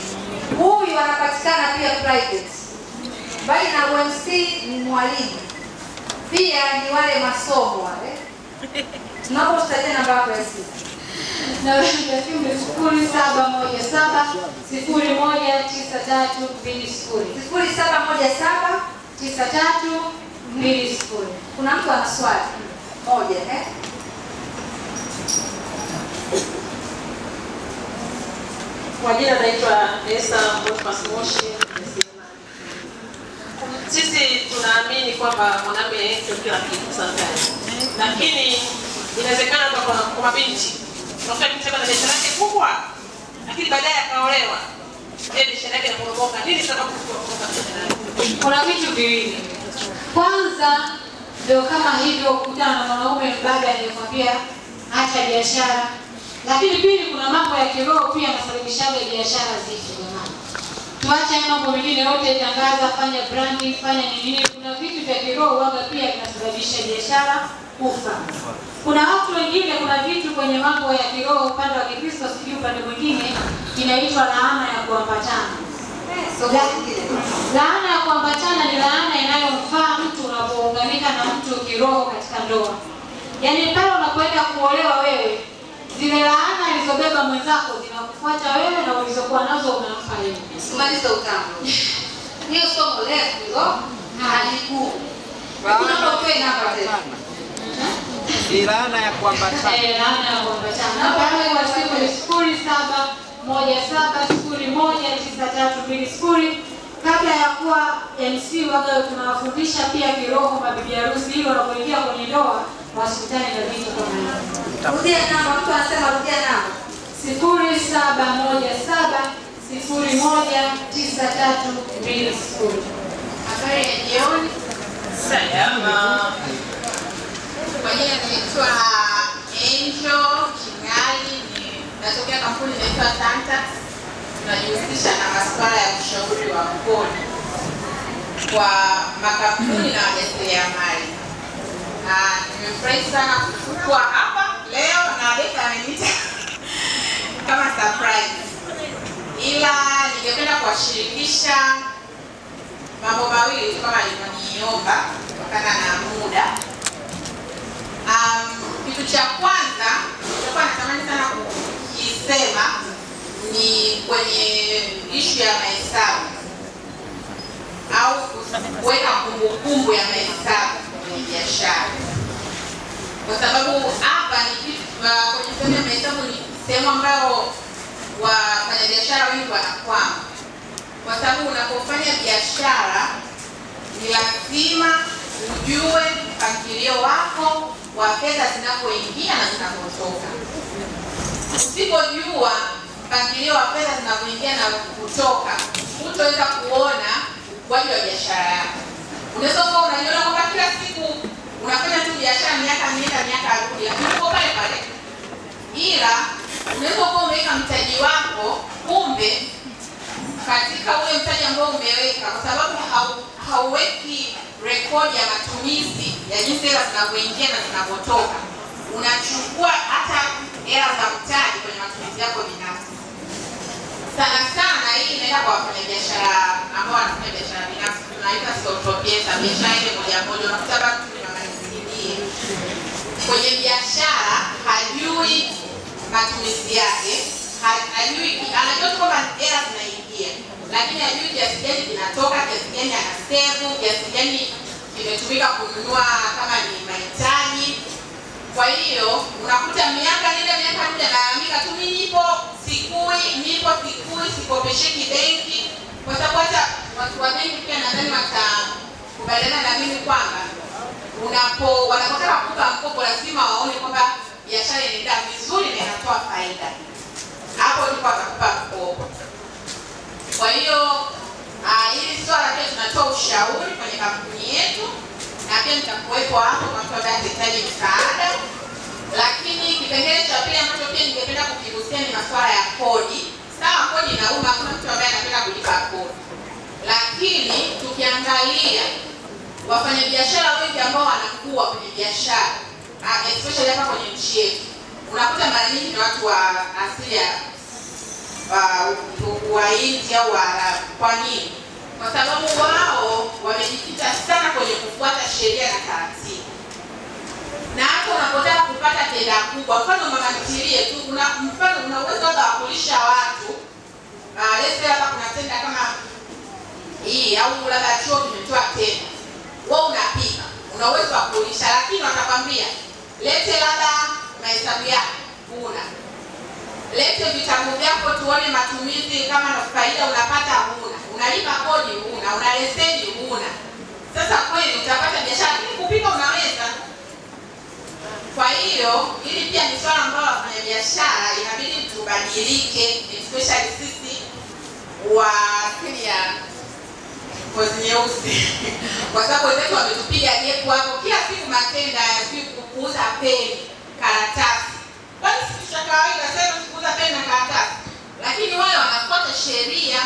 S1: huyu anapatikana pia private. Bali na UMC ni mwalimu. Pia ni wale masomo wale. Tunapo tutaje namba yako ya simu.
S17: Na wewe simu 0717019320.
S1: 07179320. Kuna mtu ana swali moja
S3: Kwa jina naitwa Esther Moshi. Sisi tunaamini kwamba mwanamume sio kila kitu sometimes. Lakini inawezekana kwa mabinti. Unakuta binti ana biashara yake kubwa, lakini baadaye akaolewa. Yeye biashara yake inaporomoka. Nini sababu kuporomoka biashara?
S17: Kuna vitu viwili. Kwanza ndio kama hivyo kukutana na mwanaume baada ya kumwambia acha biashara. Lakini pili kuna mambo ya kiroho pia yanasababisha biashara zife jamani. Tuache mambo mengine yote, tangaza, fanya branding, fanya nini. Kuna vitu vya kiroho waga pia vinasababisha biashara kufa. Kuna watu wengine, kuna vitu kwenye mambo ya kiroho upande wa Kikristo, sijui upande mwingine inaitwa laana ya kuambatana. Laana ya kuambatana ni laana inayomfaa mtu unapounganika na mtu kiroho katika ndoa. Yaani pale unapoenda kuolewa wewe, zile laana alizobeba mwenzako zinakufuata wewe na ulizokuwa nazo unamfa yeye.
S1: Simaliza utambo. Hiyo somo refu hilo halikuu. Kuna ndoto namba tena.
S16: Ni laana ya kuambatana.
S17: Laana ya kuambatana. Namba yangu ya simu ni 0717019320. Kabla ya kuwa MC waga tunawafundisha pia kiroho mabibi harusi ili wanapoingia kwenye ndoa wasikutane na vitu kama hivyo.
S1: Rudia namba, mtu anasema rudia namba.
S17: 0717019320.
S18: Habari ya jioni.
S3: Salama.
S18: Kwa jina naitwa Angel Kingali, natokea kampuni inaitwa Tantax. Tunajihusisha na masuala ya ushauri wa kodi kwa makampuni na wajasiriamali. Nimefurahi sana kuwa hapa leo na Deka ameniita kama surprise. Ila ningependa kuwashirikisha mambo mawili kama alivyoniomba kutokana na muda. Kitu cha kwanza nilikuwa natamani sana kukisema ni kwenye issue ya mahesabu au kuweka kumbukumbu ya mahesabu kwenye biashara, kwa sababu hapa ni kitu kwenye sehemu ya mahesabu ni sehemu ambayo wafanyabiashara wengi wanakwama, kwa sababu unapofanya biashara ni lazima ujue mpangilio wako wa fedha zinapoingia na zinapotoka. Usipojua mpangilio wa fedha zinapoingia na kutoka, hutaweza kuona ukuaji wa biashara yako. Unaweza kuwa unajiona kwamba kila siku unafanya tu biashara miaka rudi, lakini uko pale pale. Ila unaweza kuwa umeweka mtaji wako, kumbe katika ule mtaji ambao umeweka, kwa sababu hauweki rekodi ya matumizi ya jinsi hela zinavyoingia na zinavyotoka, unachukua hata hela za mtaji kwenye matumizi yako binafsi. Sana sana hii inaenda kwa wafanyabiashara ambao wanafanya biashara binafsi, tunaita solo biashara, biashara ile moja moja. Unakuta watu tunamalizie kwenye biashara, hajui matumizi yake, hajui, anajua kwamba hela zinaingia, lakini hajui kiasi gani kinatoka, kiasi gani ana save, kiasi gani kimetumika kununua kama ni mahitaji. Kwa hiyo unakuta miaka nenda miaka nenda nalalamika tu, mimi nipo sikui, sikopesheki benki, kwa sababu hata watu wa benki pia nadhani watakubaliana na mimi kwamba wanapotaka kukupa mkopo lazima waone kwamba biashara inaenda vizuri na inatoa faida. Hapo ndipo watakupa mkopo. Kwa hiyo hili swala pia tunatoa ushauri kwenye kampuni yetu, na pia nitakuwepo hapo kwa mtu ambaye anahitaji msaada. Lakini kipengele cha pili ambacho pia ningependa kukigusia ni masuala ya kodi. Sawa, kodi inauma, kuna mtu ambaye anapenda kulipa kodi. Lakini tukiangalia wafanyabiashara wengi ambao wanakuwa kwenye biashara, especially hapa kwenye nchi yetu, unakuta mara nyingi ni watu wa asili ya Wahindi au Waarabu. Kwa nini? Kwa sababu wao wamejikita sana kwenye kufuata sheria na taratibu. Na hata unapotaka kupata tenda kubwa, mfano mama nitilie tu, una uwezo wa kulisha watu. Lese hapa kuna tenda kama hii au labda chuo kimetoa tenda. Wewe unapika, una uwezo wa kulisha, lakini watakwambia lete labda mahesabu yako, una lete vitabu vyako tuone matumizi, kama na faida unapata huna, unalipa kodi huna, una leseni huna. Sasa kweli utapata biashara, lakini kupika unaweza. Kwa hiyo hili pia ni swala ambalo wafanyabiashara inabidi tubadilike, especially sisi wa asili ya ngozi nyeusi kwa sababu wenzetu wametupiga gepu hapo, kila siku matenda ya siku kuuza peni, karatasi. Kwani sisi cha kawaida sasa kuuza peni na karatasi, lakini wale wanafuata sheria,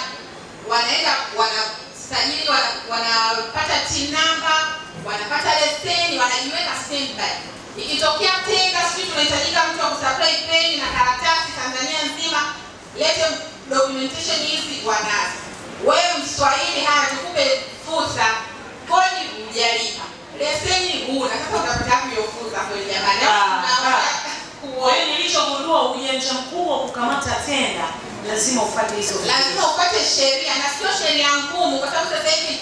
S18: wanaenda wanasajili, wanapata TIN number, wanapata leseni, wanajiweka standby. Ikitokea tenda sisi tunahitajika mtu wa kusupply peni na karatasi Tanzania nzima, lete documentation hizi wanazo. Wewe Mswahili haya tukupe fursa, kodi hujalipa, leseni huna, sasa utapata hapo hiyo fursa kwa jamani.
S3: Kwa hiyo nilichogundua ujanja mkubwa kukamata tenda, lazima ufuate hizo.
S18: Lazima ufuate sheria na sio sheria ngumu, kwa sababu sasa hivi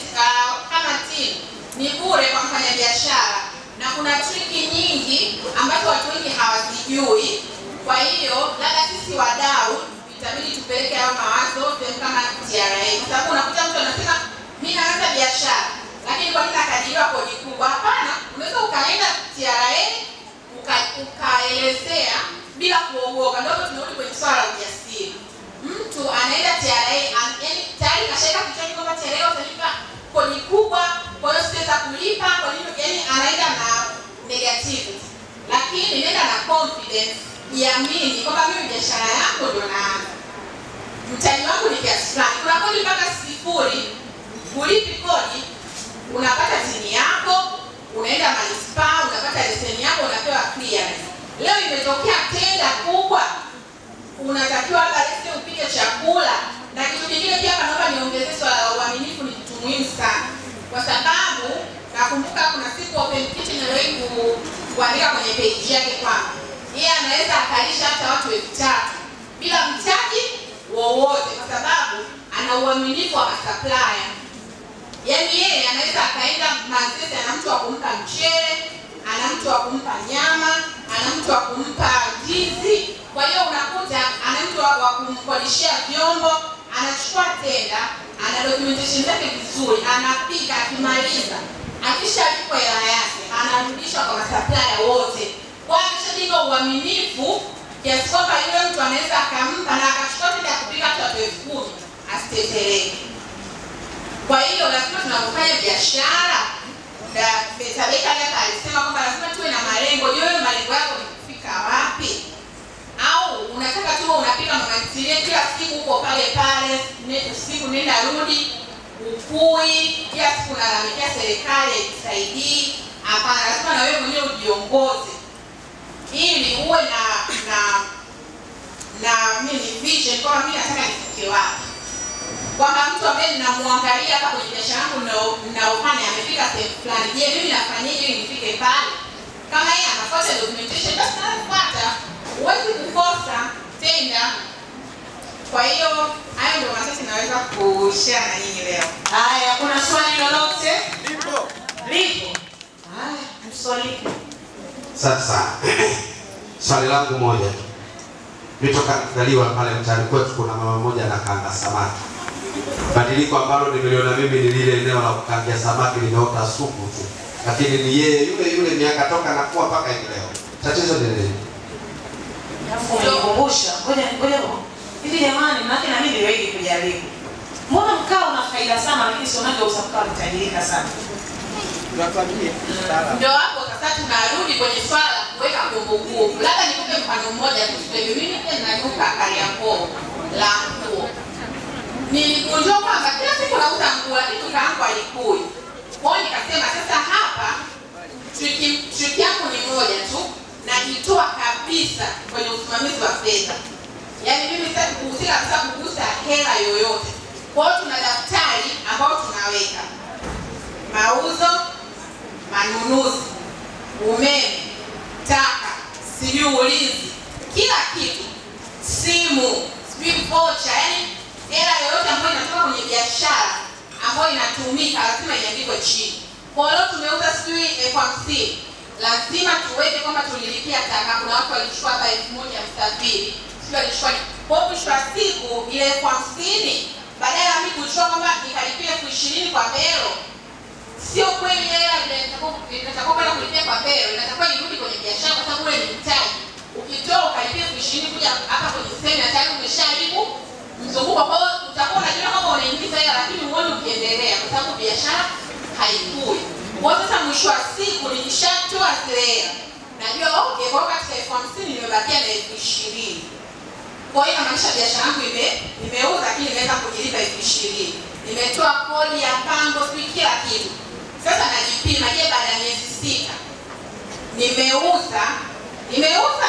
S18: kama TIN ni bure kwa mfanyabiashara na kuna triki nyingi ambazo watu wengi hawazijui. Kwa hiyo labda sisi wadau itabidi tupeleke hao mawazo sehemu kama TRA, kwa sababu unakuta mtu anasema mimi naanza biashara lakini kwa nini akadiliwa kodi kubwa? Hapana, unaweza ukaenda TRA ukaelezea bila kuogopa. Ndio tunarudi kwenye swala la ujasiri. Mtu anaenda TRA yani tayari kashaka kichwani kwamba TRA utalipa kodi kubwa, kwa hiyo sitaweza kulipa, kwa hiyo yani anaenda na negative. Lakini nenda na confidence, jiamini kwamba mimi biashara yako ndio naanza, mtaji wangu ni kiasi fulani, kuna kodi mpaka 0, ulipi kodi, unapata TIN yako, unaenda manispaa, unapata leseni yako, unapewa clearance. Leo imetokea tenda kubwa, unatakiwa labda lese upike chakula. Na kitu kingine pia naomba niongezee, swala la uaminifu ni kitu muhimu sana, kwa sababu nakumbuka kuna siku Open Kitchen aliwahi kuandika kwenye page yake kwamba yeye anaweza akalisha hata watu 3000 bila mtaji wowote, kwa sababu ana uaminifu wa supplier. Yaani yeye anaweza akaenda Manzese, ana mtu wa kumpa mchele, ana mtu wa kumpa nyama, ana mtu wa kumpa ndizi. Kwa hiyo unakuta ana mtu wa kumkodishia vyombo, anachukua tenda, ana documentation zake vizuri, anapika, akimaliza akishalipwa hela yake anarudisha kwa supplier wote. Kwa hiyo akishajenga uaminifu kiasi kwamba yule mtu anaweza akampa na akachukua tenda kupika hata 10,000 asitetereke. Kwa hiyo lazima tunapofanya biashara, na Betabeka hapa alisema kwamba lazima tuwe na malengo. Je, wewe malengo yako ni kufika wapi? Au unataka tu unapika mwanatilie kila siku uko pale pale, siku nenda rudi, ukui, kila siku unalalamikia serikali haisaidii? Hapana, lazima na wewe mwenyewe ujiongoze ili uwe na mimi vision kwamba mimi nataka nifike wapi. Kwamba mtu ambaye ninamwangalia hapa kwenye biashara yangu ninaofanya amefika sehemu fulani, je, mimi nafanyaje ili nifike pale? Kama yeye anafuata documentation, basi nafuata. Huwezi kukosa tenda. Kwa hiyo hayo ndio machache naweza kushare na nyinyi leo.
S3: Haya, kuna swali lolote? Lipo. Haya, swali.
S5: Sasa swali langu moja. Nitoka kuzaliwa pale mtaani kwetu, kuna mama mmoja anakaanga samaki. Badiliko ambalo nimeliona mimi ni lile eneo la kukangia samaki limeota supu tu, lakini ni yeye yule miaka toka nakuwa mpaka hivi leo. Tatizo ni nini?
S3: Unikumbusha, ngoja hivi jamani, maana na mimi niweje kujaribu. Mbona mkao una faida sana, lakini sio ndio usafika utajirika sana.
S18: Ndio hapo sasa tunarudi kwenye swala kuweka kumbukumbu. Labda nikupe mfano mmoja tu. Mimi pia ninaduka Kariakoo la nguo. Niligundua kwamba kila siku nauza nguo, lakini duka langu halikui. Kwa hiyo nikasema sasa hapa trick yangu ni moja tu, najitoa kabisa kwenye usimamizi wa fedha. Yaani mimi sitaki kuhusika kabisa kugusa hela yoyote. Kwa hiyo tuna daftari ambao tunaweka mauzo, manunuzi, umeme, taka, sijui ulinzi, kila kitu, simu, sijui vocha, yani hela yoyote ambayo inatoka kwenye biashara ambayo inatumika lazima iandikwe chini. Kwa hiyo tumeuza sijui 50,000, lazima tuweke kwamba tulilipia taka. Kuna watu walichukua hapa 1,000 msafiri, sio alichukua. Kwa hiyo mwisho wa siku ile 50,000 badala ya mimi kuchukua kwamba nikalipia 20,000 kwa bero, sio kweli hela inatakiwa kwenda kulipia kwa bero, inatakiwa irudi kwenye biashara kwa sababu ule ni mtaji. Ukitoa ukalipia 20,000 kuja hapa kwenye semina tayari umeshaharibu mzunguko. Kwa hiyo utakuwa unajua kama unaingiza hela lakini uone ukiendelea kwa sababu biashara haikui. Kwa hiyo sasa mwisho wa siku nikishatoa zile hela, najua okay, kwa katika 50,000 nimebakia na 20,000. Kwa hiyo inamaanisha biashara yangu imeuza lakini nimeweza kujilipa 20,000. Nimetoa kodi ya pango, kila kitu. Sasa najipima, je, baada ya miezi 6 nimeuza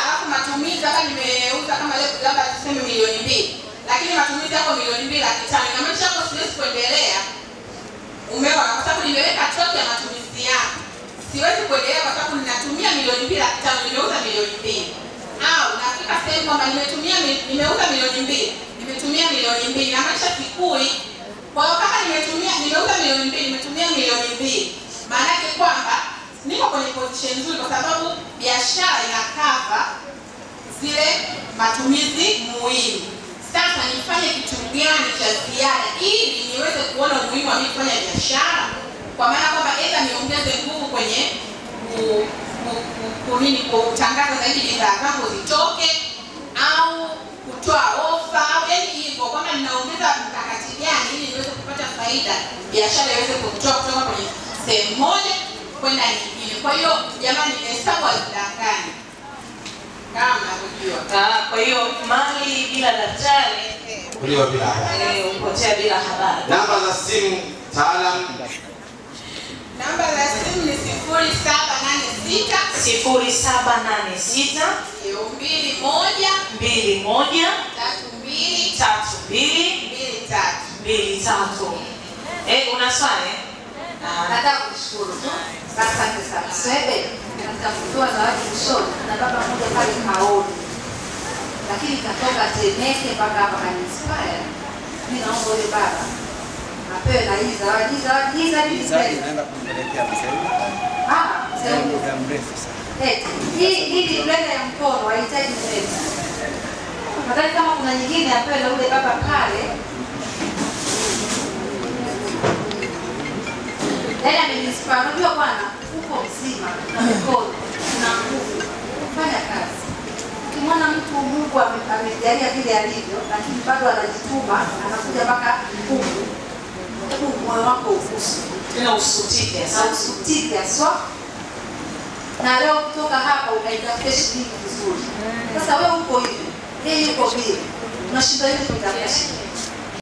S18: alafu matumizi hapa nimeuza kama leo labda tuseme 2,000,000, lakini matumizi yako 2,250,000. Inamaanisha hapo siwezi kuendelea. Umeona, kwa sababu nimeweka total ya matumizi yangu. Siwezi kuendelea kwa sababu ninatumia 2,250,000, nimeuza 2,000,000. Au nafika sehemu kwamba nimeuza 2,000,000, nimetumia 2,000,000, inamaanisha sikui. Kwa hiyo kama nimeuza 2,000,000, nimetumia 2,000,000, maana yake kwamba niko kwenye position nzuri kwa sababu biashara inakava zile matumizi muhimu. Sasa nifanye kitu gani cha ziada ili niweze kuona umuhimu wa mimi kufanya biashara? Kwa maana kwamba aidha niongeze nguvu kwenye kutangaza zaidi bidhaa zangu zitoke, au kutoa ofa, au yani hivyo kwamba ninaongeza mkakati gani ili niweze kupata faida, biashara iweze kutoka kwenye sehemu moja kwenda nyingine. Kwa hiyo jamani, hesabu hazidangani kama mnavyojua.
S3: Kwa hiyo mali bila daftari
S5: Kuliwa bila habari.
S3: Upotea bila habari.
S5: Namba za simu taalam.
S18: Namba za simu ni 0786
S3: 0786
S18: 21
S3: 22
S18: 32
S3: una swali?
S1: Nataka kushukuru tu. Asante sana. Swebe, nataka kutoa zawadi kushona. Na baba mmoja pale kaoni. Lakini katoka Temeke mpaka hapa kanispire. Mimi naomba yule baba apewe na hii zawadi
S16: naenda kumpelekea mzee.
S1: sasa
S16: Muda mrefu sana.
S1: Hii blender ya mkono haihitaji mrefu. Nadhani kama kuna nyingine apewe na yule baba pale. Dada amenispire. Unajua bwana, uko mzima na mikono na nguvu. Fanya kazi. Ukimwona mtu Mungu amejalia vile alivyo, lakini bado anajituma, anakuja mpaka huku. Hebu moyo wako ufusu.
S3: Tena usutike.
S1: Swa. Na leo kutoka hapa ukaitafuta shilingi vizuri. Sasa wewe uko hivi, yeye yuko vile. Unashinda hivi kutafuta shilingi.